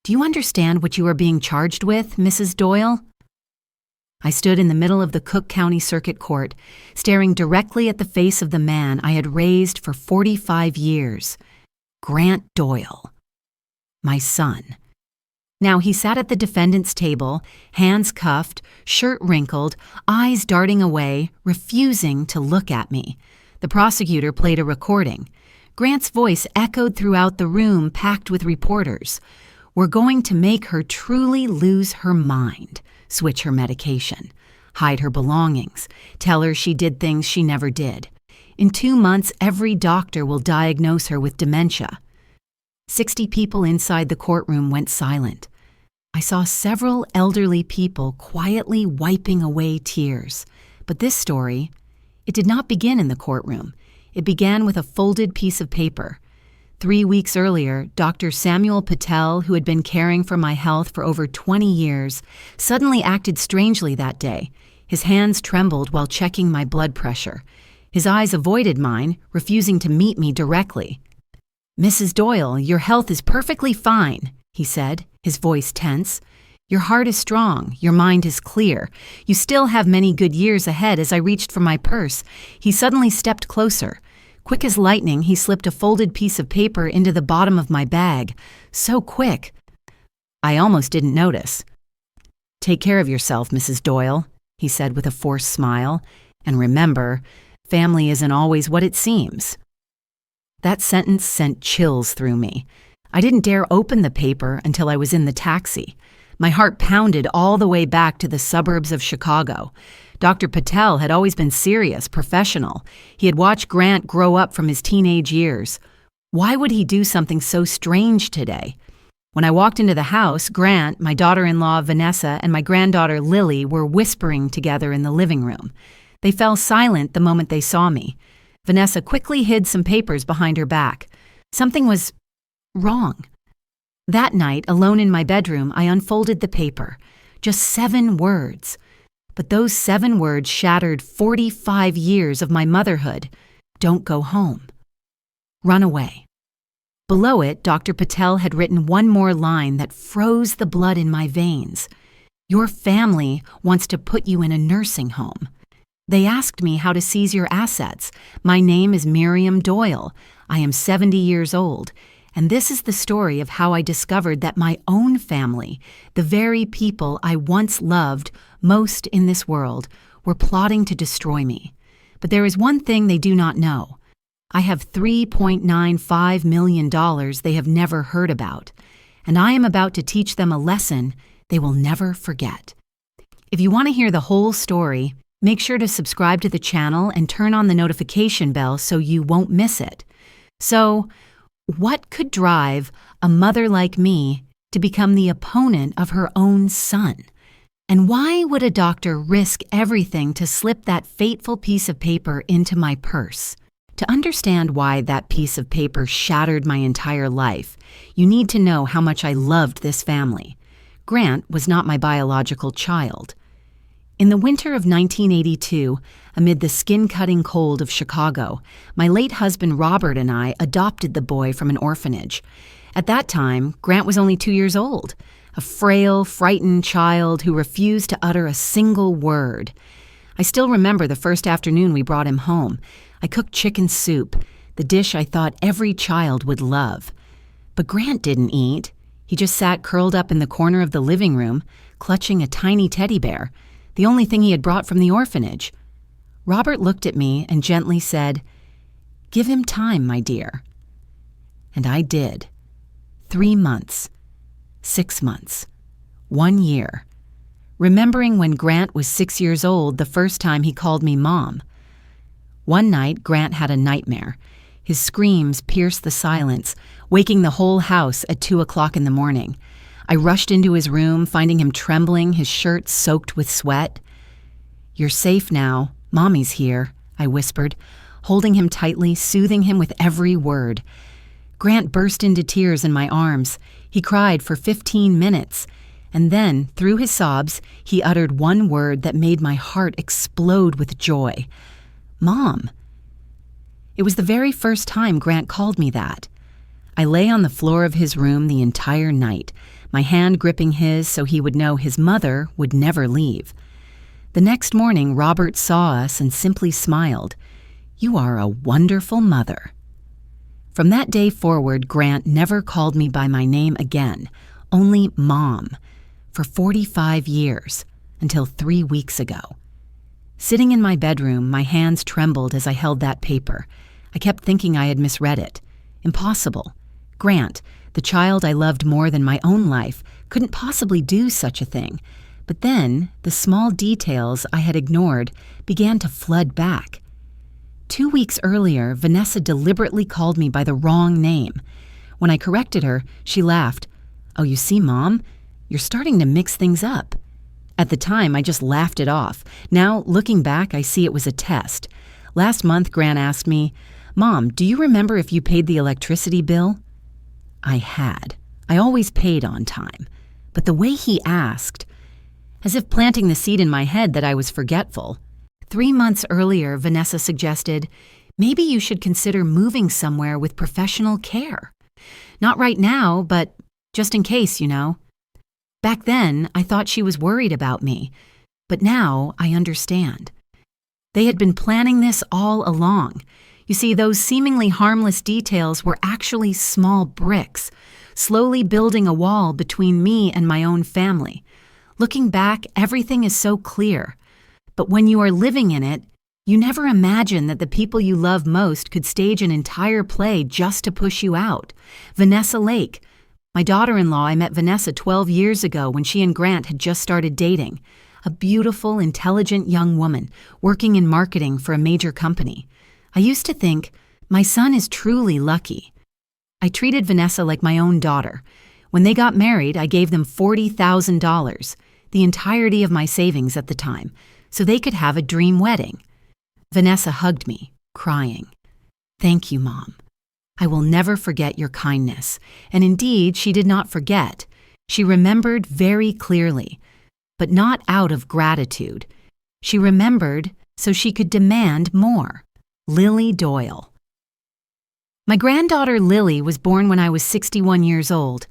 Do you understand what you are being charged with, Mrs. Doyle?" I stood in the middle of the Cook County Circuit Court, staring directly at the face of the man I had raised for 45 years, Grant Doyle, my son. Now he sat at the defendant's table, hands cuffed, shirt wrinkled, eyes darting away, refusing to look at me. The prosecutor played a recording. Grant's voice echoed throughout the room packed with reporters. "We're going to make her truly lose her mind, switch her medication, hide her belongings, tell her she did things she never did. In 2 months, every doctor will diagnose her with dementia." 60 people inside the courtroom went silent. I saw several elderly people quietly wiping away tears. But this story, it did not begin in the courtroom. It began with a folded piece of paper. 3 weeks earlier, Dr. Samuel Patel, who had been caring for my health for over 20 years, suddenly acted strangely that day. His hands trembled while checking my blood pressure. His eyes avoided mine, refusing to meet me directly. "Mrs. Doyle, your health is perfectly fine," he said, his voice tense. "Your heart is strong, your mind is clear. You still have many good years ahead." As I reached for my purse, he suddenly stepped closer. Quick as lightning, he slipped a folded piece of paper into the bottom of my bag. So quick, I almost didn't notice. "Take care of yourself, Mrs. Doyle," he said with a forced smile. "And remember, family isn't always what it seems." That sentence sent chills through me. I didn't dare open the paper until I was in the taxi. My heart pounded all the way back to the suburbs of Chicago. Dr. Patel had always been serious, professional. He had watched Grant grow up from his teenage years. Why would he do something so strange today? When I walked into the house, Grant, my daughter-in-law Vanessa, and my granddaughter Lily were whispering together in the living room. They fell silent the moment they saw me. Vanessa quickly hid some papers behind her back. Something was wrong. That night, alone in my bedroom, I unfolded the paper. Just 7 words. But those 7 words shattered 45 years of my motherhood. Don't go home. Run away. Below it, Dr. Patel had written one more line that froze the blood in my veins. "Your family wants to put you in a nursing home. They asked me how to seize your assets. My name is Miriam Doyle. I am 70 years old. And this is the story of how I discovered that my own family, the very people I once loved most in this world, were plotting to destroy me. But there is one thing they do not know. I have $3.95 million they have never heard about, and I am about to teach them a lesson they will never forget." If you want to hear the whole story, make sure to subscribe to the channel and turn on the notification bell so you won't miss it. So, what could drive a mother like me to become the opponent of her own son? And why would a doctor risk everything to slip that fateful piece of paper into my purse? To understand why that piece of paper shattered my entire life, you need to know how much I loved this family. Grant was not my biological child. In the winter of 1982, amid the skin-cutting cold of Chicago, my late husband Robert and I adopted the boy from an orphanage. At that time, Grant was only 2 years old, a frail, frightened child who refused to utter a single word. I still remember the first afternoon we brought him home. I cooked chicken soup, the dish I thought every child would love. But Grant didn't eat. He just sat curled up in the corner of the living room, clutching a tiny teddy bear, the only thing he had brought from the orphanage. Robert looked at me and gently said, "Give him time, my dear." And I did. 3 months, 6 months, 1 year. Remembering when Grant was 6 years old the first time he called me Mom. One night, Grant had a nightmare. His screams pierced the silence, waking the whole house at 2 o'clock in the morning. I rushed into his room, finding him trembling, his shirt soaked with sweat. "You're safe now. Mommy's here," I whispered, holding him tightly, soothing him with every word. Grant burst into tears in my arms. He cried for 15 minutes, and then, through his sobs, he uttered one word that made my heart explode with joy. "Mom." It was the very first time Grant called me that. I lay on the floor of his room the entire night, my hand gripping his so he would know his mother would never leave. The next morning, Robert saw us and simply smiled. "You are a wonderful mother." From that day forward, Grant never called me by my name again, only Mom, for 45 years, until 3 weeks ago. Sitting in my bedroom, my hands trembled as I held that paper. I kept thinking I had misread it. Impossible. Grant, the child I loved more than my own life, couldn't possibly do such a thing. But then, the small details I had ignored began to flood back. 2 weeks earlier, Vanessa deliberately called me by the wrong name. When I corrected her, she laughed. "Oh, you see, Mom, you're starting to mix things up." At the time, I just laughed it off. Now, looking back, I see it was a test. Last month, Grant asked me, "Mom, do you remember if you paid the electricity bill?" I had. I always paid on time. But the way he asked, as if planting the seed in my head that I was forgetful. 3 months earlier, Vanessa suggested, "Maybe you should consider moving somewhere with professional care. Not right now, but just in case, you know." Back then, I thought she was worried about me, but now I understand. They had been planning this all along. You see, those seemingly harmless details were actually small bricks, slowly building a wall between me and my own family. Looking back, everything is so clear. But when you are living in it, you never imagine that the people you love most could stage an entire play just to push you out. Vanessa Lake. My daughter-in-law, I met Vanessa 12 years ago when she and Grant had just started dating. A beautiful, intelligent young woman working in marketing for a major company. I used to think, my son is truly lucky. I treated Vanessa like my own daughter. When they got married, I gave them $40,000, the entirety of my savings at the time, so they could have a dream wedding. Vanessa hugged me, crying. "Thank you, Mom. I will never forget your kindness." And indeed, she did not forget. She remembered very clearly, but not out of gratitude. She remembered so she could demand more. Lily Doyle. My granddaughter Lily was born when I was 61 years old.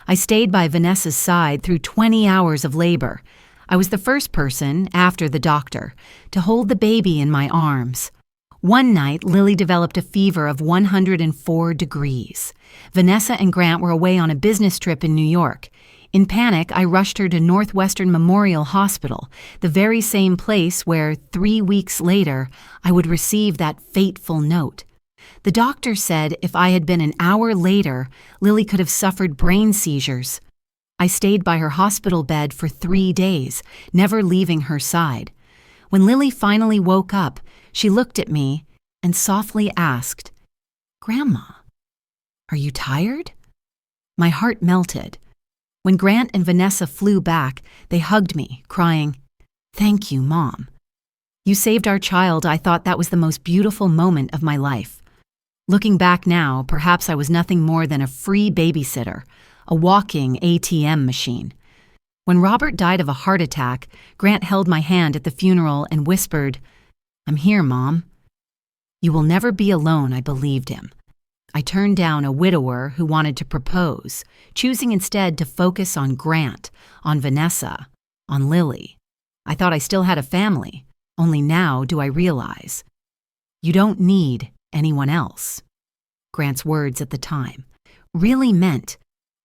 I stayed by Vanessa's side through 20 hours of labor. I was the first person, after the doctor, to hold the baby in my arms. One night, Lily developed a fever of 104 degrees. Vanessa and Grant were away on a business trip in New York. In panic, I rushed her to Northwestern Memorial Hospital, the very same place where, 3 weeks later, I would receive that fateful note. The doctor said if I had been an hour later, Lily could have suffered brain seizures. I stayed by her hospital bed for 3 days, never leaving her side. When Lily finally woke up, she looked at me and softly asked, "Grandma, are you tired?" My heart melted. When Grant and Vanessa flew back, they hugged me, crying, "Thank you, Mom. You saved our child. I thought that was the most beautiful moment of my life." Looking back now, perhaps I was nothing more than a free babysitter, a walking ATM machine. When Robert died of a heart attack, Grant held my hand at the funeral and whispered, "I'm here, Mom." "You will never be alone," I believed him. I turned down a widower who wanted to propose, choosing instead to focus on Grant, on Vanessa, on Lily. I thought I still had a family, only now do I realize. You don't need anyone else. Grant's words at the time really meant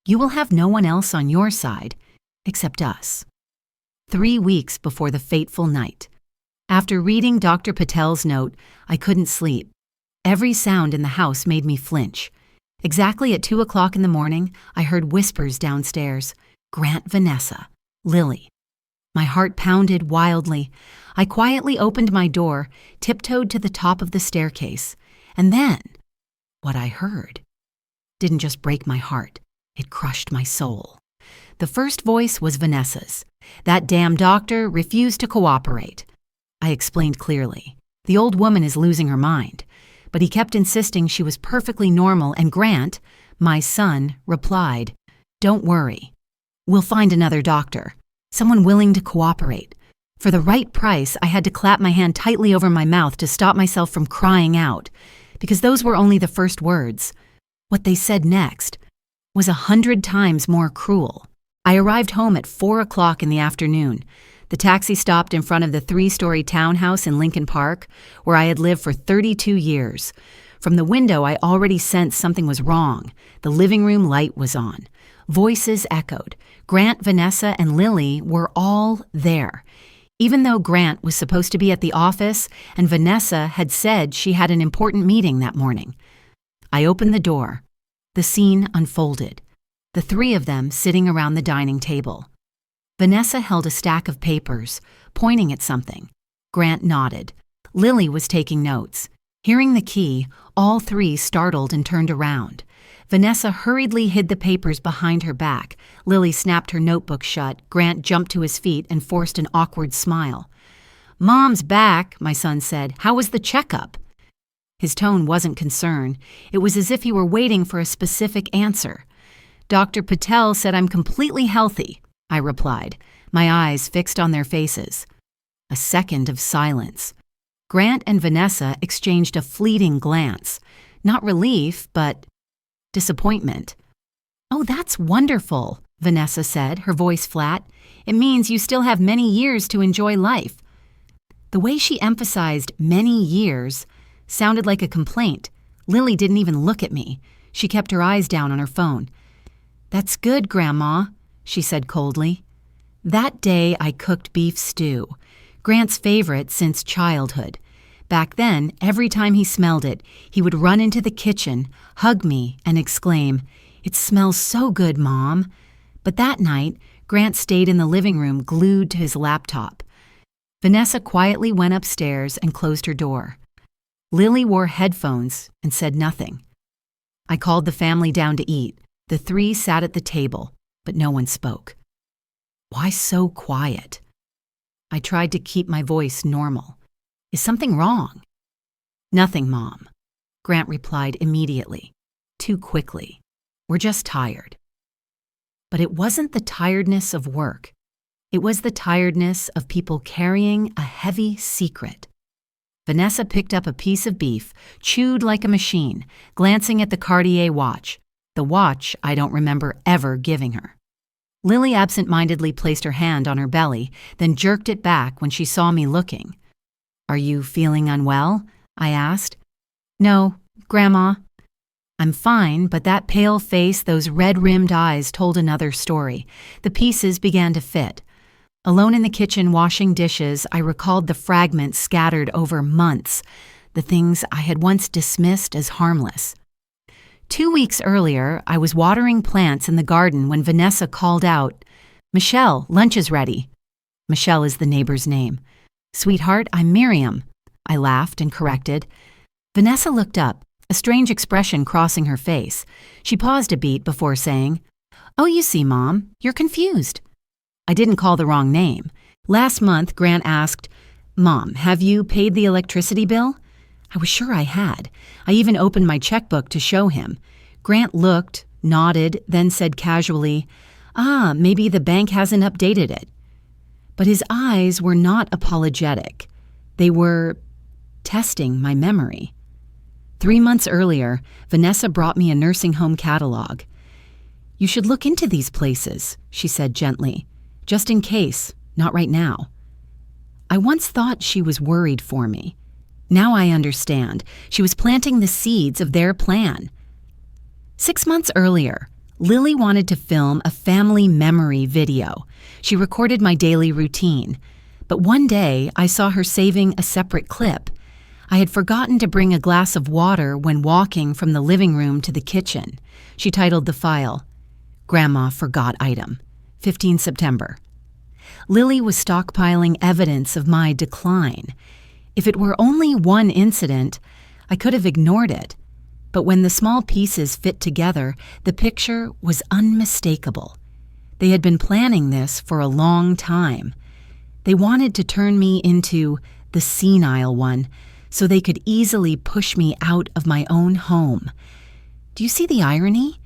you will have no one else on your side except us. 3 weeks before the fateful night. After reading Dr. Patel's note, I couldn't sleep. Every sound in the house made me flinch. Exactly at 2 o'clock in the morning, I heard whispers downstairs. Grant, Vanessa, Lily. My heart pounded wildly. I quietly opened my door, tiptoed to the top of the staircase, and then, what I heard didn't just break my heart, it crushed my soul. The first voice was Vanessa's. That damn doctor refused to cooperate. I explained clearly. The old woman is losing her mind. But he kept insisting she was perfectly normal, and Grant, my son, replied, "Don't worry. We'll find another doctor, someone willing to cooperate." For the right price, I had to clap my hand tightly over my mouth to stop myself from crying out, because those were only the first words. What they said next was 100 times more cruel. I arrived home at 4 o'clock in the afternoon. The taxi stopped in front of the 3-story townhouse in Lincoln Park, where I had lived for 32 years. From the window, I already sensed something was wrong. The living room light was on. Voices echoed. Grant, Vanessa, and Lily were all there. Even though Grant was supposed to be at the office and Vanessa had said she had an important meeting that morning. I opened the door. The scene unfolded. The three of them sitting around the dining table. Vanessa held a stack of papers, pointing at something. Grant nodded. Lily was taking notes. Hearing the key, all three startled and turned around. Vanessa hurriedly hid the papers behind her back. Lily snapped her notebook shut. Grant jumped to his feet and forced an awkward smile. "Mom's back," my son said. "How was the checkup?" His tone wasn't concern. It was as if he were waiting for a specific answer. "Dr. Patel said I'm completely healthy," I replied, my eyes fixed on their faces. A second of silence. Grant and Vanessa exchanged a fleeting glance. Not relief, but disappointment. "Oh, that's wonderful," Vanessa said, her voice flat. "It means you still have many years to enjoy life." The way she emphasized "many years" sounded like a complaint. Lily didn't even look at me. She kept her eyes down on her phone. "That's good, Grandma," she said coldly. That day I cooked beef stew, Grant's favorite since childhood. Back then, every time he smelled it, he would run into the kitchen, hug me, and exclaim, "It smells so good, Mom." But that night, Grant stayed in the living room glued to his laptop. Vanessa quietly went upstairs and closed her door. Lily wore headphones and said nothing. I called the family down to eat. The three sat at the table, but no one spoke. Why so quiet? I tried to keep my voice normal. "Is something wrong?" "Nothing, Mom," Grant replied immediately, too quickly. "We're just tired." But it wasn't the tiredness of work. It was the tiredness of people carrying a heavy secret. Vanessa picked up a piece of beef, chewed like a machine, glancing at the Cartier watch, the watch I don't remember ever giving her. Lily absent-mindedly placed her hand on her belly, then jerked it back when she saw me looking. "Are you feeling unwell?" I asked. "No, Grandma." "I'm fine, but that pale face, those red-rimmed eyes told another story. The pieces began to fit. Alone in the kitchen washing dishes, I recalled the fragments scattered over months, the things I had once dismissed as harmless. 2 weeks earlier, I was watering plants in the garden when Vanessa called out, "Michelle, lunch is ready." Michelle is the neighbor's name. "Sweetheart, I'm Miriam." I laughed and corrected. Vanessa looked up, a strange expression crossing her face. She paused a beat before saying, "Oh, you see, Mom, you're confused." I didn't call the wrong name. Last month, Grant asked, "Mom, have you paid the electricity bill?" I was sure I had. I even opened my checkbook to show him. Grant looked, nodded, then said casually, "Maybe the bank hasn't updated it." But his eyes were not apologetic. They were testing my memory. 3 months earlier, Vanessa brought me a nursing home catalog. "You should look into these places," she said gently. "Just in case, not right now." I once thought she was worried for me. Now I understand. She was planting the seeds of their plan. 6 months earlier, Lily wanted to film a family memory video. She recorded my daily routine. But one day, I saw her saving a separate clip. I had forgotten to bring a glass of water when walking from the living room to the kitchen. She titled the file, "Grandma Forgot Item, 15 September. Lily was stockpiling evidence of my decline. If it were only one incident, I could have ignored it. But when the small pieces fit together, the picture was unmistakable. They had been planning this for a long time. They wanted to turn me into the senile one, so they could easily push me out of my own home. Do you see the irony?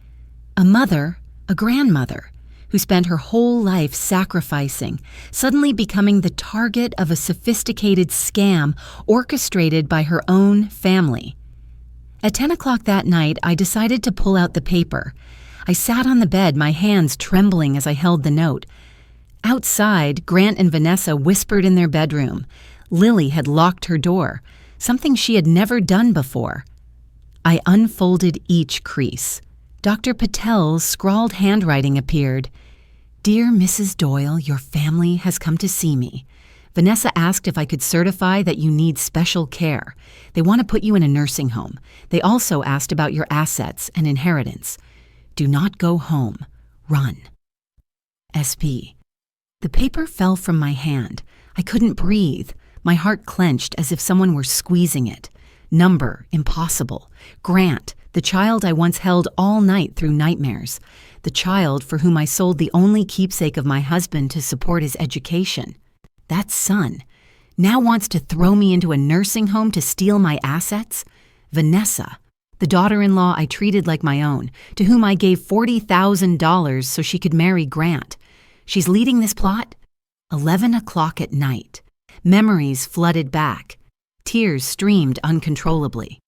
A mother, a grandmother, who spent her whole life sacrificing, suddenly becoming the target of a sophisticated scam orchestrated by her own family. At 10 o'clock that night, I decided to pull out the paper. I sat on the bed, my hands trembling as I held the note. Outside, Grant and Vanessa whispered in their bedroom. Lily had locked her door, something she had never done before. I unfolded each crease. Dr. Patel's scrawled handwriting appeared. "Dear Mrs. Doyle, your family has come to see me. Vanessa asked if I could certify that you need special care. They want to put you in a nursing home. They also asked about your assets and inheritance. Do not go home. Run. SP." The paper fell from my hand. I couldn't breathe. My heart clenched as if someone were squeezing it. Number, impossible. Grant, the child I once held all night through nightmares. The child for whom I sold the only keepsake of my husband to support his education. That son now wants to throw me into a nursing home to steal my assets? Vanessa, the daughter-in-law I treated like my own, to whom I gave $40,000 so she could marry Grant. She's leading this plot? 11 o'clock at night. Memories flooded back. Tears streamed uncontrollably.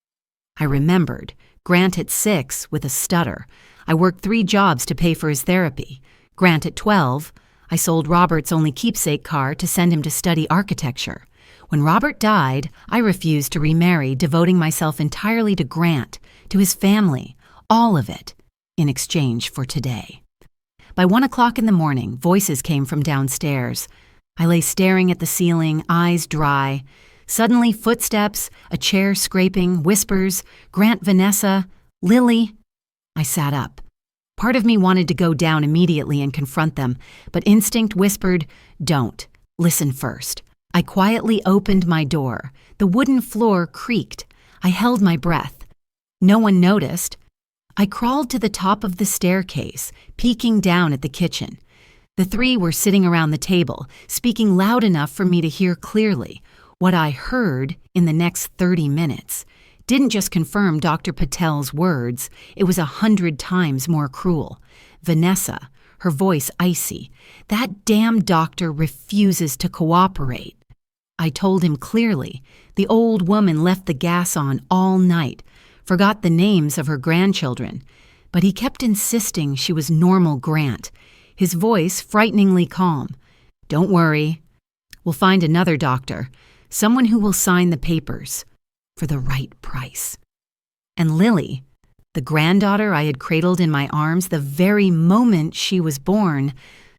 I remembered. Grant at 6 with a stutter. I worked 3 jobs to pay for his therapy. Grant at 12. I sold Robert's only keepsake car to send him to study architecture. When Robert died, I refused to remarry, devoting myself entirely to Grant, to his family, all of it, in exchange for today. By 1 o'clock in the morning, voices came from downstairs. I lay staring at the ceiling, eyes dry. Suddenly, footsteps, a chair scraping, whispers, Grant, Vanessa, Lily. I sat up. Part of me wanted to go down immediately and confront them, but instinct whispered, "Don't. Listen first." I quietly opened my door. The wooden floor creaked. I held my breath. No one noticed. I crawled to the top of the staircase, peeking down at the kitchen. The 3 were sitting around the table, speaking loud enough for me to hear clearly. What I heard in the next 30 minutes didn't just confirm Dr. Patel's words, it was 100 times more cruel. Vanessa, her voice icy, "That damn doctor refuses to cooperate." I told him clearly. The old woman left the gas on all night, forgot the names of her grandchildren, but he kept insisting she was normal Grant, his voice frighteningly calm. "Don't worry. We'll find another doctor, someone who will sign the papers for the right price." And Lily, the granddaughter I had cradled in my arms the very moment she was born,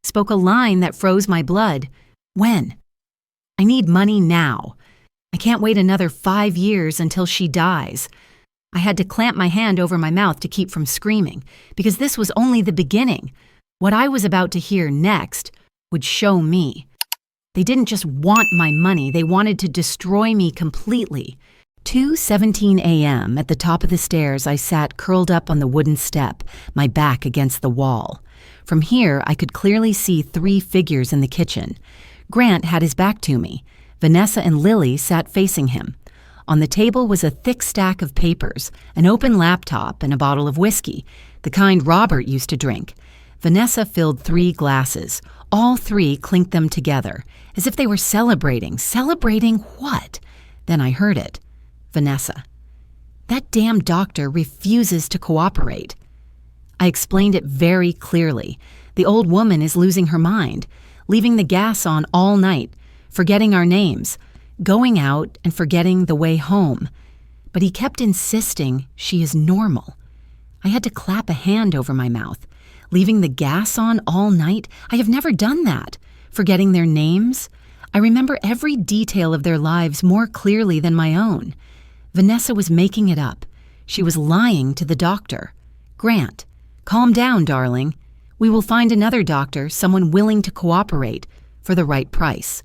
spoke a line that froze my blood. "When? I need money now. I can't wait another 5 years until she dies." I had to clamp my hand over my mouth to keep from screaming, because this was only the beginning. What I was about to hear next would show me. They didn't just want my money, they wanted to destroy me completely. 2:17 a.m. at the top of the stairs, I sat curled up on the wooden step, my back against the wall. From here, I could clearly see 3 figures in the kitchen. Grant had his back to me. Vanessa and Lily sat facing him. On the table was a thick stack of papers, an open laptop, and a bottle of whiskey, the kind Robert used to drink. Vanessa filled 3 glasses. All 3 clinked them together, as if they were celebrating. Celebrating what? Then I heard it. Vanessa, "That damn doctor refuses to cooperate." I explained it very clearly. The old woman is losing her mind, leaving the gas on all night, forgetting our names, going out and forgetting the way home. But he kept insisting she is normal. I had to clap a hand over my mouth. Leaving the gas on all night? I have never done that. Forgetting their names? I remember every detail of their lives more clearly than my own. Vanessa was making it up. She was lying to the doctor. "Grant, calm down, darling. We will find another doctor, someone willing to cooperate, for the right price."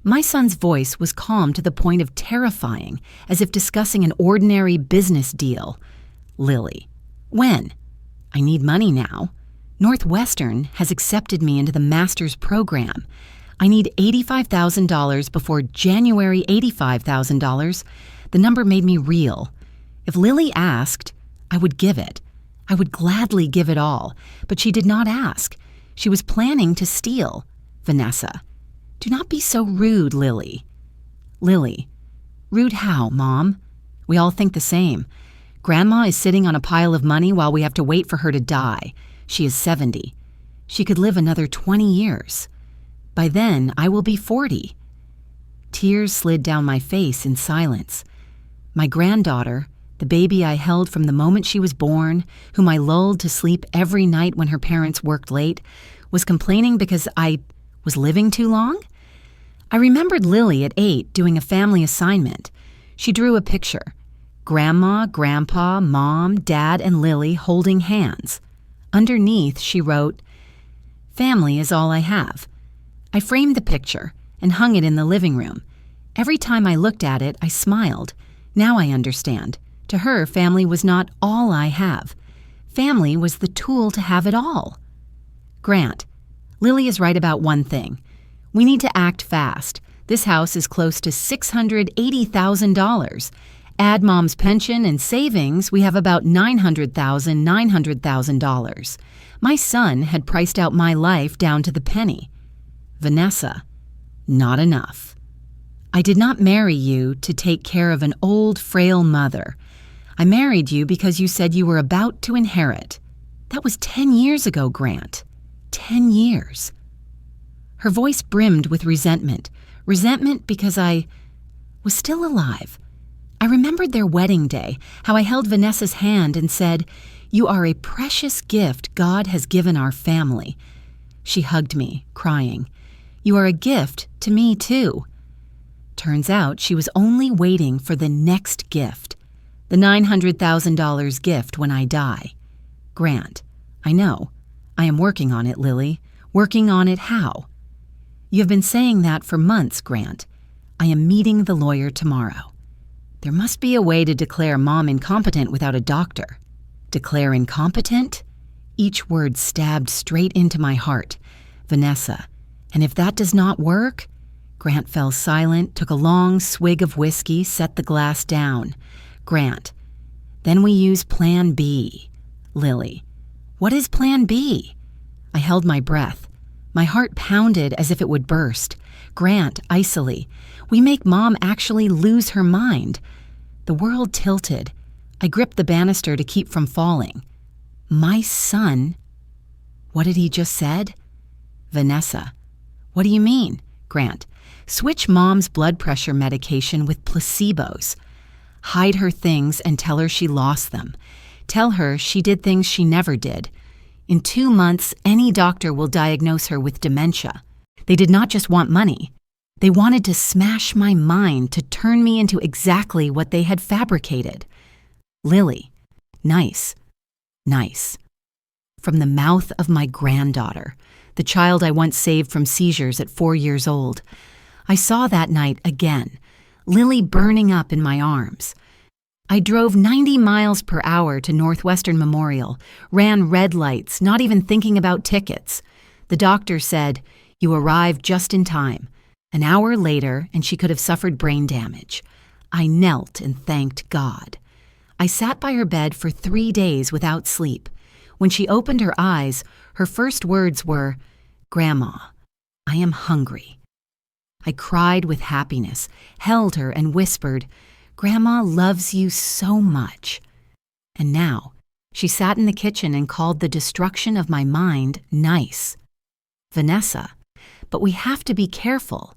My son's voice was calm to the point of terrifying, as if discussing an ordinary business deal. "Lily, when? I need money now. Northwestern has accepted me into the master's program. I need $85,000 before January. $85,000. The number made me reel. If Lily asked, I would give it. I would gladly give it all, but she did not ask. She was planning to steal. "Vanessa, do not be so rude, Lily." "Lily, rude how, Mom? We all think the same. Grandma is sitting on a pile of money while we have to wait for her to die. She is 70. She could live another 20 years. By then, I will be 40. Tears slid down my face in silence. My granddaughter, the baby I held from the moment she was born, whom I lulled to sleep every night when her parents worked late, was complaining because I was living too long? I remembered Lily at 8 doing a family assignment. She drew a picture. Grandma, Grandpa, Mom, Dad, and Lily holding hands. Underneath, she wrote, "Family is all I have." I framed the picture and hung it in the living room. Every time I looked at it, I smiled. Now I understand. To her, family was not all I have. Family was the tool to have it all. Grant, Lily is right about one thing. We need to act fast. This house is close to $680,000. Add Mom's pension and savings, we have about $900,000. My son had priced out my life down to the penny. Vanessa, not enough. I did not marry you to take care of an old, frail mother. I married you because you said you were about to inherit. That was 10 years ago, Grant. 10 years. Her voice brimmed with resentment. Resentment because I was still alive. I remembered their wedding day, how I held Vanessa's hand and said, "You are a precious gift God has given our family." She hugged me, crying. "You are a gift to me, too." Turns out she was only waiting for the next gift, the $900,000 gift when I die. Grant, I know. I am working on it, Lily. Working on it how? You have been saying that for months, Grant. I am meeting the lawyer tomorrow. There must be a way to declare Mom incompetent without a doctor. Declare incompetent? Each word stabbed straight into my heart. Vanessa, and if that does not work? Grant fell silent, took a long swig of whiskey, set the glass down. Grant, then we use Plan B. Lily, what is Plan B? I held my breath. My heart pounded as if it would burst. Grant, icily, we make Mom actually lose her mind. The world tilted. I gripped the banister to keep from falling. My son? What had he just said? Vanessa, what do you mean? Grant, switch Mom's blood pressure medication with placebos. Hide her things and tell her she lost them. Tell her she did things she never did. In 2 months, any doctor will diagnose her with dementia. They did not just want money. They wanted to smash my mind to turn me into exactly what they had fabricated. Lily, nice, nice. From the mouth of my granddaughter, the child I once saved from seizures at 4 years old. I saw that night again, Lily burning up in my arms. I drove 90 miles per hour to Northwestern Memorial, ran red lights, not even thinking about tickets. The doctor said, "You arrived just in time." An hour later, and she could have suffered brain damage. I knelt and thanked God. I sat by her bed for 3 days without sleep. When she opened her eyes, her first words were, "Grandma, I am hungry." I cried with happiness, held her and whispered, "Grandma loves you so much." And now, she sat in the kitchen and called the destruction of my mind nice. Vanessa, but we have to be careful.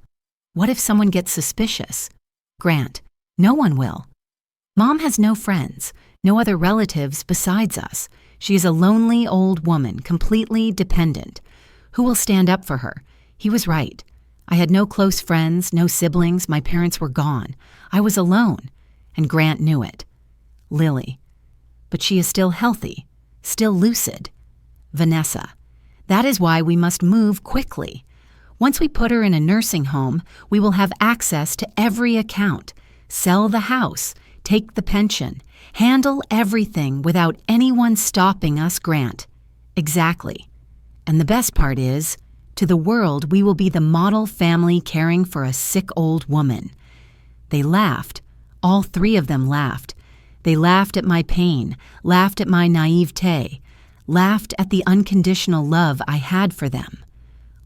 What if someone gets suspicious? Grant, no one will. Mom has no friends, no other relatives besides us. She is a lonely old woman, completely dependent. Who will stand up for her? He was right. I had no close friends, no siblings, my parents were gone. I was alone, and Grant knew it. Lily, but she is still healthy, still lucid. Vanessa, that is why we must move quickly. Once we put her in a nursing home, we will have access to every account, sell the house, take the pension, handle everything without anyone stopping us, Grant. Exactly. And the best part is, to the world, we will be the model family caring for a sick old woman. They laughed. All 3 of them laughed. They laughed at my pain, laughed at my naivete, laughed at the unconditional love I had for them.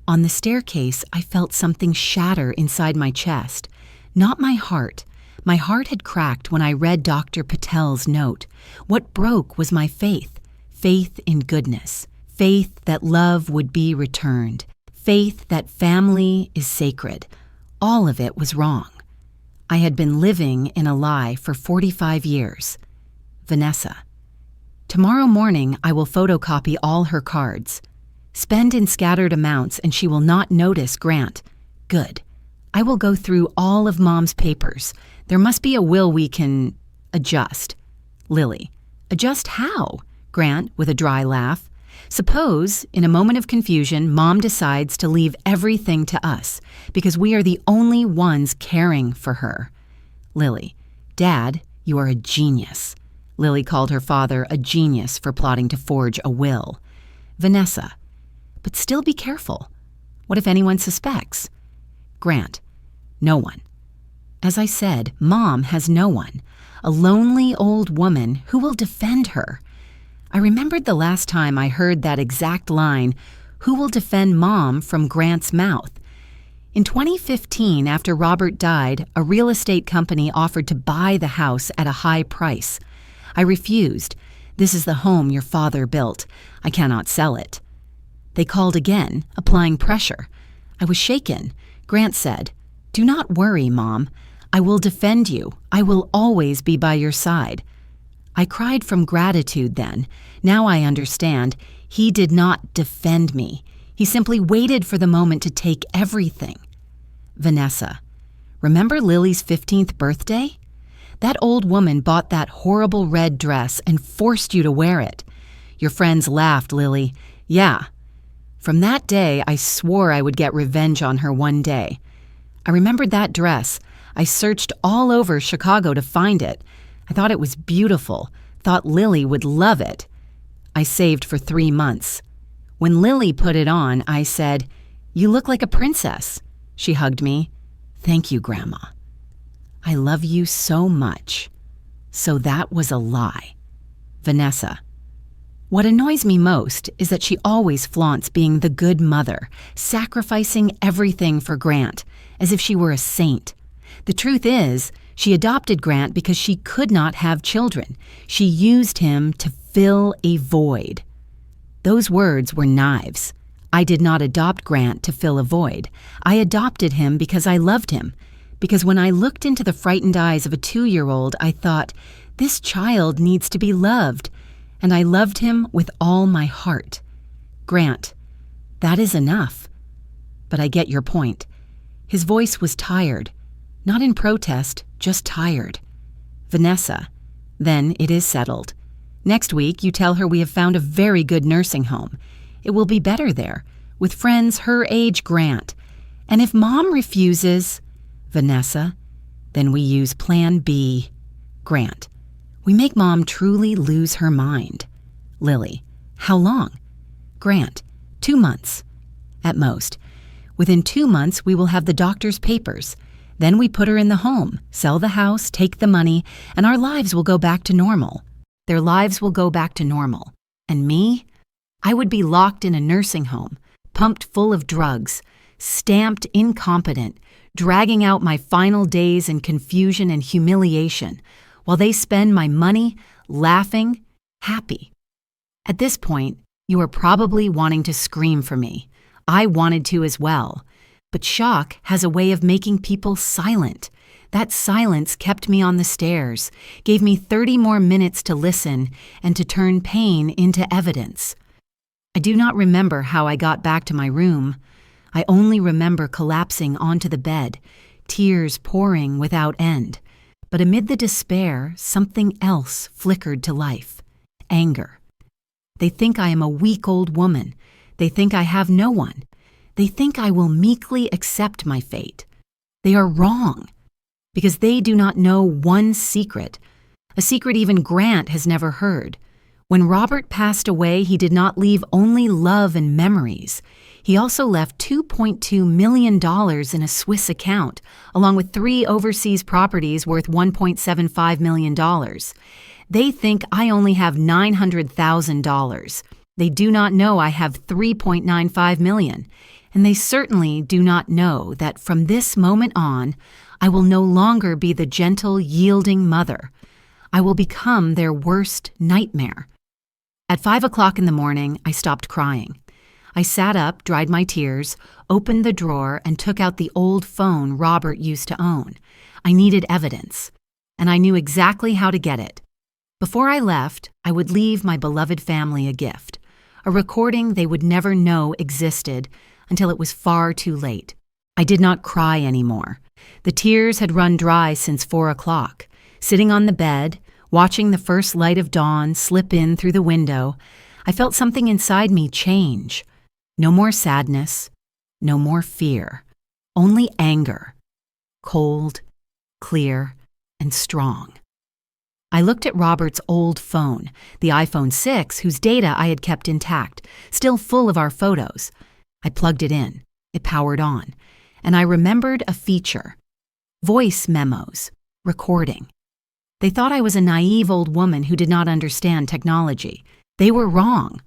On the staircase, I felt something shatter inside my chest. Not my heart, My heart had cracked when I read Dr. Patel's note. What broke was my faith. Faith in goodness. Faith that love would be returned. Faith that family is sacred. All of it was wrong. I had been living in a lie for 45 years. Vanessa. Tomorrow morning, I will photocopy all her cards. Spend in scattered amounts and she will not notice Grant. Good. I will go through all of Mom's papers. There must be a will we can adjust. Lily. Adjust how? Grant, with a dry laugh. Suppose, in a moment of confusion, Mom decides to leave everything to us because we are the only ones caring for her. Lily. Dad, you are a genius. Lily called her father a genius for plotting to forge a will. Vanessa. But still be careful. What if anyone suspects? Grant. No one. As I said, Mom has no one. A lonely old woman who will defend her. I remembered the last time I heard that exact line, "Who will defend Mom?" from Grant's mouth. In 2015, after Robert died, a real estate company offered to buy the house at a high price. I refused. This is the home your father built. I cannot sell it. They called again, applying pressure. I was shaken. Grant said, "Do not worry, Mom. I will defend you. I will always be by your side." I cried from gratitude then. Now I understand. He did not defend me. He simply waited for the moment to take everything. Vanessa. Remember Lily's 15th birthday? That old woman bought that horrible red dress and forced you to wear it. Your friends laughed, Lily. Yeah. From that day, I swore I would get revenge on her one day. I remembered that dress. I searched all over Chicago to find it. I thought it was beautiful, thought Lily would love it. I saved for 3 months. When Lily put it on, I said, "You look like a princess." She hugged me. "Thank you, Grandma. I love you so much." So that was a lie. Vanessa. What annoys me most is that she always flaunts being the good mother, sacrificing everything for Grant, as if she were a saint. The truth is, she adopted Grant because she could not have children. She used him to fill a void. Those words were knives. I did not adopt Grant to fill a void. I adopted him because I loved him. Because when I looked into the frightened eyes of a 2-year-old, I thought, this child needs to be loved. And I loved him with all my heart. Grant, that is enough. But I get your point. His voice was tired. Not in protest, just tired. Vanessa, then it is settled. Next week, you tell her we have found a very good nursing home. It will be better there, with friends her age, Grant. And if Mom refuses, Vanessa, then we use Plan B. Grant, we make Mom truly lose her mind. Lily, how long? Grant, 2 months. At most. Within 2 months, we will have the doctor's papers. Then we put her in the home, sell the house, take the money, and our lives will go back to normal. Their lives will go back to normal. And me? I would be locked in a nursing home, pumped full of drugs, stamped incompetent, dragging out my final days in confusion and humiliation, while they spend my money laughing, happy. At this point, you are probably wanting to scream for me. I wanted to as well. But shock has a way of making people silent. That silence kept me on the stairs, gave me 30 more minutes to listen and to turn pain into evidence. I do not remember how I got back to my room. I only remember collapsing onto the bed, tears pouring without end. But amid the despair, something else flickered to life. Anger. They think I am a weak old woman. They think I have no one. They think I will meekly accept my fate. They are wrong, because they do not know one secret, a secret even Grant has never heard. When Robert passed away, he did not leave only love and memories. He also left $2.2 million in a Swiss account, along with 3 overseas properties worth $1.75 million. They think I only have $900,000. They do not know I have $3.95 million. and they certainly do not know that from this moment on, I will no longer be the gentle, yielding mother. I will become their worst nightmare. At 5 o'clock in the morning, I stopped crying. I sat up, dried my tears, opened the drawer, and took out the old phone Robert used to own. I needed evidence, and I knew exactly how to get it. Before I left, I would leave my beloved family a gift, a recording they would never know existed until it was far too late. I did not cry anymore. The tears had run dry since 4 o'clock. Sitting on the bed, watching the first light of dawn slip in through the window, I felt something inside me change. No more sadness, no more fear, only anger, cold, clear, and strong. I looked at Robert's old phone, the iPhone 6, whose data I had kept intact, still full of our photos. I plugged it in. It powered on. And I remembered a feature. Voice memos. Recording. They thought I was a naive old woman who did not understand technology. They were wrong.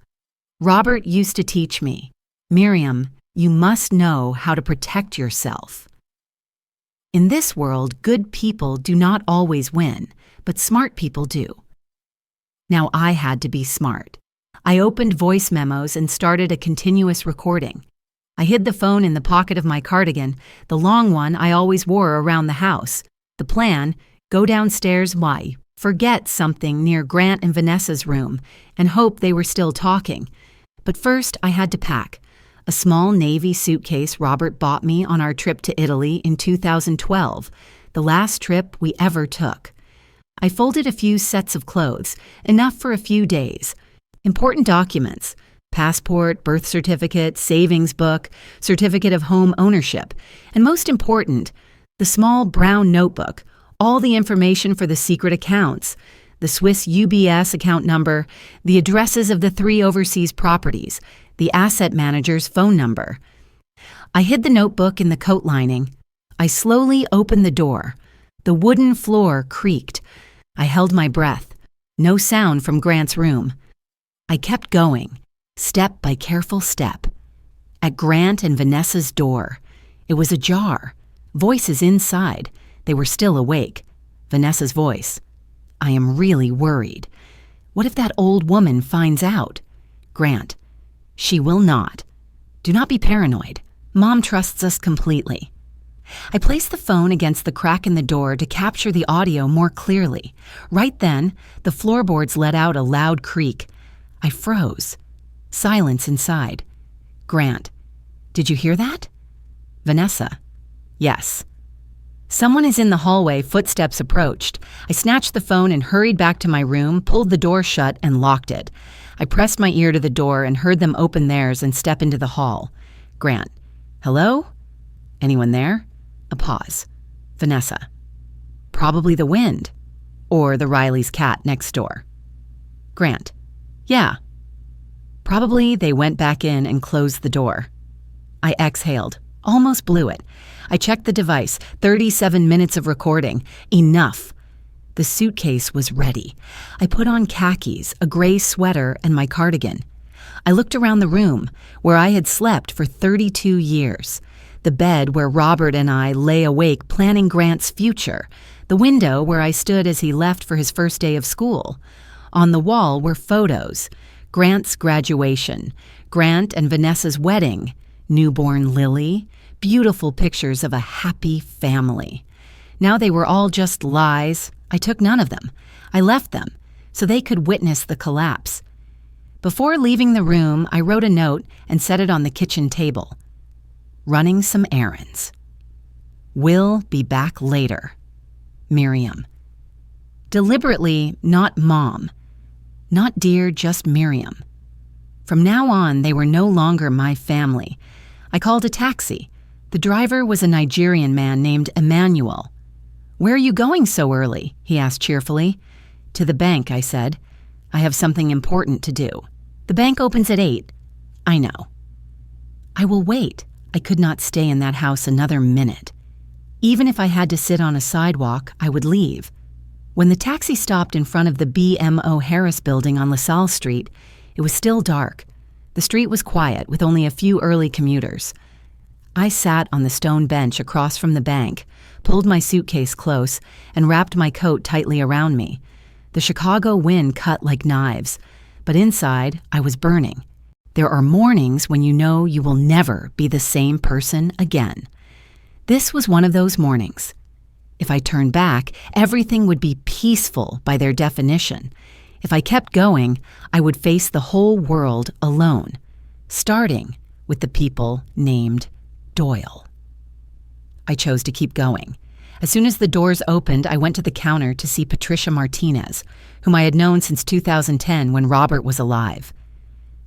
Robert used to teach me, Miriam, you must know how to protect yourself. In this world, good people do not always win, but smart people do. Now I had to be smart. I opened voice memos and started a continuous recording. I hid the phone in the pocket of my cardigan, the long one I always wore around the house. The plan, go downstairs, forget something near Grant and Vanessa's room, and hope they were still talking. But first I had to pack. A small navy suitcase Robert bought me on our trip to Italy in 2012, the last trip we ever took. I folded a few sets of clothes, enough for a few days. Important documents, passport, birth certificate, savings book, certificate of home ownership, and most important, the small brown notebook, all the information for the secret accounts, the Swiss UBS account number, the addresses of the 3 overseas properties, the asset manager's phone number. I hid the notebook in the coat lining. I slowly opened the door. The wooden floor creaked. I held my breath. No sound from Grant's room. I kept going, step by careful step. At Grant and Vanessa's door. It was ajar. Voices inside. They were still awake. Vanessa's voice. I am really worried. What if that old woman finds out? Grant. She will not. Do not be paranoid. Mom trusts us completely. I placed the phone against the crack in the door to capture the audio more clearly. Right then, the floorboards let out a loud creak. I froze. Silence inside. Grant. Did you hear that? Vanessa. Yes. Someone is in the hallway, footsteps approached. I snatched the phone and hurried back to my room, pulled the door shut, and locked it. I pressed my ear to the door and heard them open theirs and step into the hall. Grant. Hello? Anyone there? A pause. Vanessa. Probably the wind. Or the Riley's cat next door. Grant. Yeah. Probably they went back in and closed the door. I exhaled. Almost blew it. I checked the device. 37 minutes of recording. Enough. The suitcase was ready. I put on khakis, a gray sweater, and my cardigan. I looked around the room, where I had slept for 32 years. The bed where Robert and I lay awake planning Grant's future. The window where I stood as he left for his first day of school. On the wall were photos. Grant's graduation, Grant and Vanessa's wedding, newborn Lily, beautiful pictures of a happy family. Now they were all just lies. I took none of them. I left them so they could witness the collapse. Before leaving the room, I wrote a note and set it on the kitchen table. Running some errands. Will be back later. Miriam. Deliberately, not Mom. Not dear, just Miriam. From now on, they were no longer my family. I called a taxi. The driver was a Nigerian man named Emmanuel. Where are you going so early? He asked cheerfully. To the bank, I said. I have something important to do. The bank opens at 8. I know. I will wait. I could not stay in that house another minute. Even if I had to sit on a sidewalk, I would leave. When the taxi stopped in front of the BMO Harris building on LaSalle Street, it was still dark. The street was quiet, with only a few early commuters. I sat on the stone bench across from the bank, pulled my suitcase close, and wrapped my coat tightly around me. The Chicago wind cut like knives, but inside I was burning. There are mornings when you know you will never be the same person again. This was one of those mornings. If I turned back, everything would be peaceful by their definition. If I kept going, I would face the whole world alone, starting with the people named Doyle. I chose to keep going. As soon as the doors opened, I went to the counter to see Patricia Martinez, whom I had known since 2010 when Robert was alive.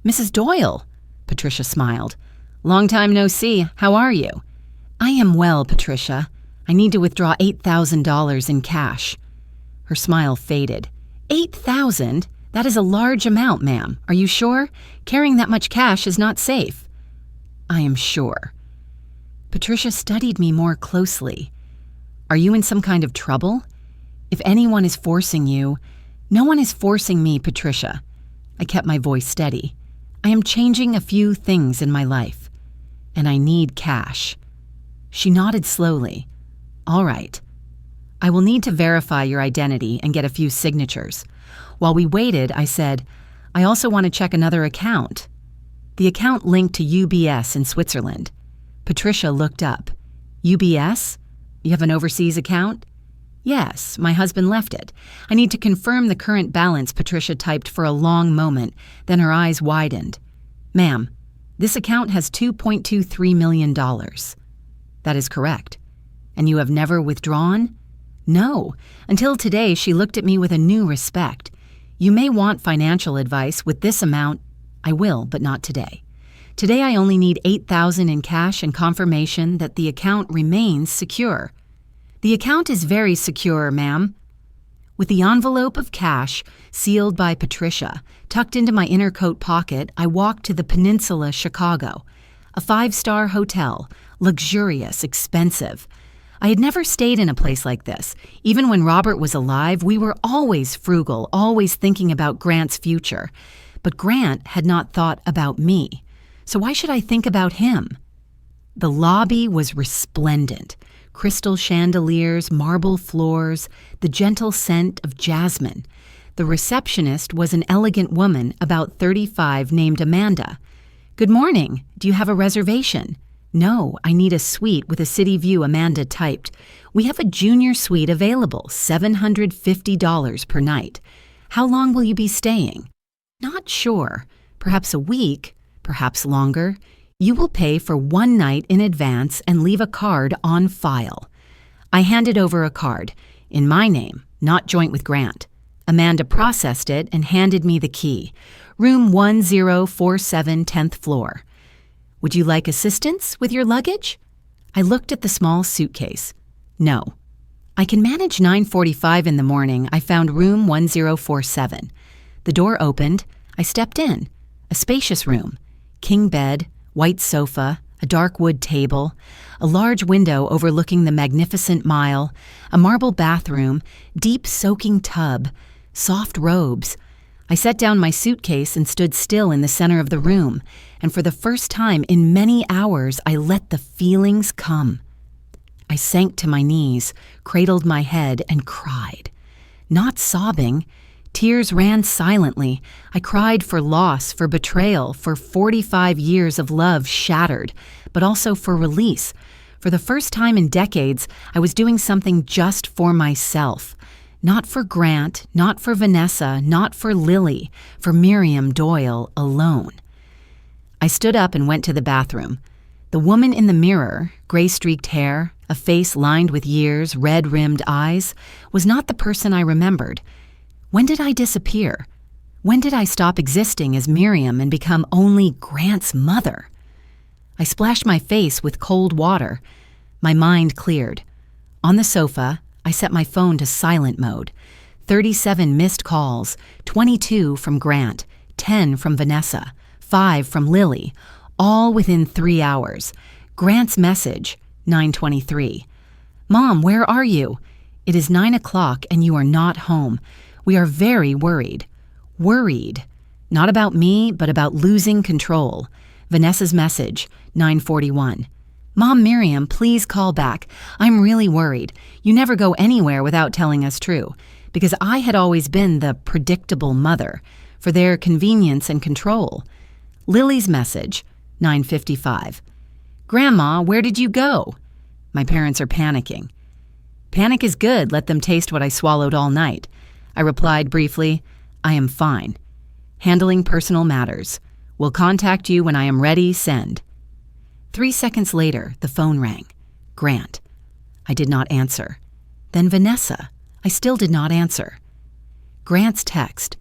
"Mrs. Doyle," Patricia smiled. "Long time no see. How are you?" "I am well, Patricia. I need to withdraw $8,000 in cash." Her smile faded. $8,000? That is a large amount, ma'am. Are you sure? Carrying that much cash is not safe." "I am sure." Patricia studied me more closely. "Are you in some kind of trouble? If anyone is forcing you—" "No one is forcing me, Patricia." I kept my voice steady. "I am changing a few things in my life, and I need cash." She nodded slowly. "All right. I will need to verify your identity and get a few signatures." While we waited, I said, "I also want to check another account." The account linked to UBS in Switzerland. Patricia looked up. "UBS? You have an overseas account?" "Yes, my husband left it. I need to confirm the current balance," Patricia typed for a long moment, then her eyes widened. "Ma'am, this account has $2.23 million. "That is correct." "And you have never withdrawn?" "No." Until today, she looked at me with a new respect. "You may want financial advice with this amount." "I will, but not today. Today I only need $8,000 in cash and confirmation that the account remains secure." "The account is very secure, ma'am." With the envelope of cash, sealed by Patricia, tucked into my inner coat pocket, I walked to the Peninsula, Chicago, a 5-star hotel, luxurious, expensive. I had never stayed in a place like this. Even when Robert was alive, we were always frugal, always thinking about Grant's future. But Grant had not thought about me. So why should I think about him? The lobby was resplendent. Crystal chandeliers, marble floors, the gentle scent of jasmine. The receptionist was an elegant woman, about 35, named Amanda. "Good morning. Do you have a reservation?" "No, I need a suite with a city view," Amanda typed. "We have a junior suite available, $750 per night. How long will you be staying?" "Not sure. Perhaps a week, perhaps longer. You will pay for 1 night in advance and leave a card on file." I handed over a card, in my name, not joint with Grant. Amanda processed it and handed me the key. Room 1047, 10th floor. "Would you like assistance with your luggage?" I looked at the small suitcase. "No." "I can manage 9:45 in the morning." I found room 1047. The door opened. I stepped in. A spacious room. King bed, white sofa, a dark wood table, a large window overlooking the magnificent Mile, a marble bathroom, deep soaking tub, soft robes. I set down my suitcase and stood still in the center of the room, and for the first time in many hours, I let the feelings come. I sank to my knees, cradled my head, and cried. Not sobbing. Tears ran silently. I cried for loss, for betrayal, for 45 years of love shattered, but also for release. For the first time in decades, I was doing something just for myself. Not for Grant, not for Vanessa, not for Lily, for Miriam Doyle alone. I stood up and went to the bathroom. The woman in the mirror, gray-streaked hair, a face lined with years, red-rimmed eyes, was not the person I remembered. When did I disappear? When did I stop existing as Miriam and become only Grant's mother? I splashed my face with cold water. My mind cleared. On the sofa, I set my phone to silent mode. 37 missed calls, 22 from Grant, 10 from Vanessa, 5 from Lily, all within 3 hours. Grant's message, 9:23. "Mom, where are you? It is 9 o'clock and you are not home. We are very worried." Worried. Not about me, but about losing control. Vanessa's message, 9:41. Mom, Miriam, please call back. I'm really worried. You never go anywhere without telling us true, because I had always been the predictable mother, for their convenience and control. Lily's message, 9:55. Grandma, where did you go? My parents are panicking. Panic is good. Let them taste what I swallowed all night. I replied briefly, I am fine. Handling personal matters. Will contact you when I am ready. Send. 3 seconds later, the phone rang. Grant. I did not answer. Then Vanessa. I still did not answer. Grant's text.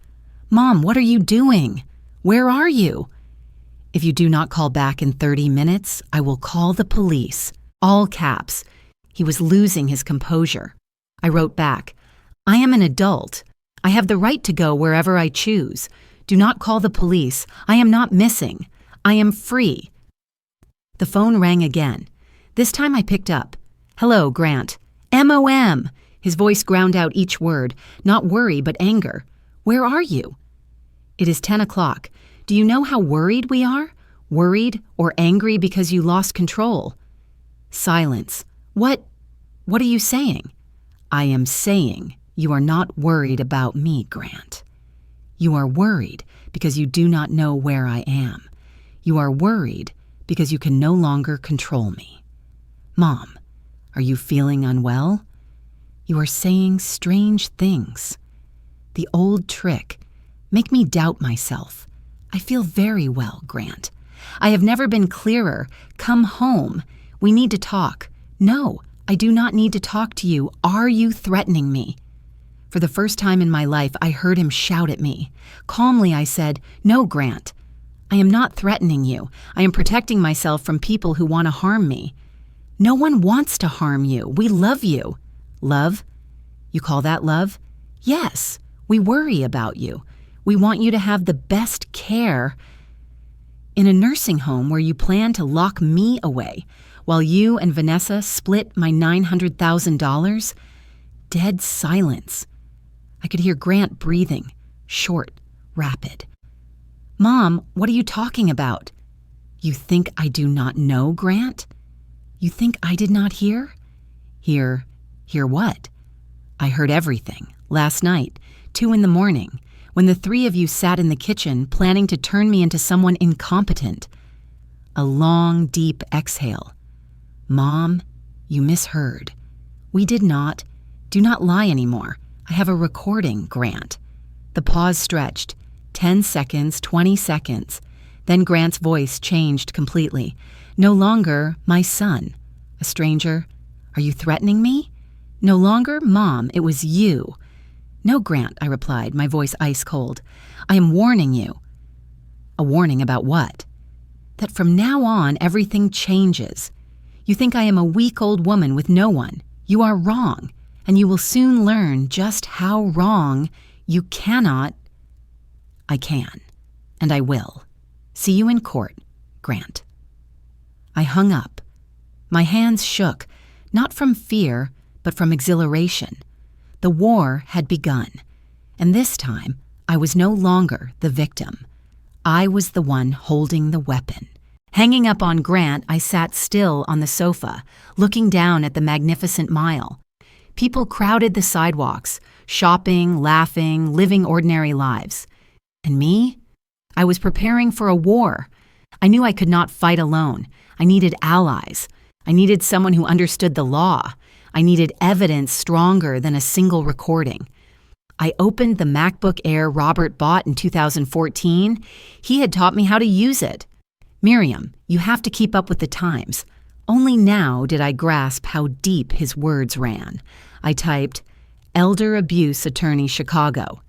Mom, what are you doing? Where are you? If you do not call back in 30 minutes, I will call the police. All caps. He was losing his composure. I wrote back, I am an adult. I have the right to go wherever I choose. Do not call the police. I am not missing. I am free. The phone rang again. This time I picked up. Hello, Grant. MOM. His voice ground out each word, not worry but anger. Where are you? It is 10 o'clock. Do you know how worried we are? Worried or angry because you lost control? Silence. What are you saying? I am saying you are not worried about me, Grant. You are worried because you do not know where I am. You are worried because you can no longer control me. Mom, are you feeling unwell? You are saying strange things. The old trick. Make me doubt myself. I feel very well, Grant. I have never been clearer. Come home. We need to talk. No, I do not need to talk to you. Are you threatening me? For the first time in my life, I heard him shout at me. Calmly, I said, No, Grant. I am not threatening you. I am protecting myself from people who want to harm me. No one wants to harm you. We love you. Love? You call that love? Yes. We worry about you. We want you to have the best care. In a nursing home where you plan to lock me away while you and Vanessa split my $900,000? Dead silence. I could hear Grant breathing, short, rapid. Mom, what are you talking about? You think I do not know, Grant? You think I did not hear? Hear what? I heard everything. Last night, 2 a.m, when the 3 of you sat in the kitchen planning to turn me into someone incompetent. A long, deep exhale. Mom, you misheard. We did not. Do not lie anymore. I have a recording, Grant. The pause stretched. 10 seconds, 20 seconds. Then Grant's voice changed completely. No longer, my son. A stranger. Are you threatening me? No longer, Mom, it was you. No, Grant, I replied, my voice ice cold. I am warning you. A warning about what? That from now on, everything changes. You think I am a weak old woman with no one. You are wrong, and you will soon learn just how wrong you cannot. I can, and I will. See you in court, Grant. I hung up. My hands shook, not from fear, but from exhilaration. The war had begun, and this time I was no longer the victim. I was the one holding the weapon. Hanging up on Grant, I sat still on the sofa, looking down at the magnificent mile. People crowded the sidewalks, shopping, laughing, living ordinary lives. And me? I was preparing for a war. I knew I could not fight alone. I needed allies. I needed someone who understood the law. I needed evidence stronger than a single recording. I opened the MacBook Air Robert bought in 2014. He had taught me how to use it. Miriam, you have to keep up with the times. Only now did I grasp how deep his words ran. I typed, Elder Abuse Attorney Chicago.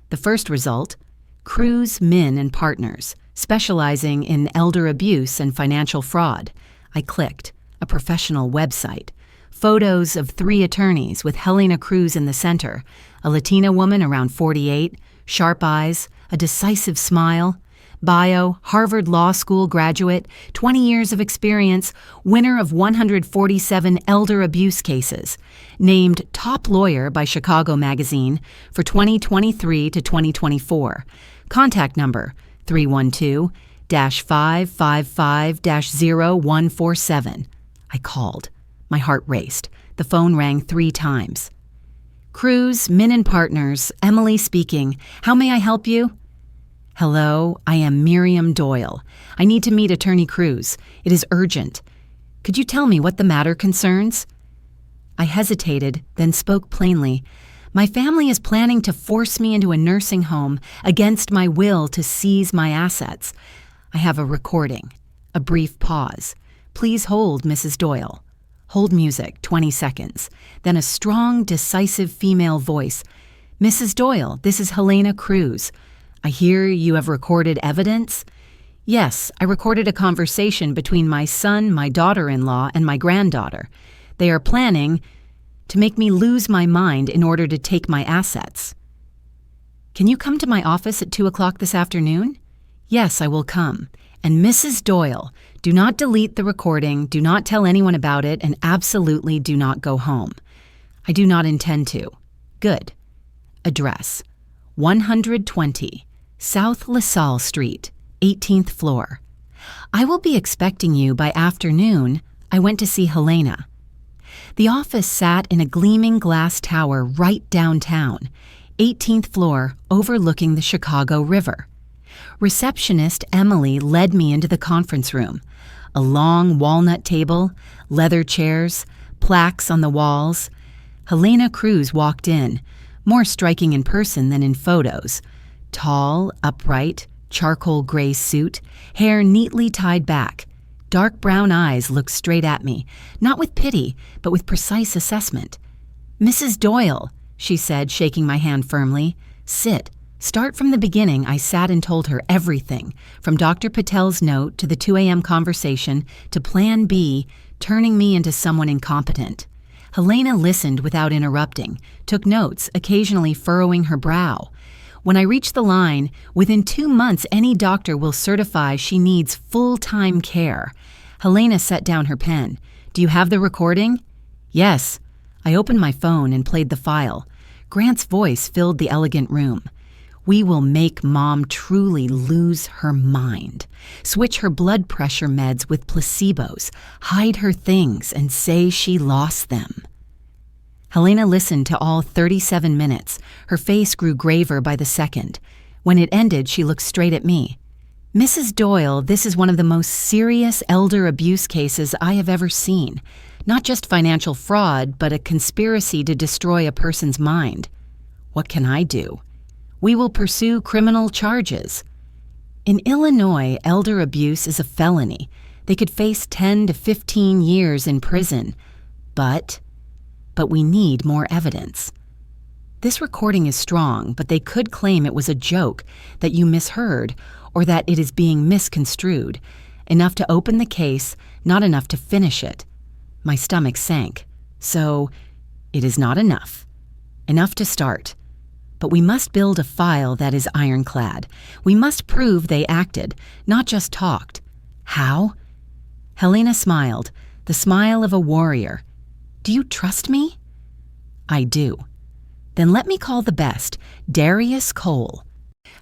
The first result, Cruz, Min and Partners, specializing in elder abuse and financial fraud. I clicked, a professional website. Photos of 3 attorneys with Helena Cruz in the center, a Latina woman around 48, sharp eyes, a decisive smile. Bio, Harvard Law School graduate, 20 years of experience, winner of 147 elder abuse cases, named top lawyer by Chicago Magazine for 2023 to 2024. Contact number 312-555-0147. I called. My heart raced. The phone rang 3 times. Cruz, Min & Partners, Emily speaking. How may I help you? Hello, I am Miriam Doyle. I need to meet Attorney Cruz. It is urgent. Could you tell me what the matter concerns? I hesitated, then spoke plainly. My family is planning to force me into a nursing home against my will to seize my assets. I have a recording. A brief pause. Please hold, Mrs. Doyle. Hold music, 20 seconds. Then a strong, decisive female voice. Mrs. Doyle, this is Helena Cruz. I hear you have recorded evidence? Yes, I recorded a conversation between my son, my daughter-in-law, and my granddaughter. They are planning to make me lose my mind in order to take my assets. Can you come to my office at 2 o'clock this afternoon? Yes, I will come. And Mrs. Doyle, do not delete the recording, do not tell anyone about it, and absolutely do not go home. I do not intend to. Good. Address: 120 South LaSalle Street, 18th floor. I will be expecting you by afternoon. I went to see Helena. The office sat in a gleaming glass tower right downtown, 18th floor, overlooking the Chicago River. Receptionist Emily led me into the conference room. A long walnut table, leather chairs, plaques on the walls. Helena Cruz walked in, more striking in person than in photos. Tall, upright, charcoal gray suit, hair neatly tied back. Dark brown eyes looked straight at me, not with pity, but with precise assessment. Mrs. Doyle, she said, shaking my hand firmly. Sit. Start from the beginning. I sat and told her everything, from Dr. Patel's note to the 2 a.m. conversation to Plan B, turning me into someone incompetent. Helena listened without interrupting, took notes, occasionally furrowing her brow. When I reached the line, within 2 months any doctor will certify she needs full-time care. Helena set down her pen. Do you have the recording? Yes. I opened my phone and played the file. Grant's voice filled the elegant room. We will make Mom truly lose her mind. Switch her blood pressure meds with placebos, hide her things, and say she lost them. Helena listened to all 37 minutes. Her face grew graver by the second. When it ended, she looked straight at me. Mrs. Doyle, this is one of the most serious elder abuse cases I have ever seen. Not just financial fraud, but a conspiracy to destroy a person's mind. What can I do? We will pursue criminal charges. In Illinois, elder abuse is a felony. They could face 10 to 15 years in prison. But we need more evidence. This recording is strong, but they could claim it was a joke, that you misheard, or that it is being misconstrued. Enough to open the case, not enough to finish it. My stomach sank. So, it is not enough. Enough to start. But we must build a file that is ironclad. We must prove they acted, not just talked. How? Helena smiled, the smile of a warrior. Do you trust me? I do. Then let me call the best, Darius Cole.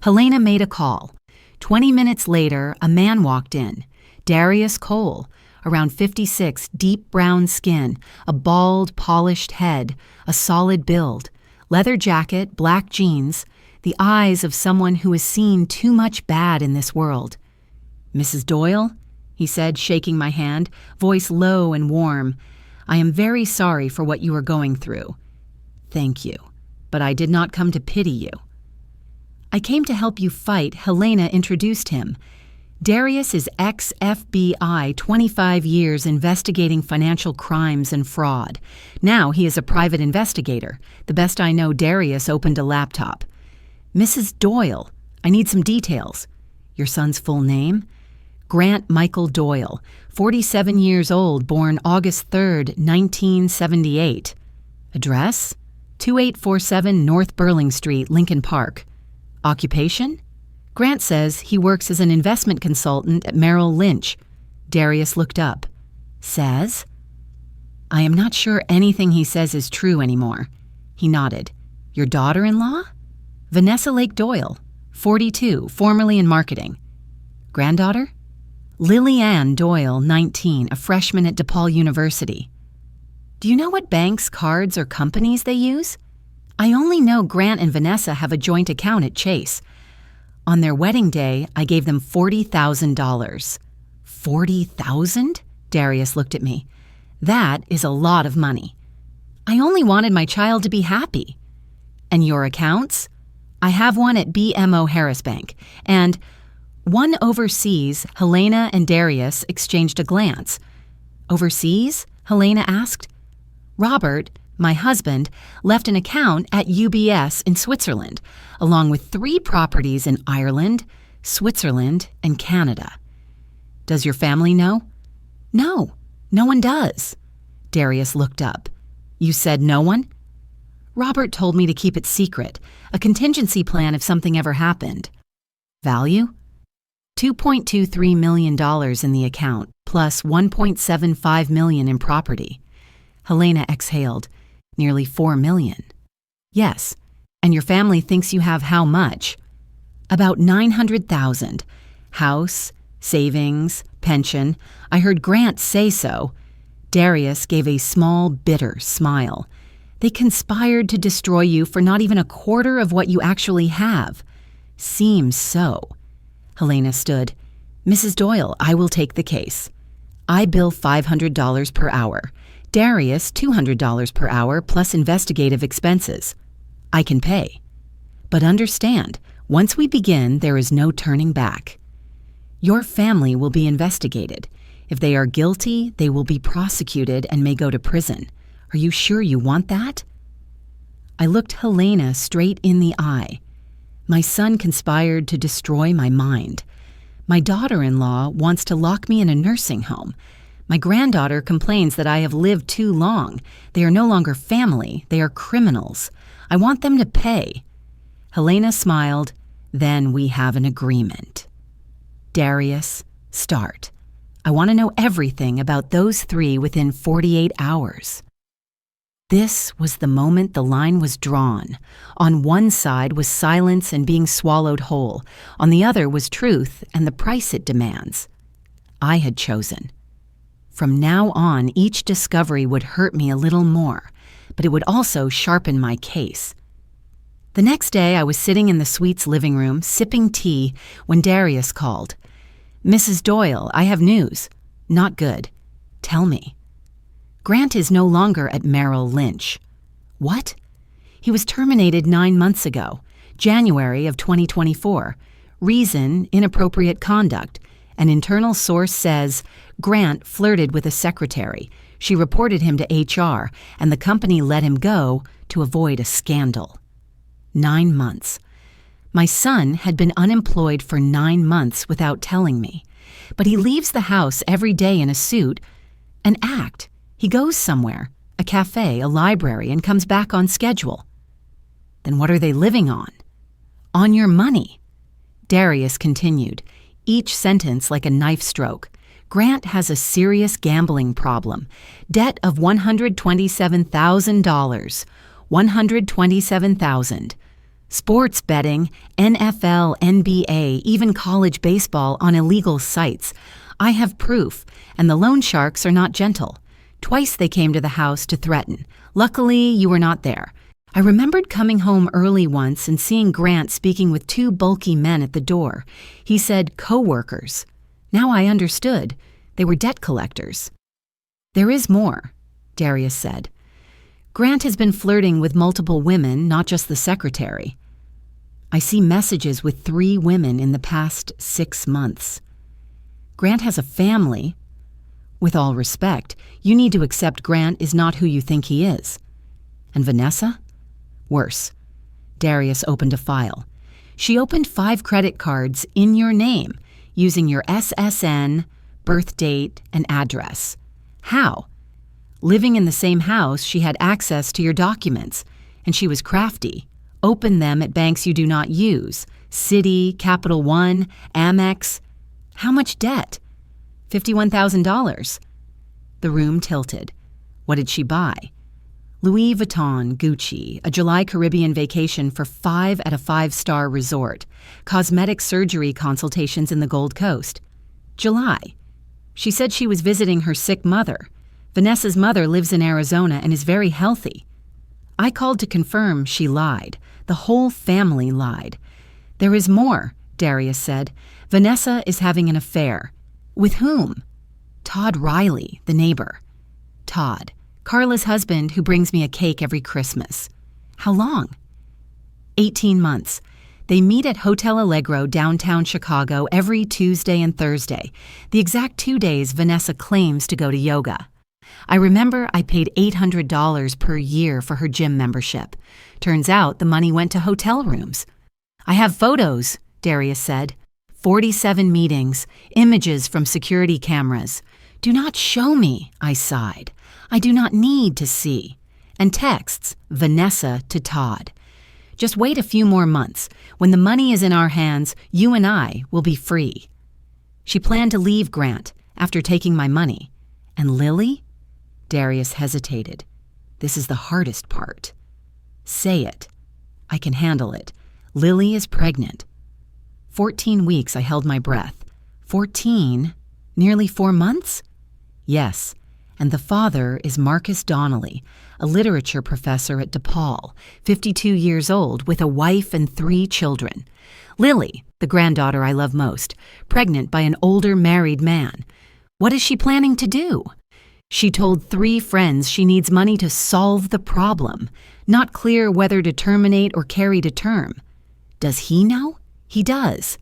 Helena made a call. 20 minutes later, a man walked in. Darius Cole, around 56, deep brown skin, a bald, polished head, a solid build, leather jacket, black jeans, the eyes of someone who has seen too much bad in this world. Mrs. Doyle, he said, shaking my hand, voice low and warm. I am very sorry for what you are going through. Thank you, but I did not come to pity you. I came to help you fight. Helena introduced him. Darius is ex-FBI, 25 years investigating financial crimes and fraud. Now he is a private investigator. The best I know, Darius opened a laptop. Mrs. Doyle, I need some details. Your son's full name? Grant Michael Doyle, 47 years old, born August 3rd, 1978. Address? 2847 North Burling Street, Lincoln Park. Occupation? Grant says he works as an investment consultant at Merrill Lynch. Darius looked up. Says? I am not sure anything he says is true anymore. He nodded. Your daughter-in-law? Vanessa Lake Doyle, 42, formerly in marketing. Granddaughter? Lillian Doyle, 19, a freshman at DePaul University. Do you know what banks, cards, or companies they use? I only know Grant and Vanessa have a joint account at Chase. On their wedding day, I gave them $40,000. $40,000? Darius looked at me. That is a lot of money. I only wanted my child to be happy. And your accounts? I have one at BMO Harris Bank, and one overseas. Helena and Darius exchanged a glance. Overseas? Helena asked. Robert, my husband, left an account at UBS in Switzerland, along with 3 properties in Ireland, Switzerland, and Canada. Does your family know? No, no one does. Darius looked up. You said no one? Robert told me to keep it secret, a contingency plan if something ever happened. Value? $2.23 million in the account, plus $1.75 million in property. Helena exhaled. Nearly $4 million. Yes, and your family thinks you have how much? About $900,000. House, savings, pension. I heard Grant say so. Darius gave a small, bitter smile. They conspired to destroy you for not even a quarter of what you actually have. Seems so. Helena stood. Mrs. Doyle, I will take the case. I bill $500 per hour. Darius, $200 per hour plus investigative expenses. I can pay. But understand, once we begin, there is no turning back. Your family will be investigated. If they are guilty, they will be prosecuted and may go to prison. Are you sure you want that? I looked Helena straight in the eye. My son conspired to destroy my mind. My daughter-in-law wants to lock me in a nursing home. My granddaughter complains that I have lived too long. They are no longer family. They are criminals. I want them to pay. Helena smiled. Then we have an agreement. Darius, start. I want to know everything about those 3 within 48 hours. This was the moment the line was drawn. On one side was silence and being swallowed whole. On the other was truth and the price it demands. I had chosen. From now on, each discovery would hurt me a little more, but it would also sharpen my case. The next day, I was sitting in the suite's living room, sipping tea, when Darius called. Mrs. Doyle, I have news. Not good. Tell me. Grant is no longer at Merrill Lynch. What? He was terminated 9 months ago, January of 2024. Reason, inappropriate conduct. An internal source says Grant flirted with a secretary. She reported him to HR, and the company let him go to avoid a scandal. 9 months. My son had been unemployed for 9 months without telling me. But he leaves the house every day in a suit. An act. He goes somewhere, a cafe, a library, and comes back on schedule. Then what are they living on? On your money. Darius continued, each sentence like a knife stroke. Grant has a serious gambling problem. Debt of $127,000. $127,000. Sports betting, NFL, NBA, even college baseball on illegal sites. I have proof, and the loan sharks are not gentle. Twice they came to the house to threaten. Luckily, you were not there. I remembered coming home early once and seeing Grant speaking with 2 bulky men at the door. He said co-workers. Now I understood. They were debt collectors. There is more, Darius said. Grant has been flirting with multiple women, not just the secretary. I see messages with 3 women in the past 6 months. Grant has a family. With all respect, you need to accept Grant is not who you think he is. And Vanessa? Worse. Darius opened a file. She opened 5 credit cards in your name, using your SSN, birth date, and address. How? Living in the same house, she had access to your documents, and she was crafty. Opened them at banks you do not use. Citi, Capital One, Amex. How much debt? $51,000. The room tilted. What did she buy? Louis Vuitton, Gucci, a July Caribbean vacation for 5 at a 5-star resort, cosmetic surgery consultations in the Gold Coast. July. She said she was visiting her sick mother. Vanessa's mother lives in Arizona and is very healthy. I called to confirm she lied. The whole family lied. There is more, Darius said. Vanessa is having an affair. With whom? Todd Riley, the neighbor. Todd, Carla's husband who brings me a cake every Christmas. How long? 18 months. They meet at Hotel Allegro, downtown Chicago, every Tuesday and Thursday, the exact 2 days Vanessa claims to go to yoga. I remember I paid $800 per year for her gym membership. Turns out the money went to hotel rooms. I have photos, Darius said. 47 meetings, images from security cameras. Do not show me, I sighed. I do not need to see. And texts, Vanessa to Todd. Just wait a few more months. When the money is in our hands, you and I will be free. She planned to leave Grant after taking my money. And Lily? Darius hesitated. This is the hardest part. Say it. I can handle it. Lily is pregnant. 14 weeks I held my breath. 14? Nearly 4 months? Yes. And the father is Marcus Donnelly, a literature professor at DePaul, 52 years old, with a wife and 3 children. Lily, the granddaughter I love most, pregnant by an older married man. What is she planning to do? She told 3 friends she needs money to solve the problem, not clear whether to terminate or carry to term. Does he know? He does.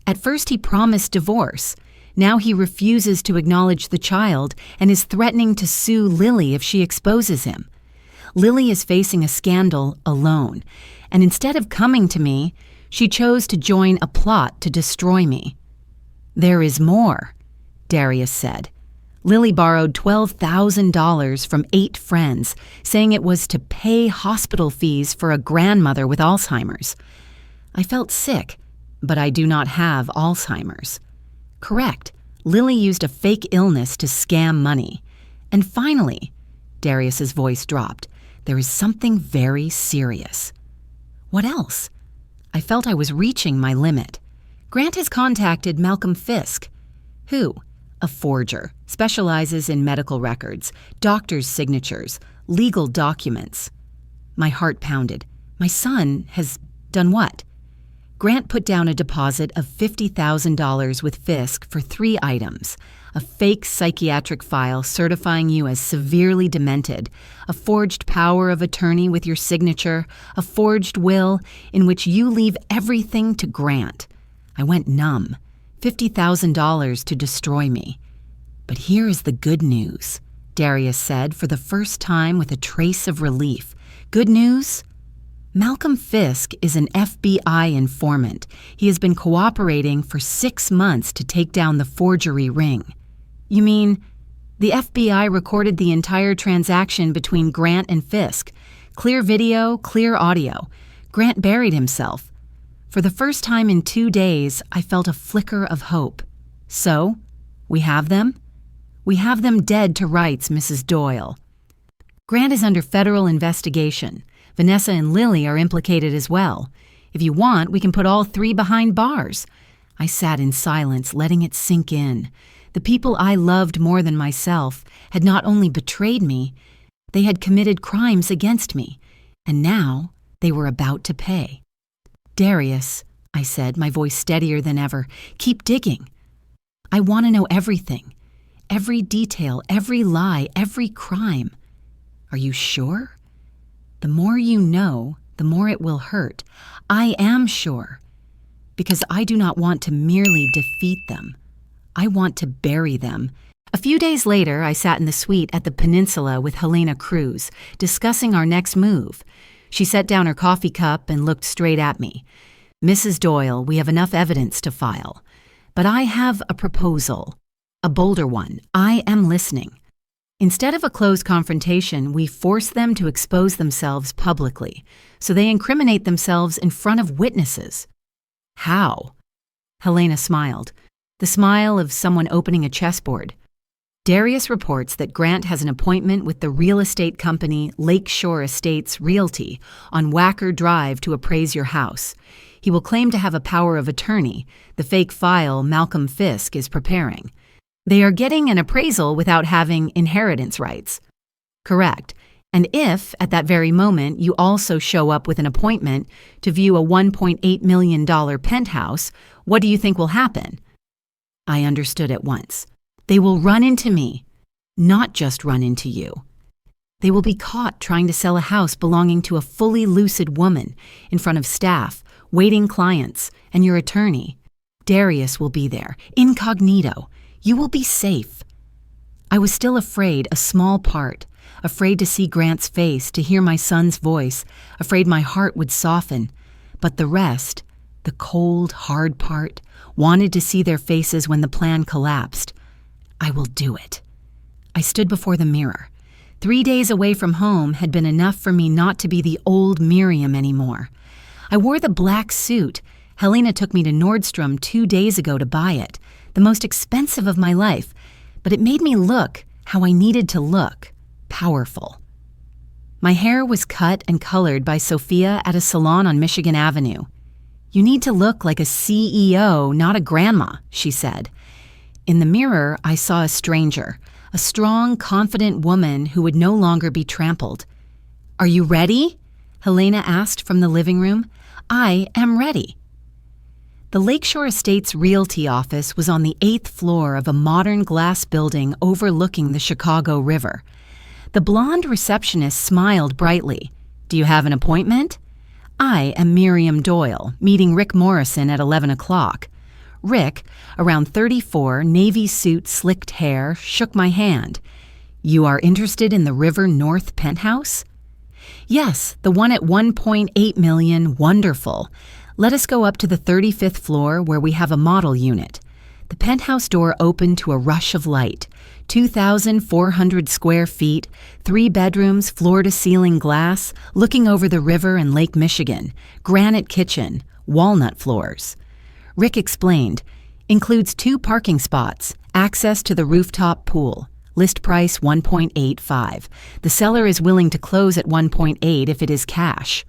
At first he promised divorce. Now he refuses to acknowledge the child and is threatening to sue Lily if she exposes him. Lily is facing a scandal alone, and instead of coming to me, she chose to join a plot to destroy me. There is more, Darius said. Lily borrowed $12,000 from 8 friends, saying it was to pay hospital fees for a grandmother with Alzheimer's. I felt sick, but I do not have Alzheimer's. Correct. Lily used a fake illness to scam money. And finally, Darius's voice dropped, there is something very serious. What else? I felt I was reaching my limit. Grant has contacted Malcolm Fisk. Who? A forger, specializes in medical records, doctors' signatures, legal documents. My heart pounded. My son has done what? Grant put down a deposit of $50,000 with Fisk for 3 items: a fake psychiatric file certifying you as severely demented, a forged power of attorney with your signature, a forged will in which you leave everything to Grant. I went numb. $50,000 to destroy me. But here is the good news, Darius said for the first time with a trace of relief. Good news? Malcolm Fisk is an FBI informant. He has been cooperating for 6 months to take down the forgery ring. You mean, the FBI recorded the entire transaction between Grant and Fisk. Clear video, clear audio. Grant buried himself. For the first time in 2 days, I felt a flicker of hope. So, we have them? We have them dead to rights, Mrs. Doyle. Grant is under federal investigation. Vanessa and Lily are implicated as well. If you want, we can put all 3 behind bars. I sat in silence, letting it sink in. The people I loved more than myself had not only betrayed me, they had committed crimes against me, and now they were about to pay. Darius, I said, my voice steadier than ever, keep digging. I want to know everything. Every detail, every lie, every crime. Are you sure? The more you know, the more it will hurt. I am sure. Because I do not want to merely defeat them. I want to bury them. A few days later, I sat in the suite at the Peninsula with Helena Cruz, discussing our next move. She set down her coffee cup and looked straight at me. Mrs. Doyle, we have enough evidence to file. But I have a proposal. A bolder one. I am listening. Instead of a closed confrontation, we force them to expose themselves publicly, so they incriminate themselves in front of witnesses. How? Helena smiled, the smile of someone opening a chessboard. Darius reports that Grant has an appointment with the real estate company Lakeshore Estates Realty on Wacker Drive to appraise your house. He will claim to have a power of attorney, the fake file Malcolm Fisk is preparing. They are getting an appraisal without having inheritance rights. Correct. And if, at that very moment, you also show up with an appointment to view a $1.8 million penthouse, what do you think will happen? I understood at once. They will run into me, not just run into you. They will be caught trying to sell a house belonging to a fully lucid woman in front of staff, waiting clients, and your attorney. Darius will be there, incognito. You will be safe. I was still afraid, a small part, afraid to see Grant's face, to hear my son's voice, afraid my heart would soften. But the rest, the cold, hard part, wanted to see their faces when the plan collapsed. I will do it. I stood before the mirror. 3 days away from home had been enough for me not to be the old Miriam anymore. I wore the black suit. Helena took me to Nordstrom 2 days ago to buy it, the most expensive of my life, but it made me look how I needed to look, powerful. My hair was cut and colored by Sophia at a salon on Michigan Avenue. You need to look like a CEO, not a grandma, she said. In the mirror, I saw a stranger, a strong, confident woman who would no longer be trampled. Are you ready? Helena asked from the living room. I am ready. The Lakeshore Estates Realty office was on the 8th floor of a modern glass building overlooking the Chicago River. The blonde receptionist smiled brightly. Do you have an appointment? I am Miriam Doyle, meeting Rick Morrison at 11 o'clock. Rick, around 34, navy suit, slicked hair, shook my hand. You are interested in the River North penthouse? Yes, the one at $1.8 million, wonderful. Let us go up to the 35th floor where we have a model unit. The penthouse door opened to a rush of light. 2,400 square feet, 3 bedrooms, floor-to-ceiling glass, looking over the river and Lake Michigan, granite kitchen, walnut floors. Rick explained, includes 2 parking spots, access to the rooftop pool. List price $1.85. The seller is willing to close at $1.8 if it is cash.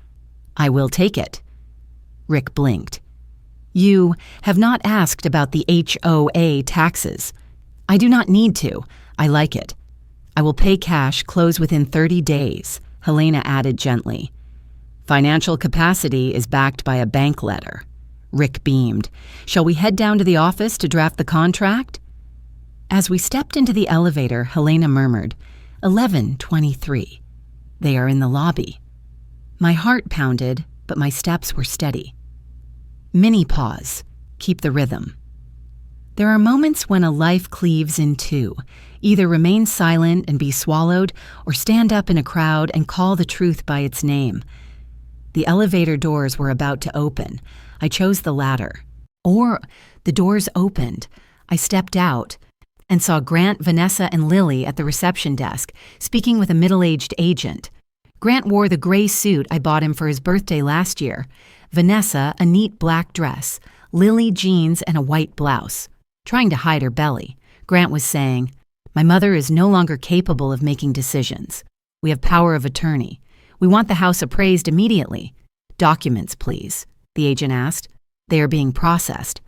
I will take it. Rick blinked. You have not asked about the HOA taxes. I do not need to. I like it. I will pay cash, close within 30 days, Helena added gently. Financial capacity is backed by a bank letter. Rick beamed. Shall we head down to the office to draft the contract? As we stepped into the elevator, Helena murmured, 11:23. They are in the lobby. My heart pounded, but my steps were steady. Mini pause. Keep the rhythm. There are moments when a life cleaves in two. Either remain silent and be swallowed, or stand up in a crowd and call the truth by its name. The elevator doors were about to open. I chose the latter. Or the doors opened. I stepped out and saw Grant, Vanessa, and Lily at the reception desk, speaking with a middle-aged agent. Grant wore the gray suit I bought him for his birthday last year. Vanessa, a neat black dress. Lily, jeans and a white blouse. Trying to hide her belly, Grant was saying, my mother is no longer capable of making decisions. We have power of attorney. We want the house appraised immediately. Documents, please, the agent asked. They are being processed.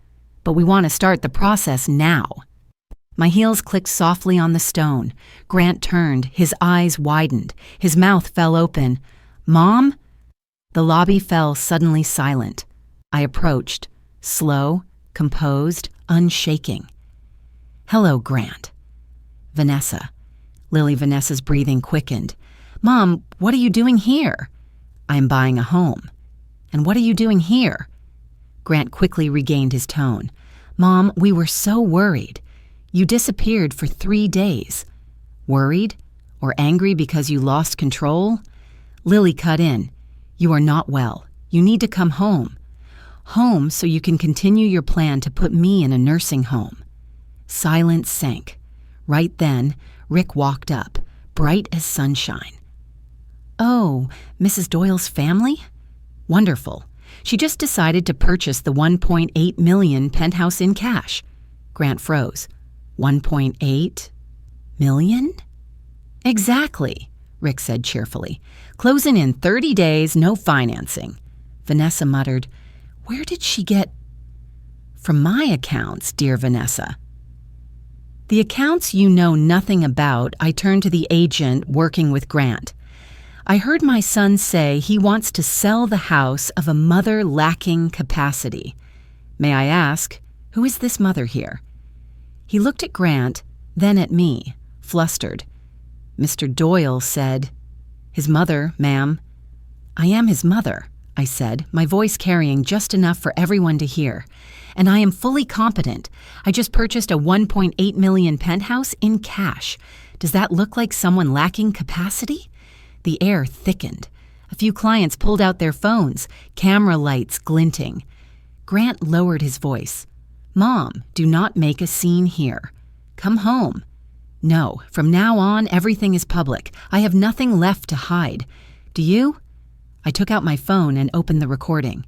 But we want to start the process now. My heels clicked softly on the stone. Grant turned, his eyes widened, his mouth fell open. Mom? The lobby fell suddenly silent. I approached, slow, composed, unshaking. Hello, Grant. Vanessa. Vanessa's breathing quickened. Mom, what are you doing here? I'm buying a home. And what are you doing here? Grant quickly regained his tone. Mom, we were so worried. You disappeared for 3 days. Worried? Or angry because you lost control? Lily cut in. You are not well. You need to come home. Home so you can continue your plan to put me in a nursing home. Silence sank. Right then, Rick walked up, bright as sunshine. Oh, Mrs. Doyle's family? Wonderful. She just decided to purchase the $1.8 million penthouse in cash. Grant froze. $1.8 million? Exactly, Rick said cheerfully. Closing in 30 days, no financing. Vanessa muttered, Where did she get? From my accounts, dear Vanessa. The accounts you know nothing about, I turned to the agent working with Grant. I heard my son say he wants to sell the house of a mother lacking capacity. May I ask, who is this mother here? He looked at Grant, then at me, flustered. Mr. Doyle said, "His mother, ma'am." "I am his mother," I said, my voice carrying just enough for everyone to hear. "And I am fully competent. I just purchased a $1.8 million penthouse in cash. Does that look like someone lacking capacity?" The air thickened. A few clients pulled out their phones, camera lights glinting. Grant lowered his voice. "Mom, do not make a scene here. Come home." "No, from now on, everything is public. I have nothing left to hide. Do you?" I took out my phone and opened the recording.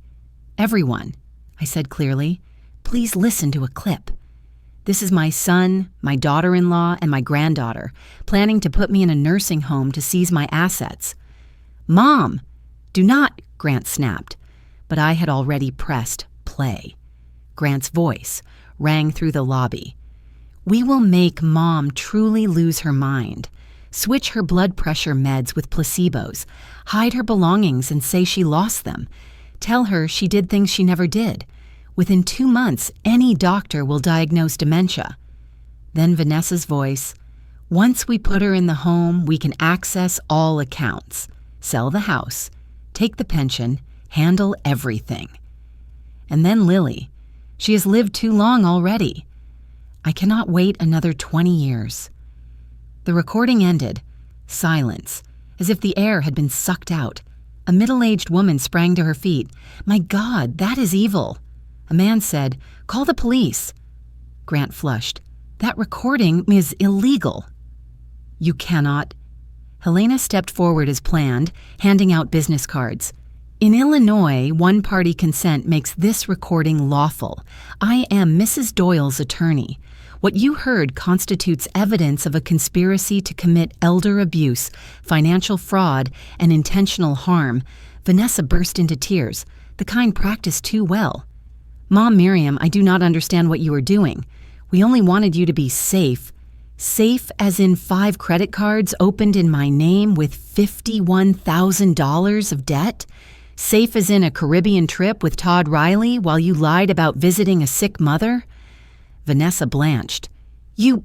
"Everyone," I said clearly, "please listen to a clip. This is my son, my daughter-in-law, and my granddaughter, planning to put me in a nursing home to seize my assets." "Mom, do not," Grant snapped, but I had already pressed play. Grant's voice rang through the lobby. "We will make Mom truly lose her mind. Switch her blood pressure meds with placebos. Hide her belongings and say she lost them. Tell her she did things she never did. Within 2 months, any doctor will diagnose dementia." Then Vanessa's voice, "Once we put her in the home, we can access all accounts. Sell the house, take the pension, handle everything." And then Lily. "She has lived too long already. I cannot wait another 20 years. The recording ended. Silence, as if the air had been sucked out. A middle-aged woman sprang to her feet. "My God, that is evil." A man said, "Call the police." Grant flushed. "That recording is illegal." "You cannot." Helena stepped forward as planned, handing out business cards. "In Illinois, one-party consent makes this recording lawful. I am Mrs. Doyle's attorney. What you heard constitutes evidence of a conspiracy to commit elder abuse, financial fraud, and intentional harm." Vanessa burst into tears, the kind practiced too well. "Mom, Miriam, I do not understand what you are doing. We only wanted you to be safe." "Safe as in 5 credit cards opened in my name with $51,000 of debt? Safe as in a Caribbean trip with Todd Riley while you lied about visiting a sick mother?" Vanessa blanched. You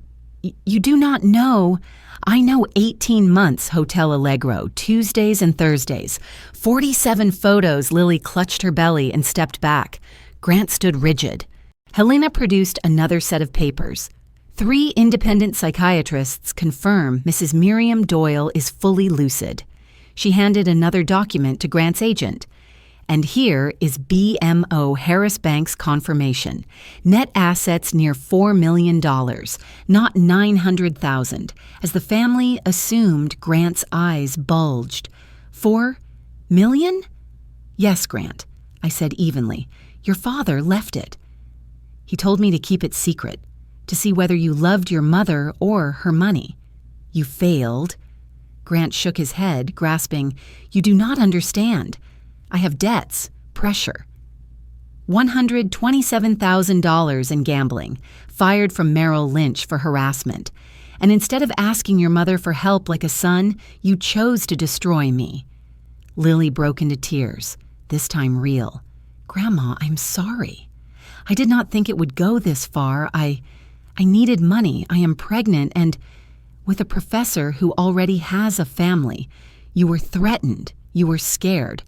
do not know. I know 18 months Hotel Allegro, Tuesdays and Thursdays. 47 photos." Lily clutched her belly and stepped back. Grant stood rigid. Helena produced another set of papers. 3 independent psychiatrists confirm Mrs. Miriam Doyle is fully lucid. She handed another document to Grant's agent. "And here is BMO Harris Bank's confirmation. Net assets near $4 million, not $900,000. As the family assumed, Grant's eyes bulged. $4 million? "Yes, Grant," I said evenly. "Your father left it. He told me to keep it secret, to see whether you loved your mother or her money. You failed." Grant shook his head, grasping, "You do not understand. I have debts, pressure. $127,000 in gambling, fired from Merrill Lynch for harassment. And instead of asking your mother for help like a son, you chose to destroy me." Lily broke into tears, this time real. "Grandma, I'm sorry. I did not think it would go this far. I needed money. I am pregnant and with a professor who already has a family. You were threatened. You were scared.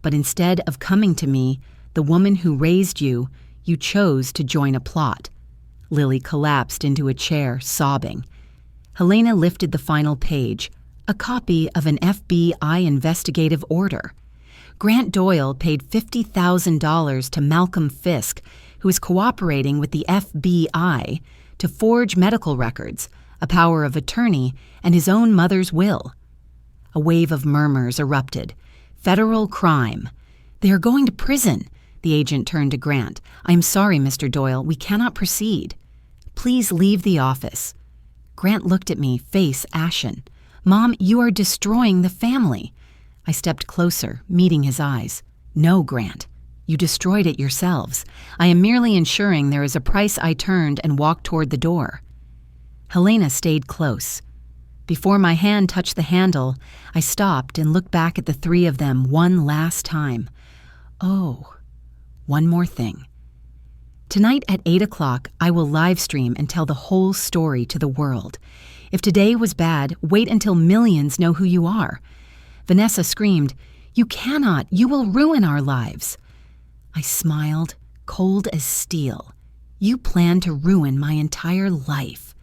But instead of coming to me, the woman who raised you, you chose to join a plot." Lily collapsed into a chair, sobbing. Helena lifted the final page, a copy of an FBI investigative order. Grant Doyle paid $50,000 to Malcolm Fisk, who is cooperating with the FBI, to forge medical records, a power of attorney, and his own mother's will. A wave of murmurs erupted. "Federal crime. They are going to prison." The agent turned to Grant. "I am sorry, Mr. Doyle. We cannot proceed. Please leave the office." Grant looked at me, face ashen. "Mom, you are destroying the family." I stepped closer, meeting his eyes. "No, Grant. You destroyed it yourselves. I am merely ensuring there is a price. I turned and walked toward the door. Helena stayed close. Before my hand touched the handle, I stopped and looked back at the three of them one last time. Oh, one more thing. Tonight at 8 o'clock, I will live stream and tell the whole story to the world. If today was bad, wait until millions know who you are. Vanessa screamed, "You cannot! You will ruin our lives!" I smiled, cold as steel. You plan to ruin my entire life.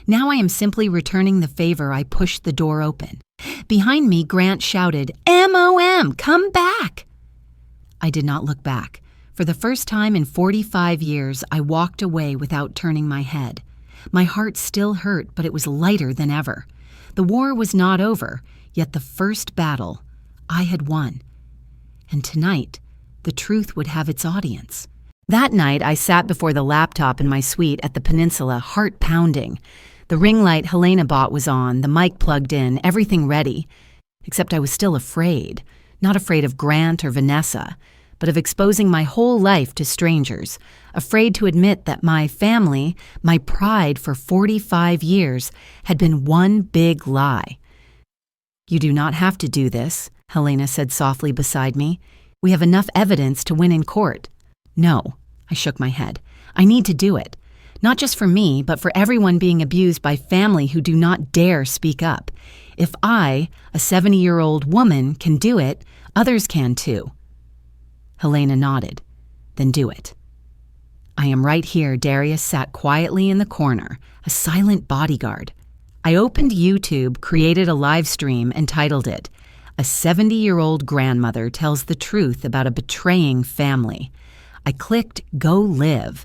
Now I am simply returning the favor. I pushed the door open. Behind me, Grant shouted, "MOM, come back!" I did not look back. For the first time in 45 years, I walked away without turning my head. My heart still hurt, but it was lighter than ever. The war was not over, yet the first battle I had won. And tonight, the truth would have its audience. That night, I sat before the laptop in my suite at the Peninsula, heart pounding. The ring light Helena bought was on, the mic plugged in, everything ready. Except I was still afraid. Not afraid of Grant or Vanessa, but of exposing my whole life to strangers, afraid to admit that my family, my pride for 45 years, had been one big lie. "You do not have to do this," Helena said softly beside me. "We have enough evidence to win in court." "No," I shook my head. "I need to do it. Not just for me, but for everyone being abused by family who do not dare speak up. If I, a 70-year-old woman, can do it, others can too." Helena nodded. "Then do it." "I am right here." Darius sat quietly in the corner, a silent bodyguard. I opened YouTube, created a live stream, and titled it, "A 70-year-old grandmother tells the truth about a betraying family." I clicked Go Live.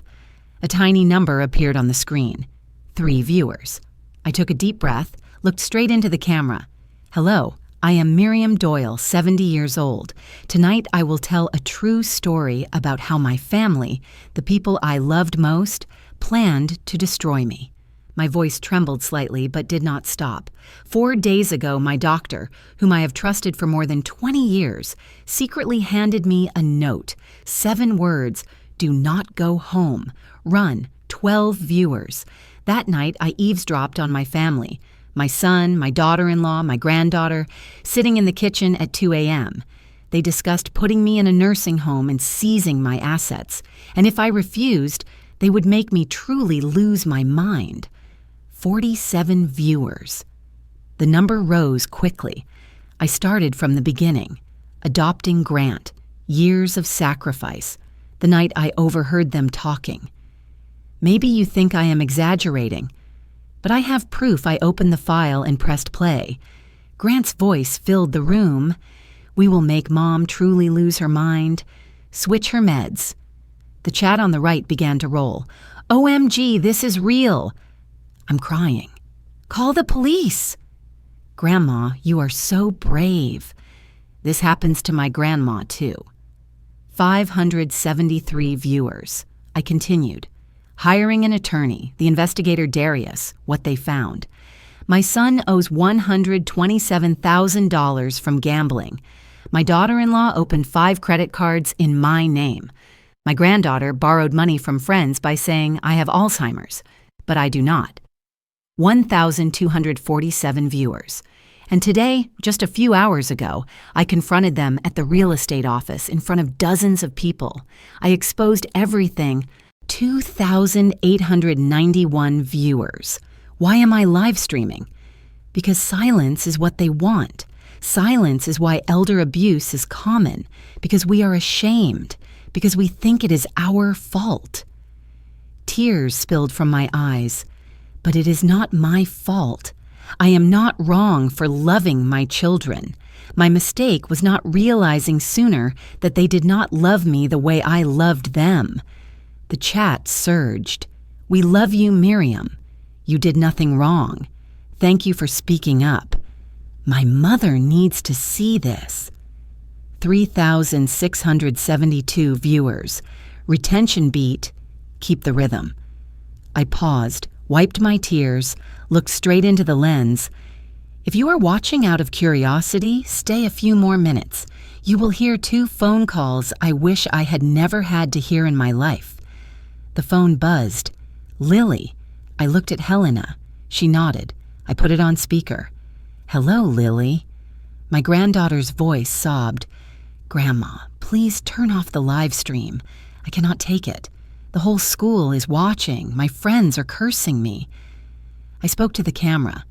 A tiny number appeared on the screen. 3 viewers. I took a deep breath, looked straight into the camera. "Hello. I am Miriam Doyle, 70 years old. Tonight I will tell a true story about how my family, the people I loved most, planned to destroy me." My voice trembled slightly but did not stop. 4 days ago, my doctor, whom I have trusted for more than 20 years, secretly handed me a note. 7 words, "Do not go home. Run, 12 viewers." That night I eavesdropped on my family. My son, my daughter-in-law, my granddaughter, sitting in the kitchen at 2 a.m. They discussed putting me in a nursing home and seizing my assets. And if I refused, they would make me truly lose my mind. 47 viewers. The number rose quickly. I started from the beginning. Adopting Grant. Years of sacrifice. The night I overheard them talking. Maybe you think I am exaggerating, but I have proof. I opened the file and pressed play. Grant's voice filled the room. "We will make Mom truly lose her mind. Switch her meds." The chat on the right began to roll. "OMG, this is real." I'm crying. "Call the police." "Grandma, you are so brave." This happens to my grandma, too. 573 viewers. I continued. Hiring an attorney, the investigator Darius, what they found. My son owes $127,000 from gambling. My daughter-in-law opened 5 credit cards in my name. My granddaughter borrowed money from friends by saying I have Alzheimer's, but I do not. 1,247 viewers. And today, just a few hours ago, I confronted them at the real estate office in front of dozens of people. I exposed everything. 2,891 viewers. Why am I live streaming? Because silence is what they want. Silence is why elder abuse is common. Because we are ashamed. Because we think it is our fault. Tears spilled from my eyes. But it is not my fault. I am not wrong for loving my children. My mistake was not realizing sooner that they did not love me the way I loved them. The chat surged. "We love you, Miriam. You did nothing wrong. Thank you for speaking up. My mother needs to see this." 3,672 viewers. Retention beat. Keep the rhythm. I paused, wiped my tears, looked straight into the lens. If you are watching out of curiosity, stay a few more minutes. You will hear 2 phone calls I wish I had never had to hear in my life. The phone buzzed. Lily. I looked at Helena. She nodded. I put it on speaker. Hello, Lily. My granddaughter's voice sobbed. Grandma, please turn off the live stream. I cannot take it. The whole school is watching. My friends are cursing me. I spoke to the camera.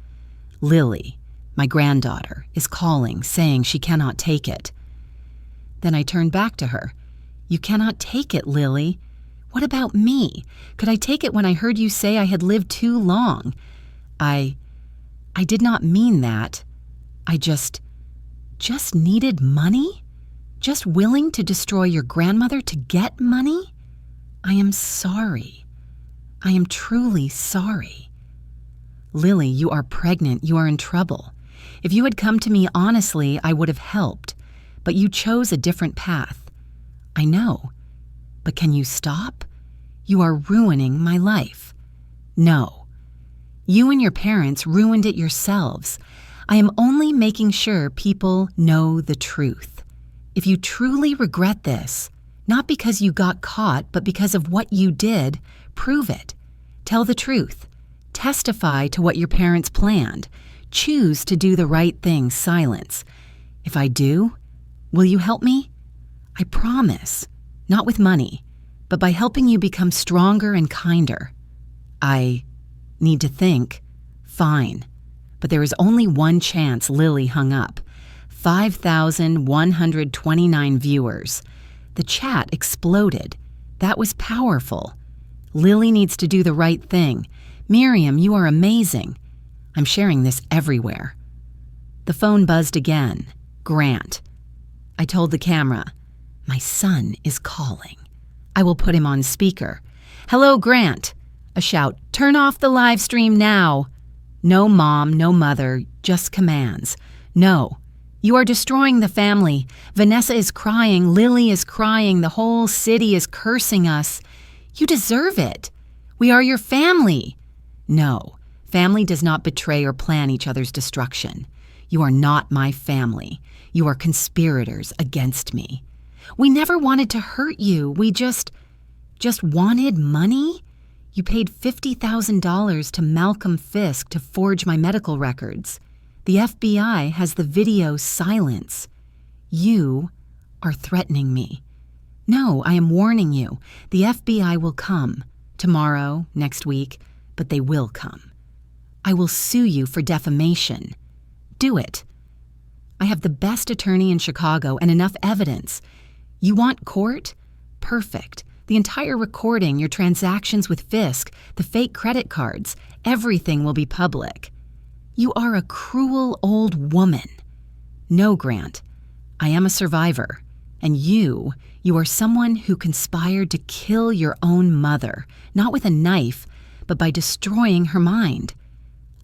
Lily, my granddaughter, is calling, saying she cannot take it. Then I turned back to her. You cannot take it, Lily. What about me? Could I take it when I heard you say I had lived too long? I did not mean that. I just needed money? Just willing to destroy your grandmother to get money? I am sorry. I am truly sorry. Lily, you are pregnant. You are in trouble. If you had come to me honestly, I would have helped. But you chose a different path. I know. But can you stop? You are ruining my life. No. You and your parents ruined it yourselves. I am only making sure people know the truth. If you truly regret this, not because you got caught, but because of what you did, prove it. Tell the truth. Testify to what your parents planned. Choose to do the right thing, silence. If I do, will you help me? I promise. Not with money, but by helping you become stronger and kinder. I need to think. Fine. But there is only one chance. Lily hung up. 5,129 viewers. The chat exploded. That was powerful. Lily needs to do the right thing. Miriam, you are amazing. I'm sharing this everywhere. The phone buzzed again. Grant. I told the camera, my son is calling. I will put him on speaker. Hello, Grant. A shout, turn off the live stream now. No mom, no mother, just commands. No. You are destroying the family. Vanessa is crying. Lily is crying. The whole city is cursing us. You deserve it. We are your family. No. Family does not betray or plan each other's destruction. You are not my family. You are conspirators against me. We never wanted to hurt you. We just wanted money? You paid $50,000 to Malcolm Fisk to forge my medical records. The FBI has the video silence. You are threatening me. No, I am warning you. The FBI will come. Tomorrow, next week, but they will come. I will sue you for defamation. Do it. I have the best attorney in Chicago and enough evidence. You want court? Perfect. The entire recording, your transactions with Fisk, the fake credit cards, everything will be public. You are a cruel old woman. No, Grant. I am a survivor. And you are someone who conspired to kill your own mother, not with a knife, but by destroying her mind.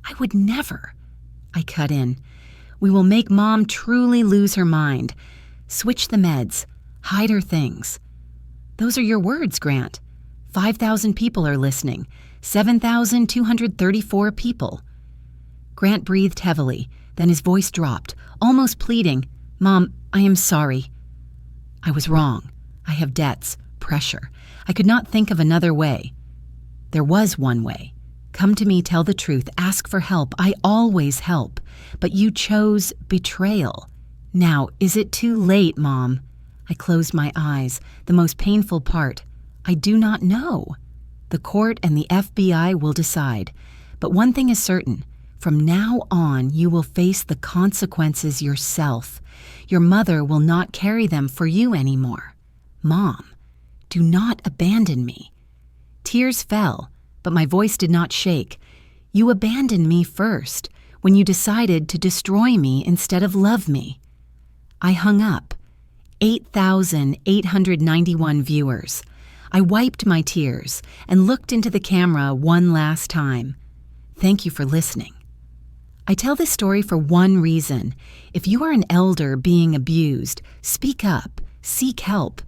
I would never. I cut in. We will make Mom truly lose her mind. Switch the meds. Hide her things. Those are your words, Grant. 5,000 people are listening. 7,234 people. Grant breathed heavily. Then his voice dropped, almost pleading. Mom, I am sorry. I was wrong. I have debts, pressure. I could not think of another way. There was one way. Come to me, tell the truth, ask for help. I always help. But you chose betrayal. Now, is it too late, Mom? I closed my eyes. The most painful part. I do not know. The court and the FBI will decide. But one thing is certain. From now on, you will face the consequences yourself. Your mother will not carry them for you anymore. Mom, do not abandon me. Tears fell, but my voice did not shake. You abandoned me first, when you decided to destroy me instead of love me. I hung up. 8,891 viewers. I wiped my tears and looked into the camera one last time. Thank you for listening. I tell this story for one reason. If you are an elder being abused, speak up, seek help.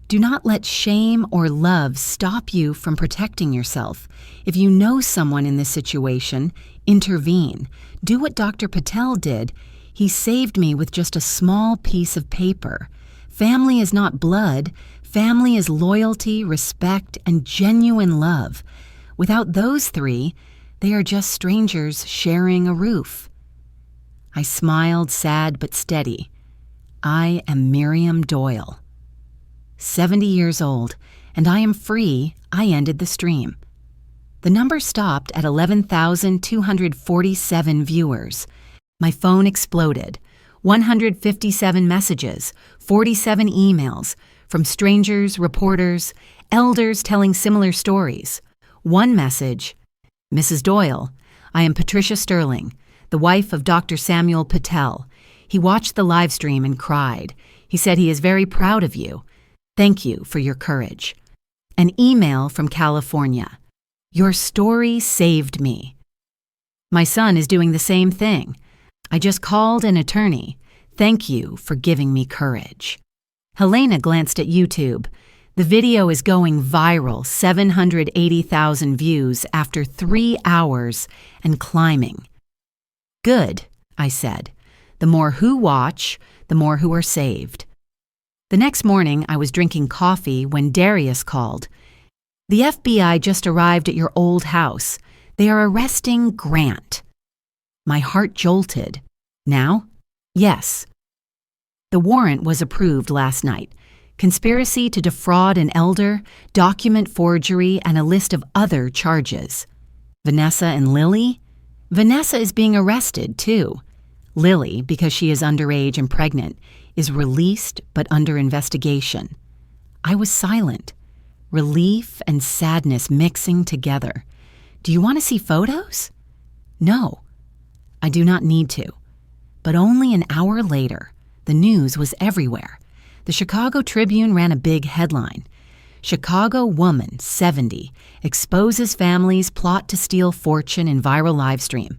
Do not let shame or love stop you from protecting yourself. If you know someone in this situation, intervene. Do what Dr. Patel did. He saved me with just a small piece of paper. Family is not blood. Family is loyalty, respect, and genuine love. Without those three, they are just strangers sharing a roof. I smiled, sad but steady. I am Miriam Doyle. 70 years old, and I am free. I ended the stream. The number stopped at 11,247 viewers. My phone exploded. 157 messages, 47 emails, from strangers, reporters, elders telling similar stories. One message: Mrs. Doyle, I am Patricia Sterling, the wife of Dr. Samuel Patel. He watched the live stream and cried. He said he is very proud of you. Thank you for your courage. An email from California. Your story saved me. My son is doing the same thing. I just called an attorney. Thank you for giving me courage. Helena glanced at YouTube. The video is going viral, 780,000 views after 3 hours and climbing. Good, I said. The more who watch, the more who are saved. The next morning, I was drinking coffee when Darius called. The FBI just arrived at your old house. They are arresting Grant. My heart jolted. Now? Yes. The warrant was approved last night. Conspiracy to defraud an elder, document forgery, and a list of other charges. Vanessa and Lily? Vanessa is being arrested, too. Lily, because she is underage and pregnant, is released but under investigation. I was silent. Relief and sadness mixing together. Do you want to see photos? No, I do not need to. But only an hour later, the news was everywhere. The Chicago Tribune ran a big headline. Chicago woman, 70, exposes family's plot to steal fortune in viral livestream.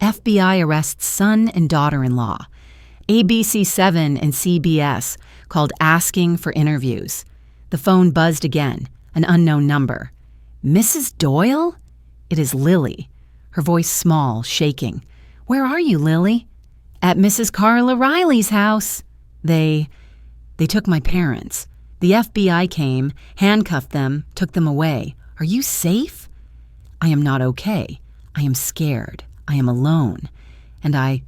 FBI arrests son and daughter-in-law. ABC7 and CBS called asking for interviews. The phone buzzed again, an unknown number. Mrs. Doyle? It is Lily, her voice small, shaking. Where are you, Lily? At Mrs. Carla Riley's house. They took my parents. The FBI came, handcuffed them, took them away. Are you safe? I am not okay. I am scared. I am alone. And I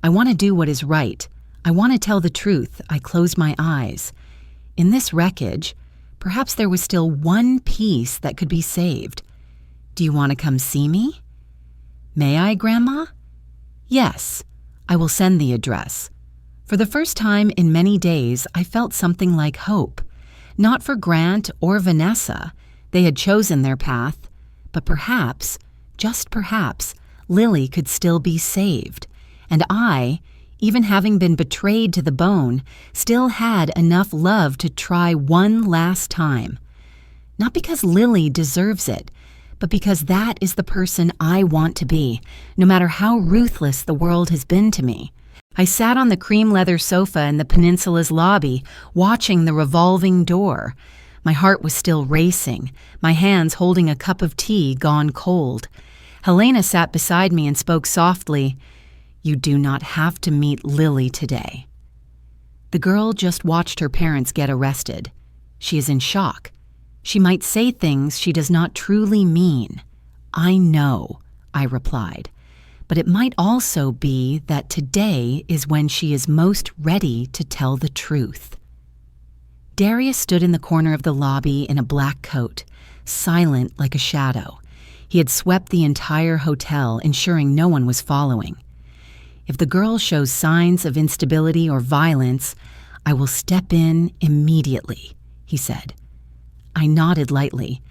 want to do what is right. I want to tell the truth. I closed my eyes. In this wreckage, perhaps there was still one piece that could be saved. Do you want to come see me? May I, Grandma? Yes. I will send the address. For the first time in many days, I felt something like hope. Not for Grant or Vanessa. They had chosen their path. But perhaps, just perhaps, Lily could still be saved. And I, even having been betrayed to the bone, still had enough love to try one last time. Not because Lily deserves it, but because that is the person I want to be, no matter how ruthless the world has been to me. I sat on the cream leather sofa in the Peninsula's lobby, watching the revolving door. My heart was still racing, my hands holding a cup of tea gone cold. Helena sat beside me and spoke softly. You do not have to meet Lily today. The girl just watched her parents get arrested. She is in shock. She might say things she does not truly mean. I know, I replied. But it might also be that today is when she is most ready to tell the truth. Darius stood in the corner of the lobby in a black coat, silent like a shadow. He had swept the entire hotel, ensuring no one was following. If the girl shows signs of instability or violence, I will step in immediately, he said. I nodded lightly.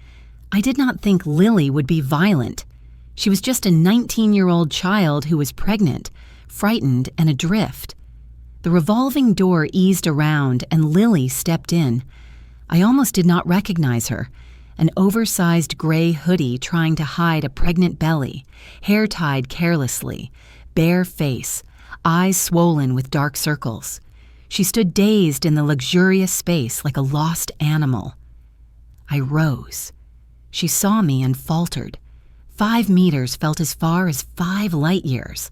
I did not think Lily would be violent. She was just a 19-year-old child who was pregnant, frightened, and adrift. The revolving door eased around, and Lily stepped in. I almost did not recognize her. An oversized gray hoodie trying to hide a pregnant belly, hair tied carelessly, bare face, eyes swollen with dark circles. She stood dazed in the luxurious space like a lost animal. I rose. She saw me and faltered. 5 meters felt as far as 5 light years.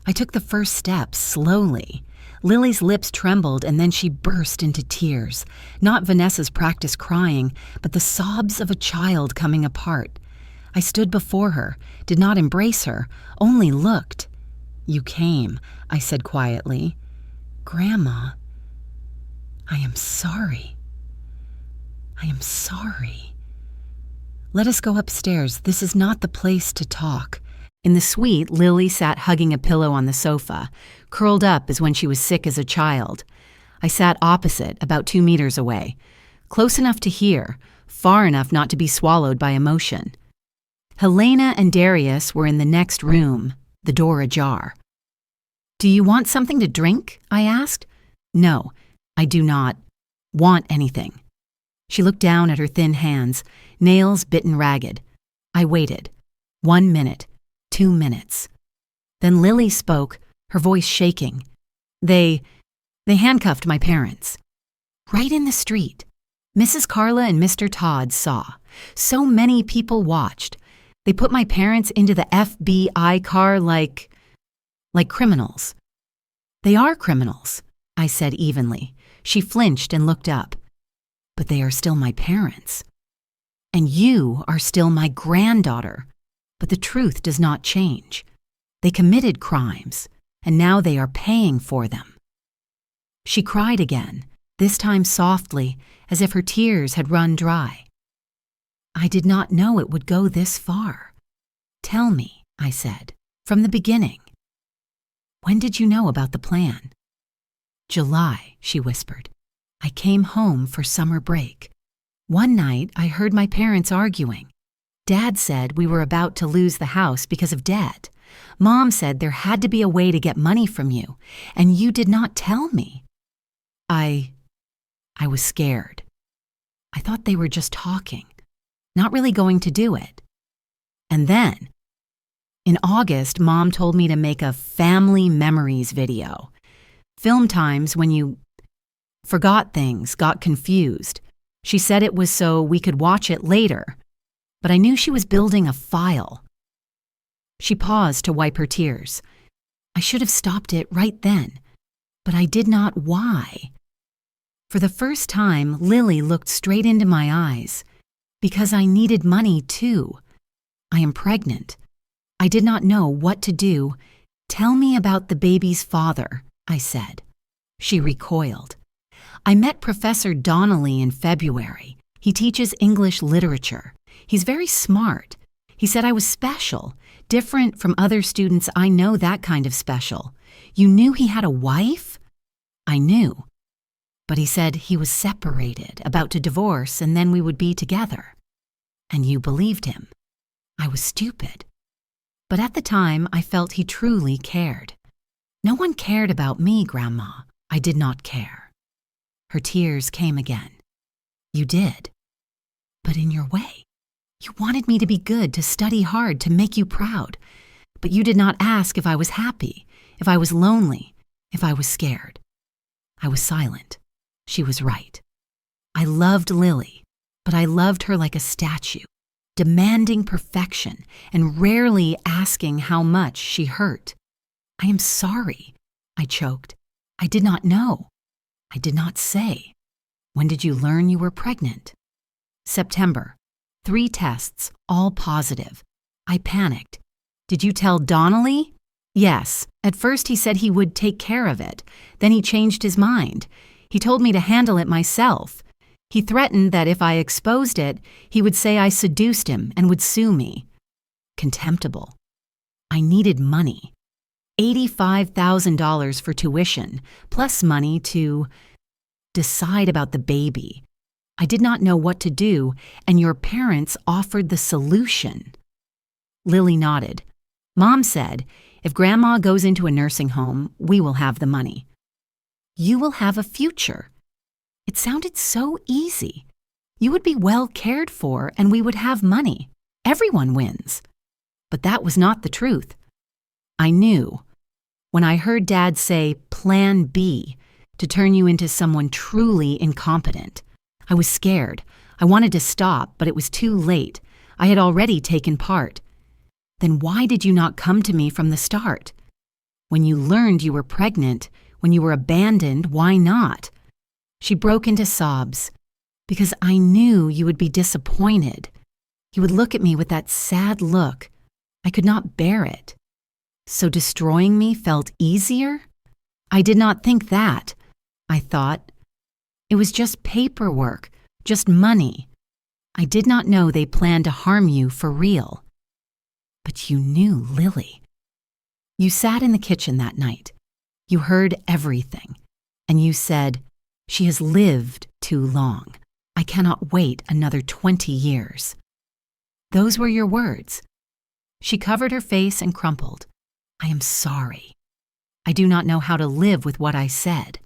I took the first step slowly. Lily's lips trembled and then she burst into tears. Not Vanessa's practice crying, but the sobs of a child coming apart. I stood before her, did not embrace her, only looked. "You came," I said quietly. "Grandma, I am sorry. I am sorry." "Let us go upstairs. This is not the place to talk." In the suite, Lily sat hugging a pillow on the sofa, curled up as when she was sick as a child. I sat opposite, about 2 meters away, close enough to hear, far enough not to be swallowed by emotion. Helena and Darius were in the next room, the door ajar. "Do you want something to drink?" I asked. "No, I do not want anything." She looked down at her thin hands, nails bitten ragged. I waited. 1 minute, 2 minutes. Then Lily spoke, her voice shaking. They handcuffed my parents. Right in the street. Mrs. Carla and Mr. Todd saw. So many people watched. They put my parents into the FBI car like criminals. "They are criminals," I said evenly. She flinched and looked up. "But they are still my parents. And you are still my granddaughter. But the truth does not change. They committed crimes, and now they are paying for them." She cried again, this time softly, as if her tears had run dry. "I did not know it would go this far. Tell me," I said, "from the beginning. When did you know about the plan?" "July," she whispered. "I came home for summer break. One night I heard my parents arguing. Dad said we were about to lose the house because of debt. Mom said there had to be a way to get money from you, and you did not tell me. I was scared. I thought they were just talking, not really going to do it. And then, in August, Mom told me to make a family memories video. Film times when you forgot things, got confused. She said it was so we could watch it later. But I knew she was building a file." She paused to wipe her tears. "I should have stopped it right then, but I did not. Why?" For the first time, Lily looked straight into my eyes. "Because I needed money too. I am pregnant. I did not know what to do. Tell me about the baby's father," I said. She recoiled. "I met Professor Donnelly in February. He teaches English literature. He's very smart. He said I was special, different from other students. I know that kind of special. You knew he had a wife?" I knew. But he said he was separated, about to divorce, and then we would be together. And you believed him. I was stupid. But at the time, I felt he truly cared. No one cared about me, Grandma. I did not care. Her tears came again. "You did. But in your way. You wanted me to be good, to study hard, to make you proud. But you did not ask if I was happy, if I was lonely, if I was scared." I was silent. She was right. I loved Lily, but I loved her like a statue, demanding perfection and rarely asking how much she hurt. "I am sorry," I choked. "I did not know. I did not say." "When did you learn you were pregnant?" "September. 3 tests, all positive." I panicked. "Did you tell Donnelly?" "Yes. At first he said he would take care of it. Then he changed his mind. He told me to handle it myself. He threatened that if I exposed it, he would say I seduced him and would sue me." Contemptible. I needed money. $85,000 for tuition, plus money to decide about the baby. I did not know what to do, and your parents offered the solution. Lily nodded. "Mom said, if Grandma goes into a nursing home, we will have the money. You will have a future." It sounded so easy. You would be well cared for, and we would have money. Everyone wins. But that was not the truth. I knew. When I heard Dad say, Plan B, to turn you into someone truly incompetent, I was scared. I wanted to stop, but it was too late. I had already taken part. "Then why did you not come to me from the start?" When you learned you were pregnant, when you were abandoned, why not? She broke into sobs. Because I knew you would be disappointed. You would look at me with that sad look. I could not bear it. So destroying me felt easier? I did not think that. I thought it was just paperwork, just money. I did not know they planned to harm you for real. But you knew Lily. You sat in the kitchen that night. You heard everything. And you said, "She has lived too long. I cannot wait another 20 years." Those were your words. She covered her face and crumpled. I am sorry. I do not know how to live with what I said.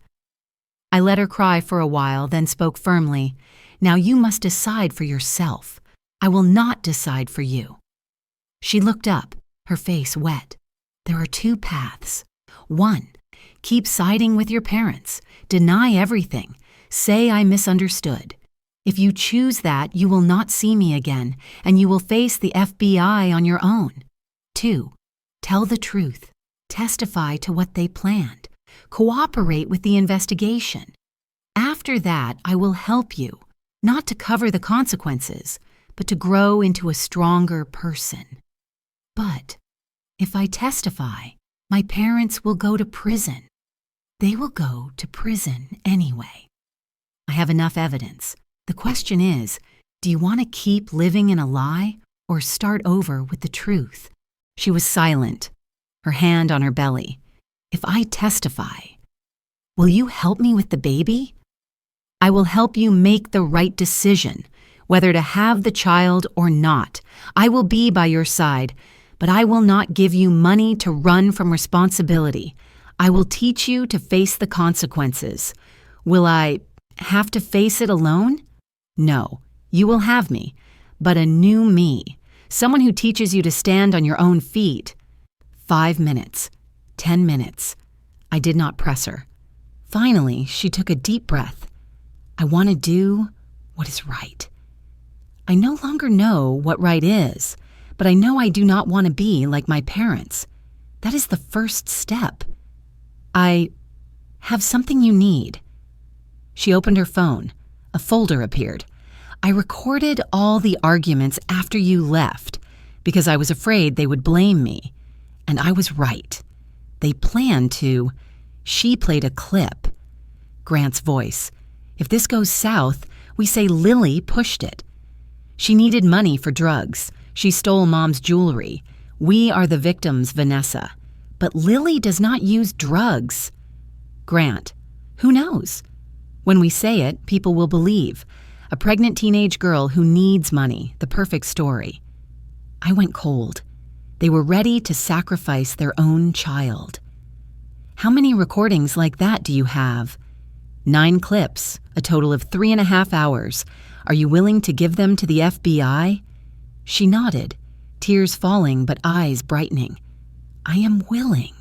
I let her cry for a while, then spoke firmly. Now you must decide for yourself. I will not decide for you. She looked up, her face wet. There are two paths. One, keep siding with your parents. Deny everything. Say I misunderstood. If you choose that, you will not see me again, and you will face the FBI on your own. 2. Tell the truth. Testify to what they planned. Cooperate with the investigation. After that, I will help you, not to cover the consequences, but to grow into a stronger person. But if I testify, my parents will go to prison. They will go to prison anyway. I have enough evidence. The question is, do you want to keep living in a lie or start over with the truth? She was silent, her hand on her belly. If I testify, will you help me with the baby? I will help you make the right decision, whether to have the child or not. I will be by your side, but I will not give you money to run from responsibility. I will teach you to face the consequences. Will I have to face it alone? No, you will have me, but a new me, someone who teaches you to stand on your own feet. 5 minutes, 10 minutes. I did not press her. Finally, she took a deep breath. I want to do what is right. I no longer know what right is, but I know I do not want to be like my parents. That is the first step. I have something you need. She opened her phone. A folder appeared. I recorded all the arguments after you left because I was afraid they would blame me. And I was right. They planned to. She played a clip. Grant's voice. If this goes south, we say Lily pushed it. She needed money for drugs. She stole Mom's jewelry. We are the victims, Vanessa. But Lily does not use drugs. Grant. Who knows? When we say it, people will believe. A pregnant teenage girl who needs money, the perfect story. I went cold. They were ready to sacrifice their own child. How many recordings like that do you have? 9 clips, a total of 3.5 hours. Are you willing to give them to the FBI? She nodded, tears falling but eyes brightening. I am willing.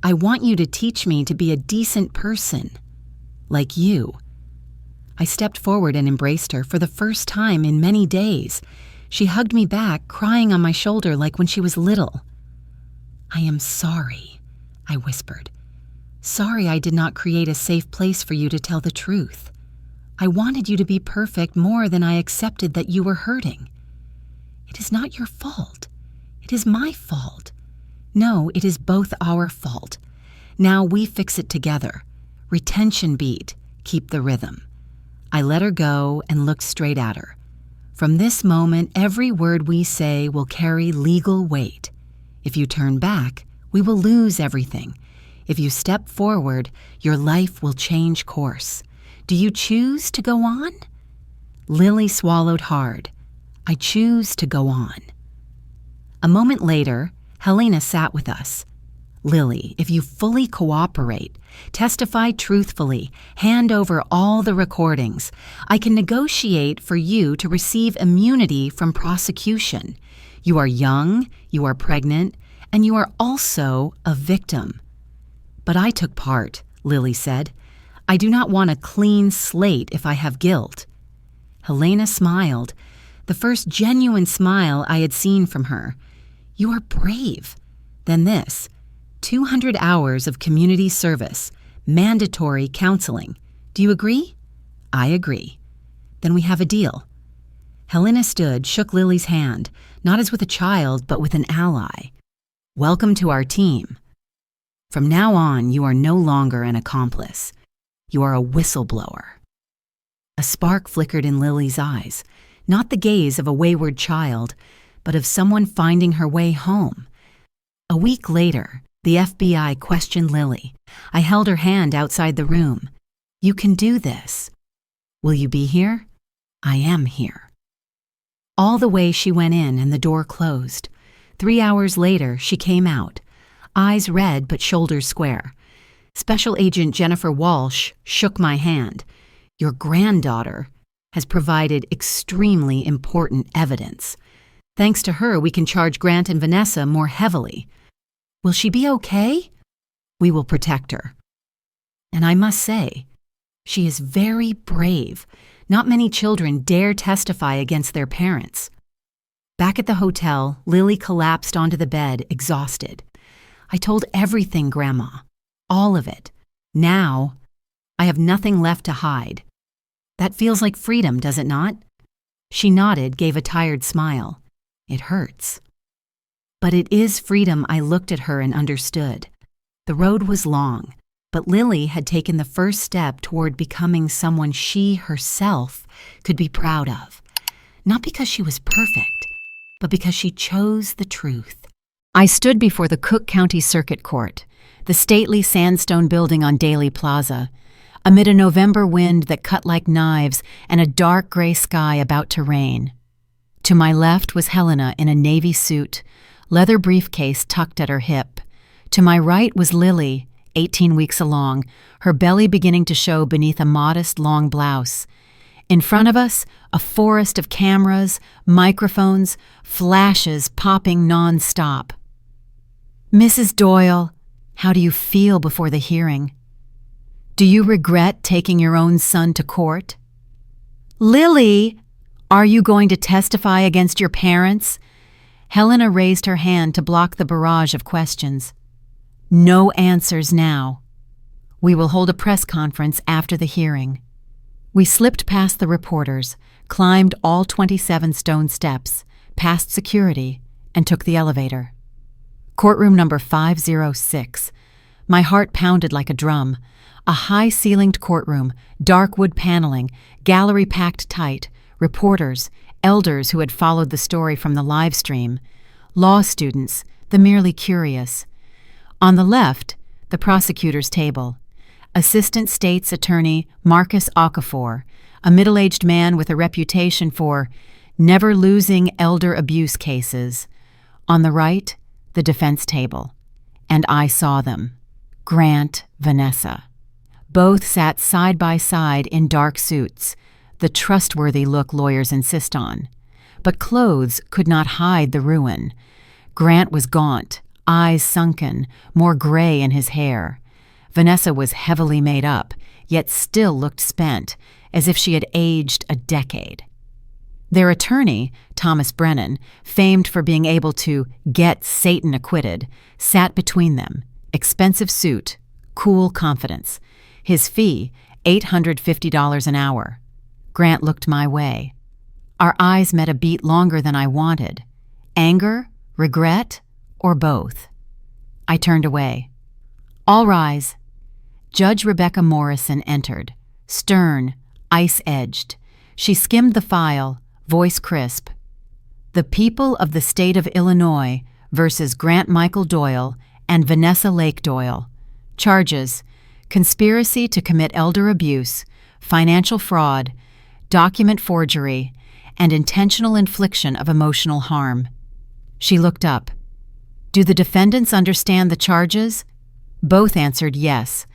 I want you to teach me to be a decent person. Like you. I stepped forward and embraced her for the first time in many days. She hugged me back, crying on my shoulder like when she was little. I am sorry, I whispered. Sorry I did not create a safe place for you to tell the truth. I wanted you to be perfect more than I accepted that you were hurting. It is not your fault. It is my fault. No, it is both our fault. Now we fix it together. Retention beat, keep the rhythm. I let her go and looked straight at her. From this moment, every word we say will carry legal weight. If you turn back, we will lose everything. If you step forward, your life will change course. Do you choose to go on? Lily swallowed hard. I choose to go on. A moment later, Helena sat with us. Lily, if you fully cooperate, testify truthfully, hand over all the recordings, I can negotiate for you to receive immunity from prosecution. You are young, you are pregnant, and you are also a victim. But I took part, Lily said. I do not want a clean slate if I have guilt. Helena smiled, the first genuine smile I had seen from her. You are brave. Then this. 200 hours of community service, mandatory counseling. Do you agree? I agree. Then we have a deal. Helena stood, shook Lily's hand, not as with a child, but with an ally. Welcome to our team. From now on, you are no longer an accomplice. You are a whistleblower. A spark flickered in Lily's eyes, not the gaze of a wayward child, but of someone finding her way home. A week later, the FBI questioned Lily. I held her hand outside the room. You can do this. Will you be here? I am here. All the way she went in and the door closed. 3 hours later, she came out, eyes red but shoulders square. Special Agent Jennifer Walsh shook my hand. Your granddaughter has provided extremely important evidence. Thanks to her, we can charge Grant and Vanessa more heavily. Will she be okay? We will protect her. And I must say, she is very brave. Not many children dare testify against their parents. Back at the hotel, Lily collapsed onto the bed, exhausted. I told everything, Grandma. All of it. Now, I have nothing left to hide. That feels like freedom, does it not? She nodded, gave a tired smile. It hurts. But it is freedom. I looked at her and understood. The road was long, but Lily had taken the first step toward becoming someone she herself could be proud of. Not because she was perfect, but because she chose the truth. I stood before the Cook County Circuit Court, the stately sandstone building on Daly Plaza, amid a November wind that cut like knives and a dark gray sky about to rain. To my left was Helena in a navy suit, leather briefcase tucked at her hip. To my right was Lily, 18 weeks along, her belly beginning to show beneath a modest long blouse. In front of us, a forest of cameras, microphones, flashes popping non-stop. Mrs. Doyle, how do you feel before the hearing? Do you regret taking your own son to court? Lily, are you going to testify against your parents? Helena raised her hand to block the barrage of questions. No answers now. We will hold a press conference after the hearing. We slipped past the reporters, climbed all 27 stone steps, past security, and took the elevator. Courtroom number 506. My heart pounded like a drum. A high-ceilinged courtroom, dark wood paneling, gallery packed tight, reporters, elders who had followed the story from the live stream, law students, the merely curious. On the left, the prosecutor's table. Assistant State's Attorney Marcus Okafor, a middle-aged man with a reputation for never losing elder abuse cases. On the right, the defense table. And I saw them. Grant, Vanessa. Both sat side by side in dark suits, the trustworthy look lawyers insist on. But clothes could not hide the ruin. Grant was gaunt, eyes sunken, more gray in his hair. Vanessa was heavily made up, yet still looked spent, as if she had aged a decade. Their attorney, Thomas Brennan, famed for being able to get Satan acquitted, sat between them, expensive suit, cool confidence. His fee, $850 an hour. Grant looked my way. Our eyes met a beat longer than I wanted. Anger, regret, or both? I turned away. All rise. Judge Rebecca Morrison entered, stern, ice-edged. She skimmed the file, voice crisp. The people of the state of Illinois versus Grant Michael Doyle and Vanessa Lake Doyle. Charges: conspiracy to commit elder abuse, financial fraud, document forgery, and intentional infliction of emotional harm. She looked up. Do the defendants understand the charges? Both answered yes.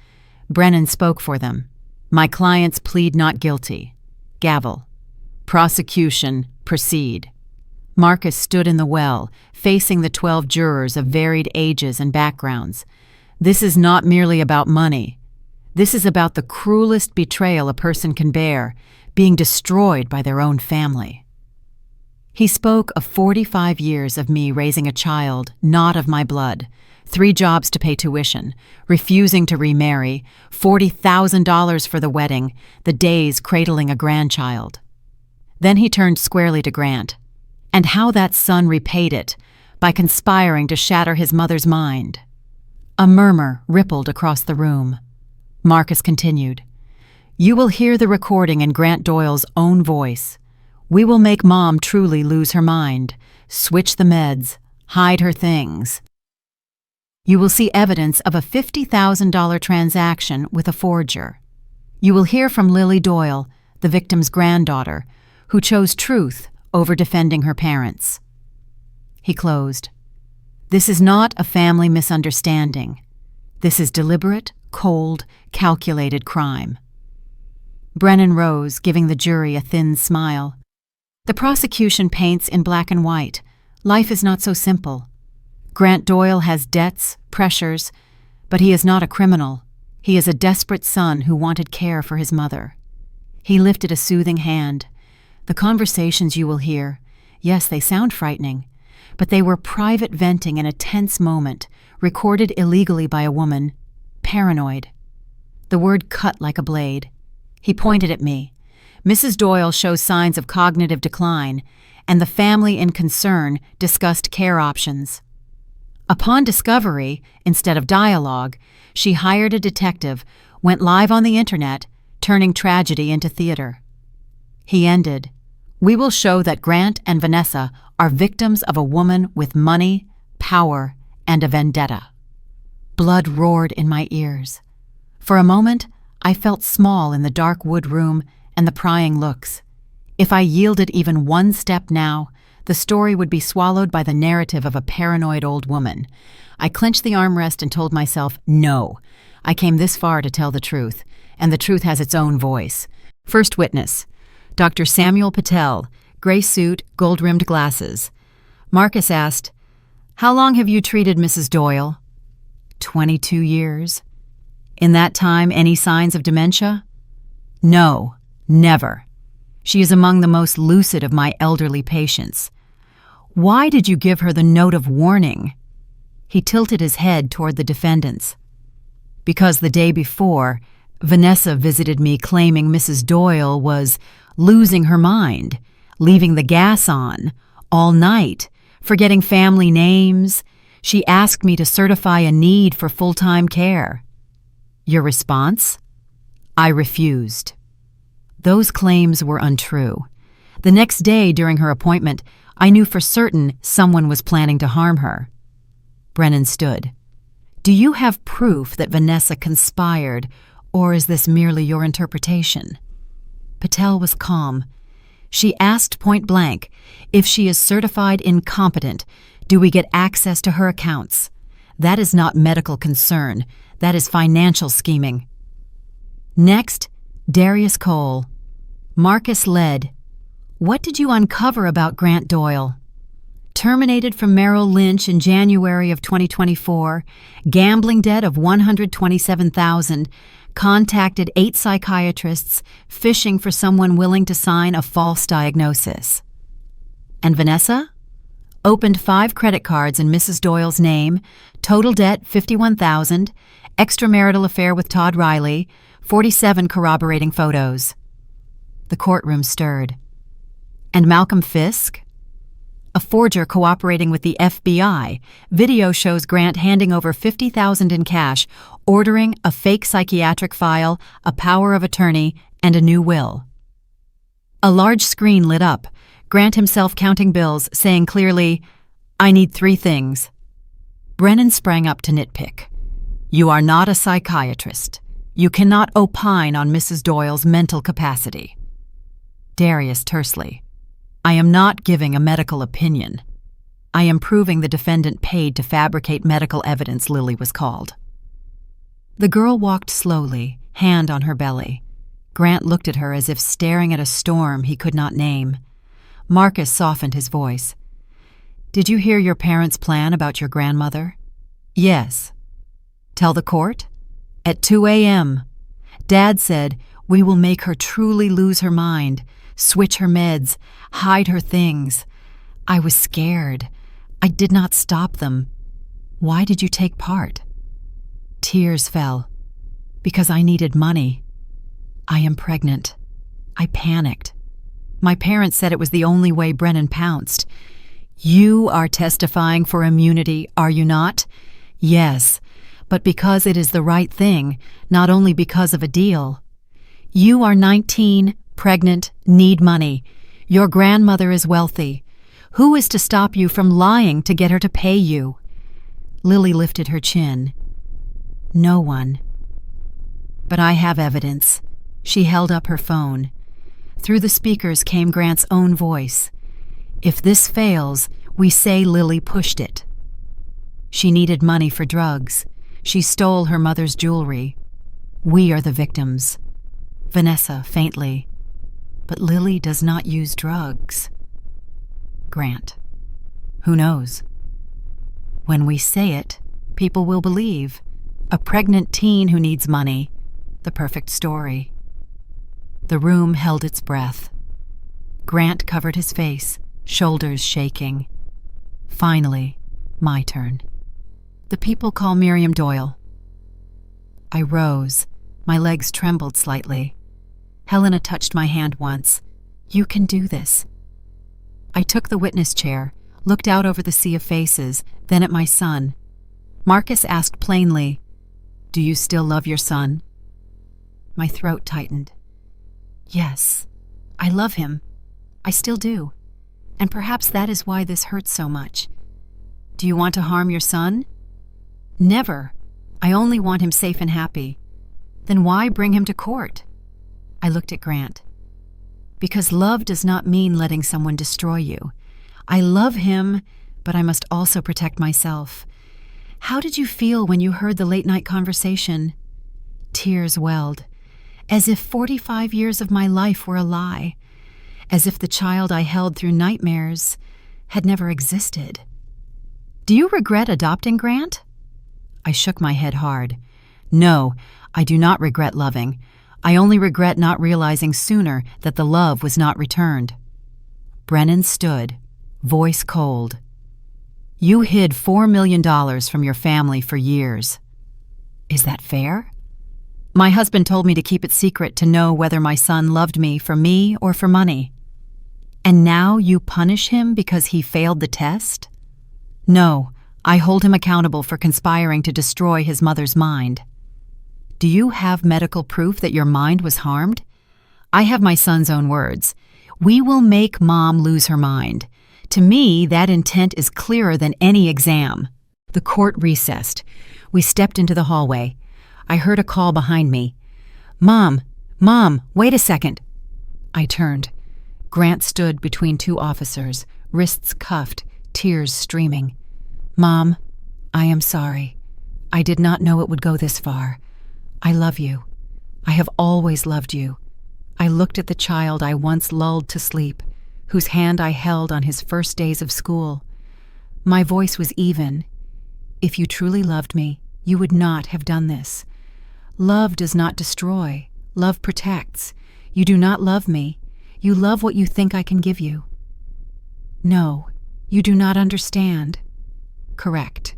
Brennan spoke for them. My clients plead not guilty. Gavel. Prosecution, proceed. Marcus stood in the well, facing the 12 jurors of varied ages and backgrounds. This is not merely about money. This is about the cruelest betrayal a person can bear, being destroyed by their own family. He spoke of 45 years of me raising a child, not of my blood, 3 jobs to pay tuition, refusing to remarry, $40,000 for the wedding, the days cradling a grandchild. Then he turned squarely to Grant, and how that son repaid it by conspiring to shatter his mother's mind. A murmur rippled across the room. Marcus continued, "You will hear the recording in Grant Doyle's own voice. We will make Mom truly lose her mind, switch the meds, hide her things. You will see evidence of a $50,000 transaction with a forger. You will hear from Lily Doyle, the victim's granddaughter, who chose truth over defending her parents." He closed. "This is not a family misunderstanding. This is deliberate, cold, calculated crime." Brennan rose, giving the jury a thin smile. "The prosecution paints in black and white. Life is not so simple. Grant Doyle has debts, pressures, but he is not a criminal. He is a desperate son who wanted care for his mother." He lifted a soothing hand. "The conversations you will hear, yes, they sound frightening, but they were private venting in a tense moment, recorded illegally by a woman, paranoid." The word cut like a blade. He pointed at me. "Mrs. Doyle shows signs of cognitive decline, and the family in concern discussed care options. Upon discovery, instead of dialogue, she hired a detective, went live on the internet, turning tragedy into theater." He ended, "We will show that Grant and Vanessa are victims of a woman with money, power, and a vendetta." Blood roared in my ears. For a moment, I felt small in the dark wood room and the prying looks. If I yielded even one step now, the story would be swallowed by the narrative of a paranoid old woman. I clenched the armrest and told myself, no. I came this far to tell the truth, and the truth has its own voice. First witness, Dr. Samuel Patel, gray suit, gold-rimmed glasses. Marcus asked, "How long have you treated Mrs. Doyle?" 22 years. "In that time, any signs of dementia?" "No, never. She is among the most lucid of my elderly patients." "Why did you give her the note of warning?" He tilted his head toward the defendants. "Because the day before, Vanessa visited me claiming Mrs. Doyle was losing her mind, leaving the gas on, all night, forgetting family names. She asked me to certify a need for full-time care." "Your response?" "I refused." Those claims were untrue. The next day during her appointment, I knew for certain someone was planning to harm her. Brennan stood. "Do you have proof that Vanessa conspired, or is this merely your interpretation?" Patel was calm. "She asked point blank, if she is certified incompetent, do we get access to her accounts? That is not medical concern. That is financial scheming." Next, Darius Cole. Marcus led. "What did you uncover about Grant Doyle?" "Terminated from Merrill Lynch in January of 2024, gambling debt of $127,000, contacted 8 psychiatrists, fishing for someone willing to sign a false diagnosis." "And Vanessa?" "Opened 5 credit cards in Mrs. Doyle's name, total debt $51,000, extramarital affair with Todd Riley, 47 corroborating photos." The courtroom stirred. "And Malcolm Fisk?" "A forger cooperating with the FBI. Video shows Grant handing over $50,000 in cash, ordering a fake psychiatric file, a power of attorney, and a new will." A large screen lit up, Grant himself counting bills, saying clearly, "I need 3 things." Brennan sprang up to nitpick. "You are not a psychiatrist. You cannot opine on Mrs. Doyle's mental capacity." Darius tersely. "I am not giving a medical opinion. I am proving the defendant paid to fabricate medical evidence," Lily was called. The girl walked slowly, hand on her belly. Grant looked at her as if staring at a storm he could not name. Marcus softened his voice. "Did you hear your parents' plan about your grandmother?" "Yes." "Tell the court?" "At 2 a.m. Dad said, we will make her truly lose her mind, switch her meds, hide her things. I was scared. I did not stop them." Why did you take part? Tears fell. Because I needed money. I am pregnant. I panicked. My parents said it was the only way Brennan pounced. You are testifying for immunity, are you not? Yes, but because it is the right thing, not only because of a deal. You are 19, pregnant, need money. Your grandmother is wealthy. Who is to stop you from lying to get her to pay you? Lily lifted her chin. No one. But I have evidence. She held up her phone. Through the speakers came Grant's own voice. If this fails, we say Lily pushed it. She needed money for drugs. She stole her mother's jewelry. We are the victims. Vanessa, faintly. But Lily does not use drugs. Grant. Who knows? When we say it, people will believe. A pregnant teen who needs money. The perfect story. The room held its breath. Grant covered his face, shoulders shaking. Finally, my turn. The people call Miriam Doyle. I rose. My legs trembled slightly. Helena touched my hand once. You can do this. I took the witness chair, looked out over the sea of faces, then at my son. Marcus asked plainly, Do you still love your son? My throat tightened. Yes, I love him. I still do. And perhaps that is why this hurts so much. Do you want to harm your son? Never. I only want him safe and happy. Then why bring him to court? I looked at Grant. Because love does not mean letting someone destroy you. I love him, but I must also protect myself. How did you feel when you heard the late-night conversation? Tears welled, as if 45 years of my life were a lie, as if the child I held through nightmares had never existed. Do you regret adopting Grant? I shook my head hard. No, I do not regret loving. I only regret not realizing sooner that the love was not returned. Brennan stood, voice cold. You hid $4 million from your family for years. Is that fair? My husband told me to keep it secret to know whether my son loved me or for money. And now you punish him because he failed the test? No, I hold him accountable for conspiring to destroy his mother's mind. Do you have medical proof that your mind was harmed? I have my son's own words. We will make Mom lose her mind. To me, that intent is clearer than any exam. The court recessed. We stepped into the hallway. I heard a call behind me. Mom, wait a second. I turned. Grant stood between two officers, wrists cuffed, tears streaming. Mom, I am sorry. I did not know it would go this far. I love you. I have always loved you. I looked at the child I once lulled to sleep, whose hand I held on his first days of school. My voice was even. If you truly loved me, you would not have done this. Love does not destroy. Love protects. You do not love me. You love what you think I can give you. No, you do not understand. Correct.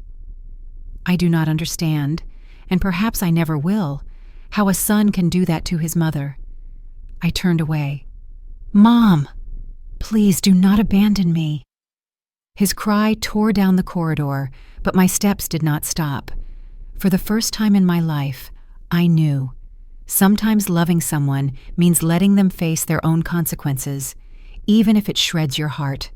I do not understand, and perhaps I never will, how a son can do that to his mother. I turned away. Mom, please do not abandon me. His cry tore down the corridor, but my steps did not stop. For the first time in my life, I knew. Sometimes loving someone means letting them face their own consequences, even if it shreds your heart.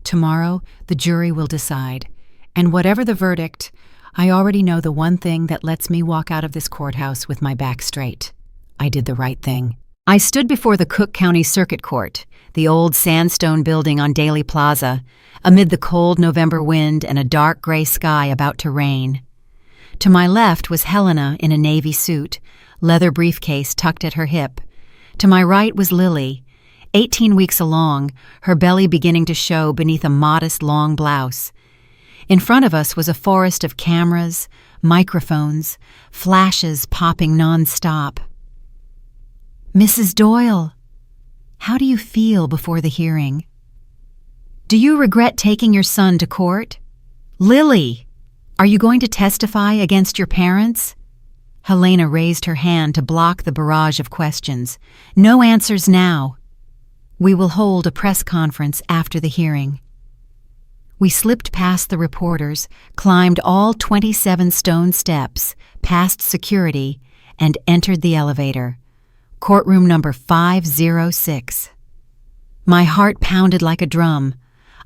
Tomorrow, the jury will decide, and whatever the verdict, I already know the one thing that lets me walk out of this courthouse with my back straight. I did the right thing. I stood before the Cook County Circuit Court, the old sandstone building on Daly Plaza, amid the cold November wind and a dark gray sky about to rain. To my left was Helena in a navy suit, leather briefcase tucked at her hip. To my right was Lily, 18 weeks along, her belly beginning to show beneath a modest long blouse. In front of us was a forest of cameras, microphones, flashes popping non-stop. Mrs. Doyle, how do you feel before the hearing? Do you regret taking your son to court? Lily, Are you going to testify against your parents? Helena raised her hand to block the barrage of questions. No answers now. We will hold a press conference after the hearing. We slipped past the reporters, climbed all 27 stone steps, past security, and entered the elevator. Courtroom number 506. My heart pounded like a drum.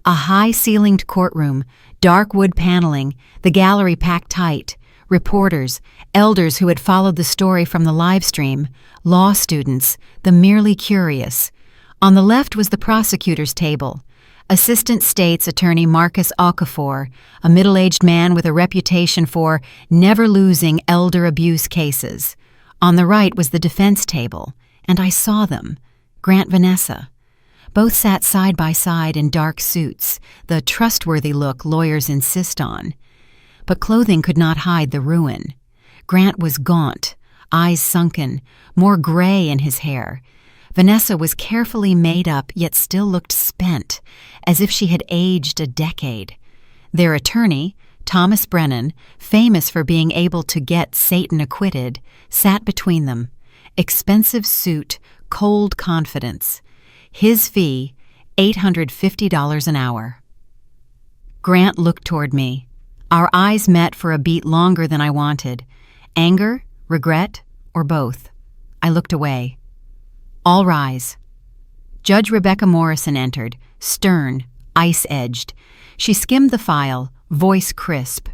A high-ceilinged courtroom, dark wood paneling, the gallery packed tight, reporters, elders who had followed the story from the live stream, law students, the merely curious. On the left was the prosecutor's table. Assistant State's Attorney Marcus Okafor, a middle-aged man with a reputation for never losing elder abuse cases. On the right was the defense table, and I saw them, Grant Vanessa. Both sat side by side in dark suits, the trustworthy look lawyers insist on. But clothing could not hide the ruin. Grant was gaunt, eyes sunken, more gray in his hair. Vanessa was carefully made up yet still looked spent, as if she had aged a decade. Their attorney, Thomas Brennan, famous for being able to get Satan acquitted, sat between them. Expensive suit, cold confidence. His fee, $850 an hour. Grant looked toward me. Our eyes met for a beat longer than I wanted. Anger, regret, or both. I looked away. All rise. Judge Rebecca Morrison entered, stern, ice-edged. She skimmed the file, voice crisp.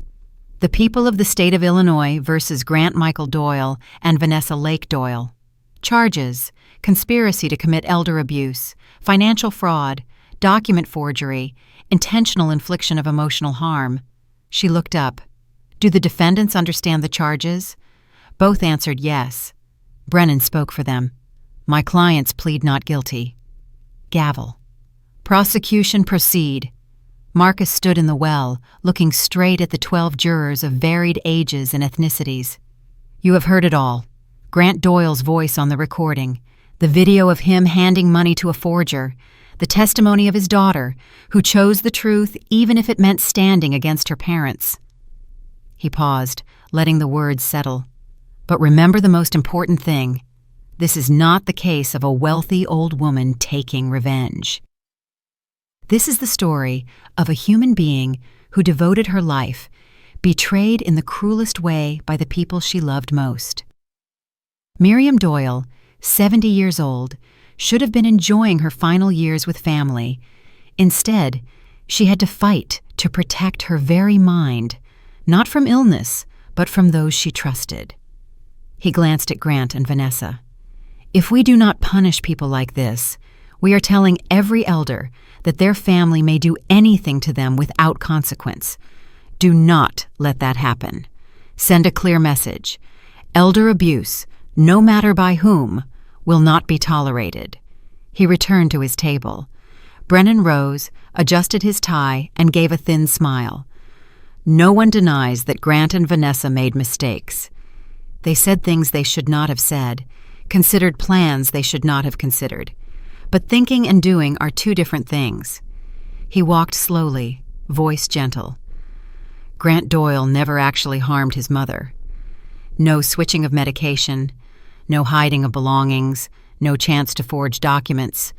The people of the state of Illinois versus Grant Michael Doyle and Vanessa Lake Doyle. Charges: conspiracy to commit elder abuse, financial fraud, document forgery, intentional infliction of emotional harm. She looked up. Do the defendants understand the charges? Both answered yes. Brennan spoke for them. My clients plead not guilty. Gavel. Prosecution proceed. Marcus stood in the well, looking straight at the 12 jurors of varied ages and ethnicities. You have heard it all. Grant Doyle's voice on the recording, the video of him handing money to a forger, the testimony of his daughter, who chose the truth even if it meant standing against her parents. He paused, letting the words settle. But remember the most important thing. This is not the case of a wealthy old woman taking revenge. This is the story of a human being who devoted her life, betrayed in the cruelest way by the people she loved most. Miriam Doyle, 70 years old, should have been enjoying her final years with family. Instead, she had to fight to protect her very mind, not from illness, but from those she trusted. He glanced at Grant and Vanessa. If we do not punish people like this, we are telling every elder that their family may do anything to them without consequence. Do not let that happen. Send a clear message. Elder abuse, no matter by whom, will not be tolerated. He returned to his table. Brennan rose, adjusted his tie, and gave a thin smile. No one denies that Grant and Vanessa made mistakes. They said things they should not have said, considered plans they should not have considered. But thinking and doing are two different things. He walked slowly, voice gentle. Grant Doyle never actually harmed his mother. No switching of medication, no hiding of belongings, no chance to forge documents,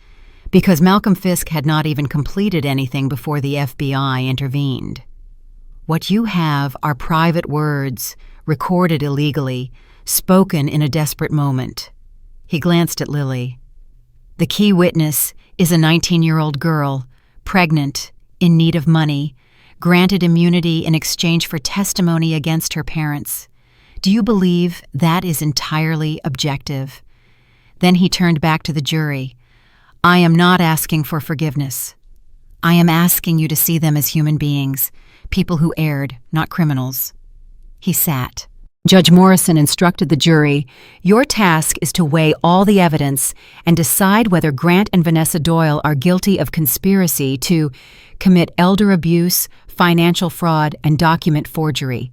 because Malcolm Fisk had not even completed anything before the FBI intervened. What you have are private words, recorded illegally, spoken in a desperate moment. He glanced at Lily. The key witness is a 19-year-old girl, pregnant, in need of money, granted immunity in exchange for testimony against her parents. Do you believe that is entirely objective? Then he turned back to the jury. I am not asking for forgiveness. I am asking you to see them as human beings, people who erred, not criminals. He sat. Judge Morrison instructed the jury, your task is to weigh all the evidence and decide whether Grant and Vanessa Doyle are guilty of conspiracy to commit elder abuse, financial fraud, and document forgery.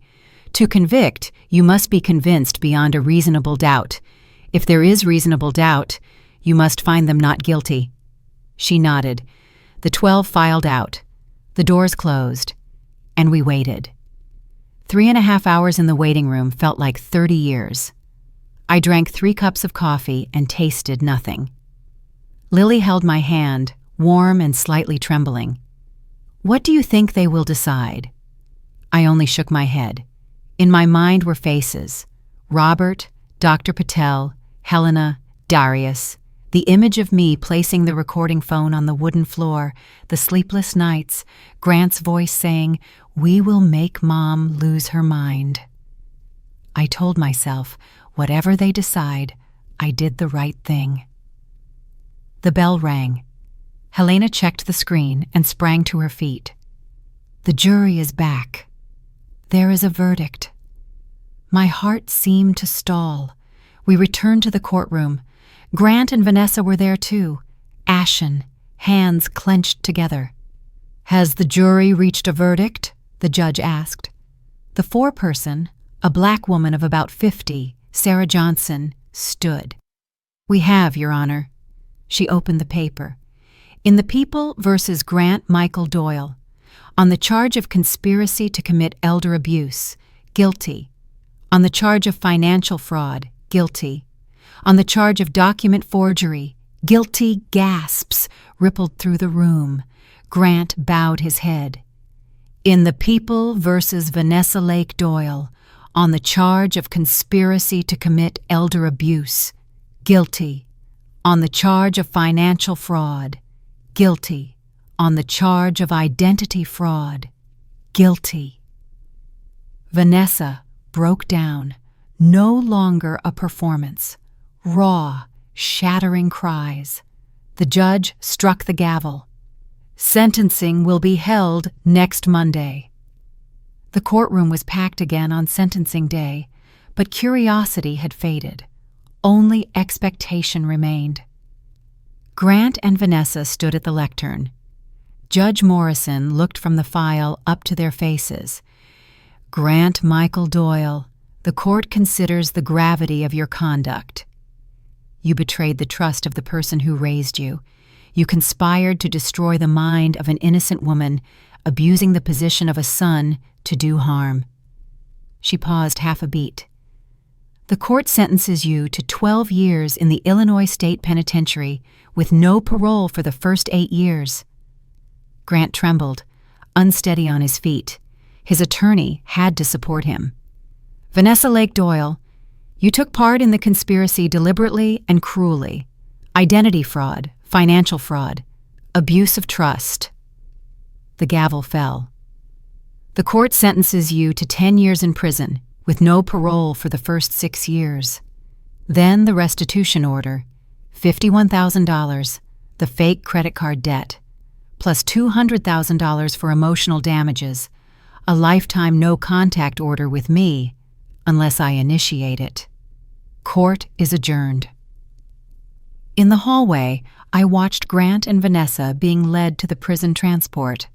To convict, you must be convinced beyond a reasonable doubt. If there is reasonable doubt, you must find them not guilty. She nodded. The 12 filed out. The doors closed, and we waited. 3.5 hours in the waiting room felt like 30 years. I drank 3 cups of coffee and tasted nothing. Lily held my hand, warm and slightly trembling. "What do you think they will decide?" I only shook my head. In my mind were faces: Robert, Dr. Patel, Helena, Darius, the image of me placing the recording phone on the wooden floor, the sleepless nights, Grant's voice saying, "We will make Mom lose her mind." I told myself, whatever they decide, I did the right thing. The bell rang. Helena checked the screen and sprang to her feet. "The jury is back. There is a verdict." My heart seemed to stall. We returned to the courtroom. Grant and Vanessa were there too, ashen, hands clenched together. "Has the jury reached a verdict?" the judge asked. The foreperson, a black woman of about 50, Sarah Johnson, stood. "We have, Your Honor." She opened the paper. "In the People versus Grant Michael Doyle, on the charge of conspiracy to commit elder abuse, guilty. On the charge of financial fraud, guilty. On the charge of document forgery, guilty." Gasps rippled through the room. Grant bowed his head. "In the People versus Vanessa Lake Doyle, on the charge of conspiracy to commit elder abuse, guilty. On the charge of financial fraud, guilty. On the charge of identity fraud, guilty." Vanessa broke down, no longer a performance. Raw, shattering cries. The judge struck the gavel. "Sentencing will be held next Monday." The courtroom was packed again on sentencing day, but curiosity had faded. Only expectation remained. Grant and Vanessa stood at the lectern. Judge Morrison looked from the file up to their faces. "Grant Michael Doyle, the court considers the gravity of your conduct. You betrayed the trust of the person who raised you. You conspired to destroy the mind of an innocent woman, abusing the position of a son to do harm." She paused half a beat. "The court sentences you to 12 years in the Illinois State Penitentiary with no parole for the first 8 years. Grant trembled, unsteady on his feet. His attorney had to support him. "Vanessa Lake Doyle, you took part in the conspiracy deliberately and cruelly. Identity fraud, financial fraud, abuse of trust." The gavel fell. "The court sentences you to 10 years in prison with no parole for the first 6 years. Then the restitution order, $51,000, the fake credit card debt, plus $200,000 for emotional damages, a lifetime no-contact order with me, unless I initiate it. Court is adjourned." In the hallway, I watched Grant and Vanessa being led to the prison transport.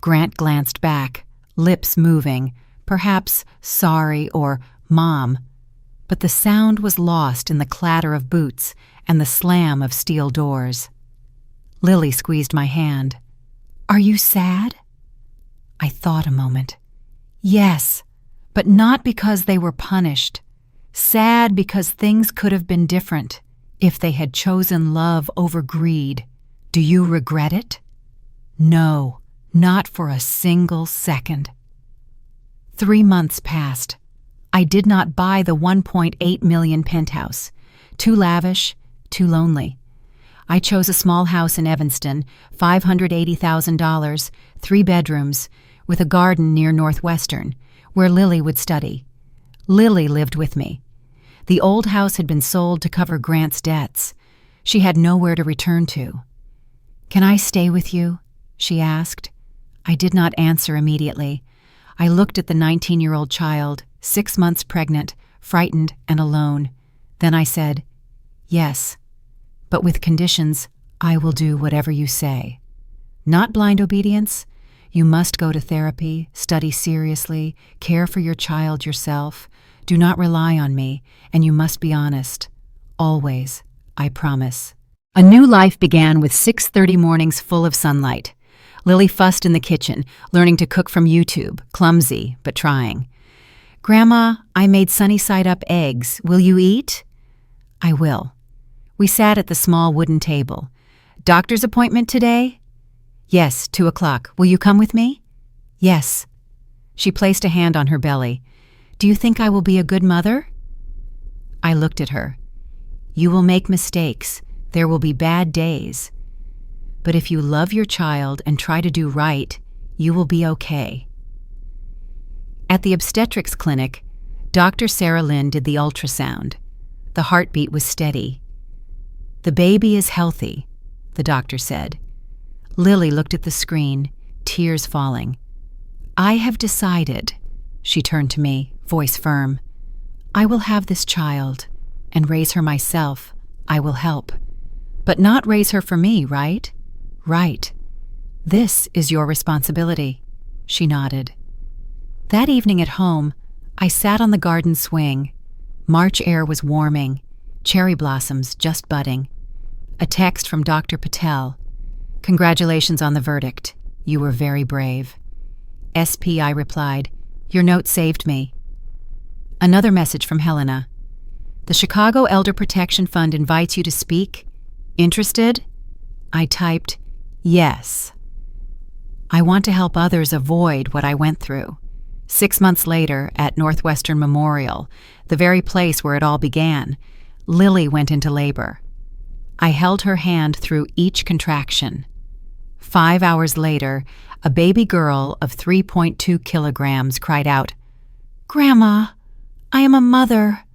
Grant glanced back, lips moving, perhaps sorry or Mom, but the sound was lost in the clatter of boots and the slam of steel doors. Lily squeezed my hand. "Are you sad?" I thought a moment. "Yes, but not because they were punished. Sad because things could have been different if they had chosen love over greed. Do you regret it?" "No, not for a single second." 3 months passed. I did not buy the $1.8 million penthouse. Too lavish, too lonely. I chose a small house in Evanston, $580,000, 3 bedrooms, with a garden near Northwestern, where Lily would study. Lily lived with me. The old house had been sold to cover Grant's debts. She had nowhere to return to. "Can I stay with you?" she asked. I did not answer immediately. I looked at the 19-year-old child, 6 months pregnant, frightened and alone. Then I said, "Yes, but with conditions. I will do whatever you say." Not blind obedience. You must go to therapy, study seriously, care for your child yourself. Do not rely on me, and you must be honest. Always, I promise. A new life began with 6:30 mornings full of sunlight. Lily fussed in the kitchen, learning to cook from YouTube, clumsy, but trying. "Grandma, I made sunny-side-up eggs. Will you eat?" "I will." We sat at the small wooden table. "Doctor's appointment today?" "Yes, 2:00. Will you come with me?" "Yes." She placed a hand on her belly. "Do you think I will be a good mother?" I looked at her. "You will make mistakes. There will be bad days. But if you love your child and try to do right, you will be okay." At the obstetrics clinic, Dr. Sarah Lynn did the ultrasound. The heartbeat was steady. "The baby is healthy," the doctor said. Lily looked at the screen, tears falling. "I have decided," she turned to me, voice firm. "I will have this child and raise her myself. I will help. But not raise her for me, right?" "Right. This is your responsibility," she nodded. That evening at home, I sat on the garden swing. March air was warming, cherry blossoms just budding. A text from Dr. Patel. "Congratulations on the verdict. You were very brave." SP, I replied, "Your note saved me." Another message from Helena. "The Chicago Elder Protection Fund invites you to speak. Interested?" I typed, "Yes." I want to help others avoid what I went through. 6 months later, at Northwestern Memorial, the very place where it all began, Lily went into labor. I held her hand through each contraction. 5 hours later, a baby girl of 3.2 kilograms cried out, "Grandma, I am a mother,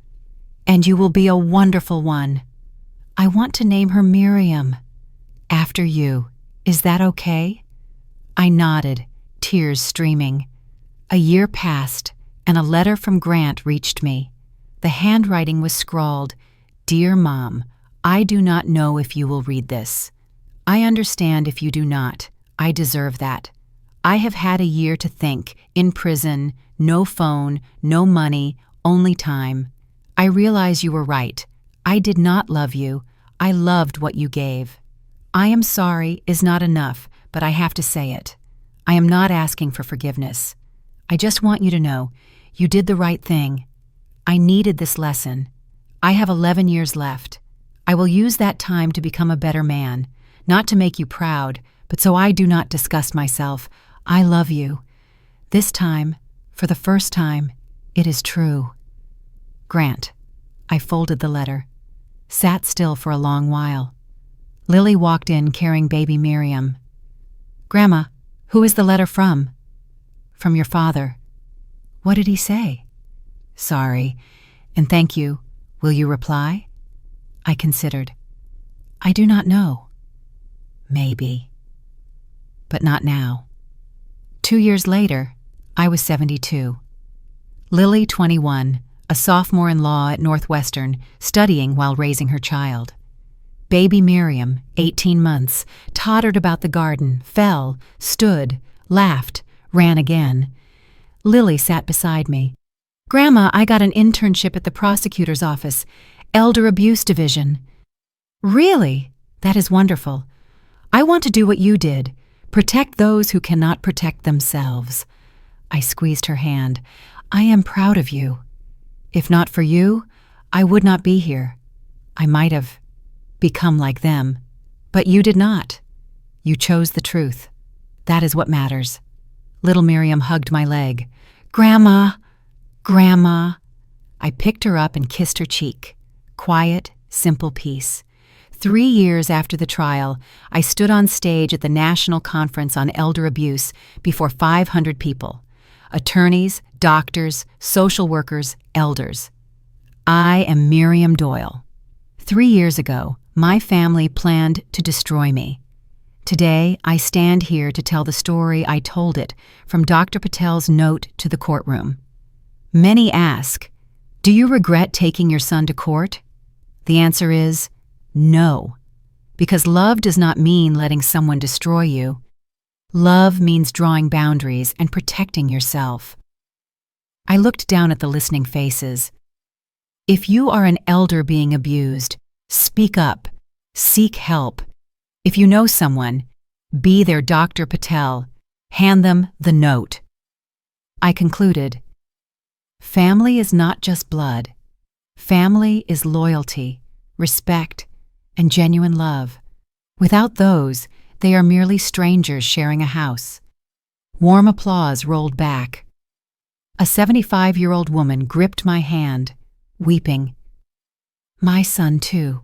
and you will be a wonderful one. I want to name her Miriam, after you. Is that okay?" I nodded, tears streaming. A year passed, and a letter from Grant reached me. The handwriting was scrawled, "Dear Mom, I do not know if you will read this. I understand if you do not. I deserve that. I have had a year to think, in prison, no phone, no money, only time. I realize you were right. I did not love you. I loved what you gave. I am sorry is not enough, but I have to say it. I am not asking for forgiveness. I just want you to know, you did the right thing. I needed this lesson. I have 11 years left. I will use that time to become a better man, not to make you proud, but so I do not disgust myself. I love you. This time, for the first time, it is true. Grant." I folded the letter, sat still for a long while. Lily walked in carrying baby Miriam. "Grandma, who is the letter from?" "From your father." "What did he say?" "Sorry, and thank you. Will you reply?" I considered. "I do not know." "Maybe. But not now." 2 years later, I was 72. Lily, 21, a sophomore in law at Northwestern, studying while raising her child. Baby Miriam, 18 months, tottered about the garden, fell, stood, laughed, ran again. Lily sat beside me. "Grandma, I got an internship at the prosecutor's office, Elder Abuse Division." "Really? That is wonderful. I want to do what you did, protect those who cannot protect themselves." I squeezed her hand. "I am proud of you. If not for you, I would not be here. I might have become like them, but you did not. You chose the truth. That is what matters." Little Miriam hugged my leg. "Grandma, Grandma." I picked her up and kissed her cheek. Quiet, simple peace. 3 years after the trial, I stood on stage at the National Conference on Elder Abuse before 500 people. Attorneys, doctors, social workers, elders. I am Miriam Doyle. 3 years ago, my family planned to destroy me. Today, I stand here to tell the story I told it from Dr. Patel's note to the courtroom. Many ask, "Do you regret taking your son to court?" The answer is no, because love does not mean letting someone destroy you. Love means drawing boundaries and protecting yourself. I looked down at the listening faces. If you are an elder being abused, speak up, seek help. If you know someone, Be their Dr. Patel. Hand them the note. I concluded, family is not just blood. Family is loyalty, respect, and genuine love. Without those, they are merely strangers sharing a house. Warm applause rolled back. A 75-year-old woman gripped my hand, weeping. My son, too.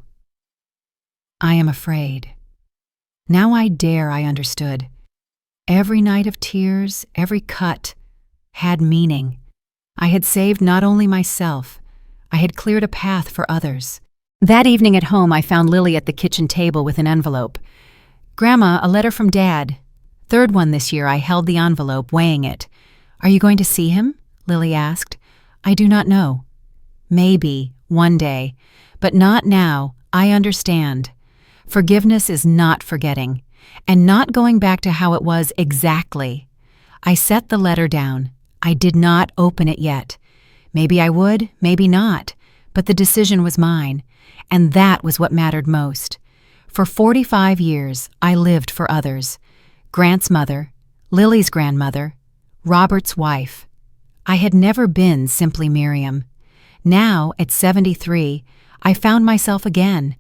I am afraid. Now I understood. Every night of tears, every cut, had meaning. I had saved not only myself, I had cleared a path for others. That evening at home, I found Lily at the kitchen table with an envelope. Grandma, a letter from Dad. Third one this year. I held the envelope, weighing it. Are you going to see him? Lily asked. I do not know. Maybe, one day. But not now. I understand. Forgiveness is not forgetting, and not going back to how it was exactly. I set the letter down. I did not open it yet. Maybe I would, maybe not, but the decision was mine, and that was what mattered most. For 45 years, I lived for others. Grant's mother, Lily's grandmother, Robert's wife. I had never been simply Miriam. Now, at 73, I found myself again.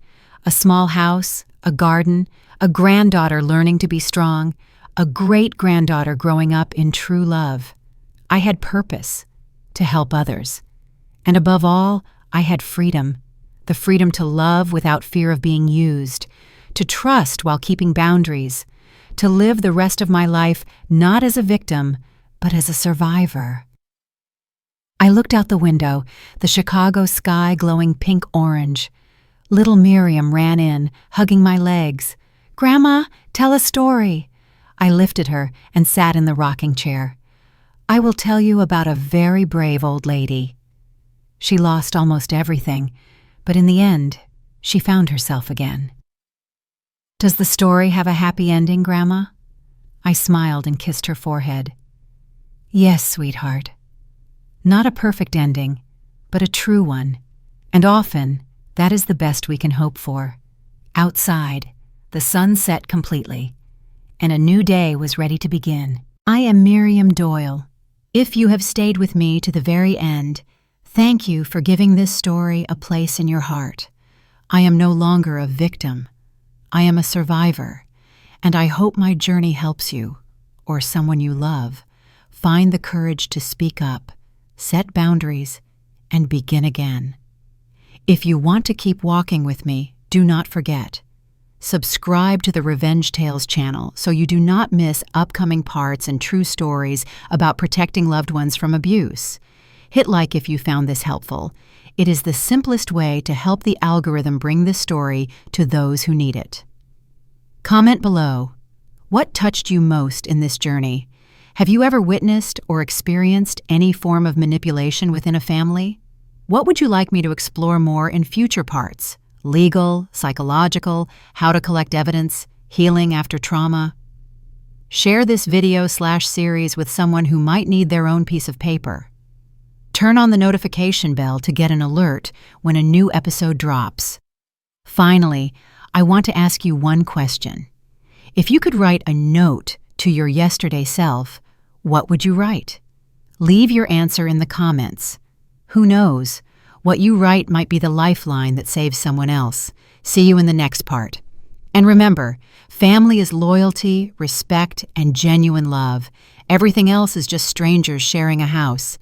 A small house, a garden, a granddaughter learning to be strong, a great-granddaughter growing up in true love. I had purpose, to help others. And above all, I had freedom. The freedom to love without fear of being used, to trust while keeping boundaries, to live the rest of my life not as a victim, but as a survivor. I looked out the window, the Chicago sky glowing pink-orange. Little Miriam ran in, hugging my legs. Grandma, tell a story. I lifted her and sat in the rocking chair. I will tell you about a very brave old lady. She lost almost everything, but in the end, she found herself again. Does the story have a happy ending, Grandma? I smiled and kissed her forehead. Yes, sweetheart. Not a perfect ending, but a true one, and often, that is the best we can hope for. Outside, the sun set completely, and a new day was ready to begin. I am Miriam Doyle. If you have stayed with me to the very end, thank you for giving this story a place in your heart. I am no longer a victim. I am a survivor, and I hope my journey helps you, or someone you love, find the courage to speak up, set boundaries, and begin again. If you want to keep walking with me, do not forget. Subscribe to the Revenge Tales channel so you do not miss upcoming parts and true stories about protecting loved ones from abuse. Hit like if you found this helpful. It is the simplest way to help the algorithm bring this story to those who need it. Comment below. What touched you most in this journey? Have you ever witnessed or experienced any form of manipulation within a family? What would you like me to explore more in future parts? Legal, psychological, how to collect evidence, healing after trauma? Share this video/series with someone who might need their own piece of paper. Turn on the notification bell to get an alert when a new episode drops. Finally, I want to ask you one question. If you could write a note to your yesterday self, what would you write? Leave your answer in the comments. Who knows? What you write might be the lifeline that saves someone else. See you in the next part. And remember, family is loyalty, respect, and genuine love. Everything else is just strangers sharing a house.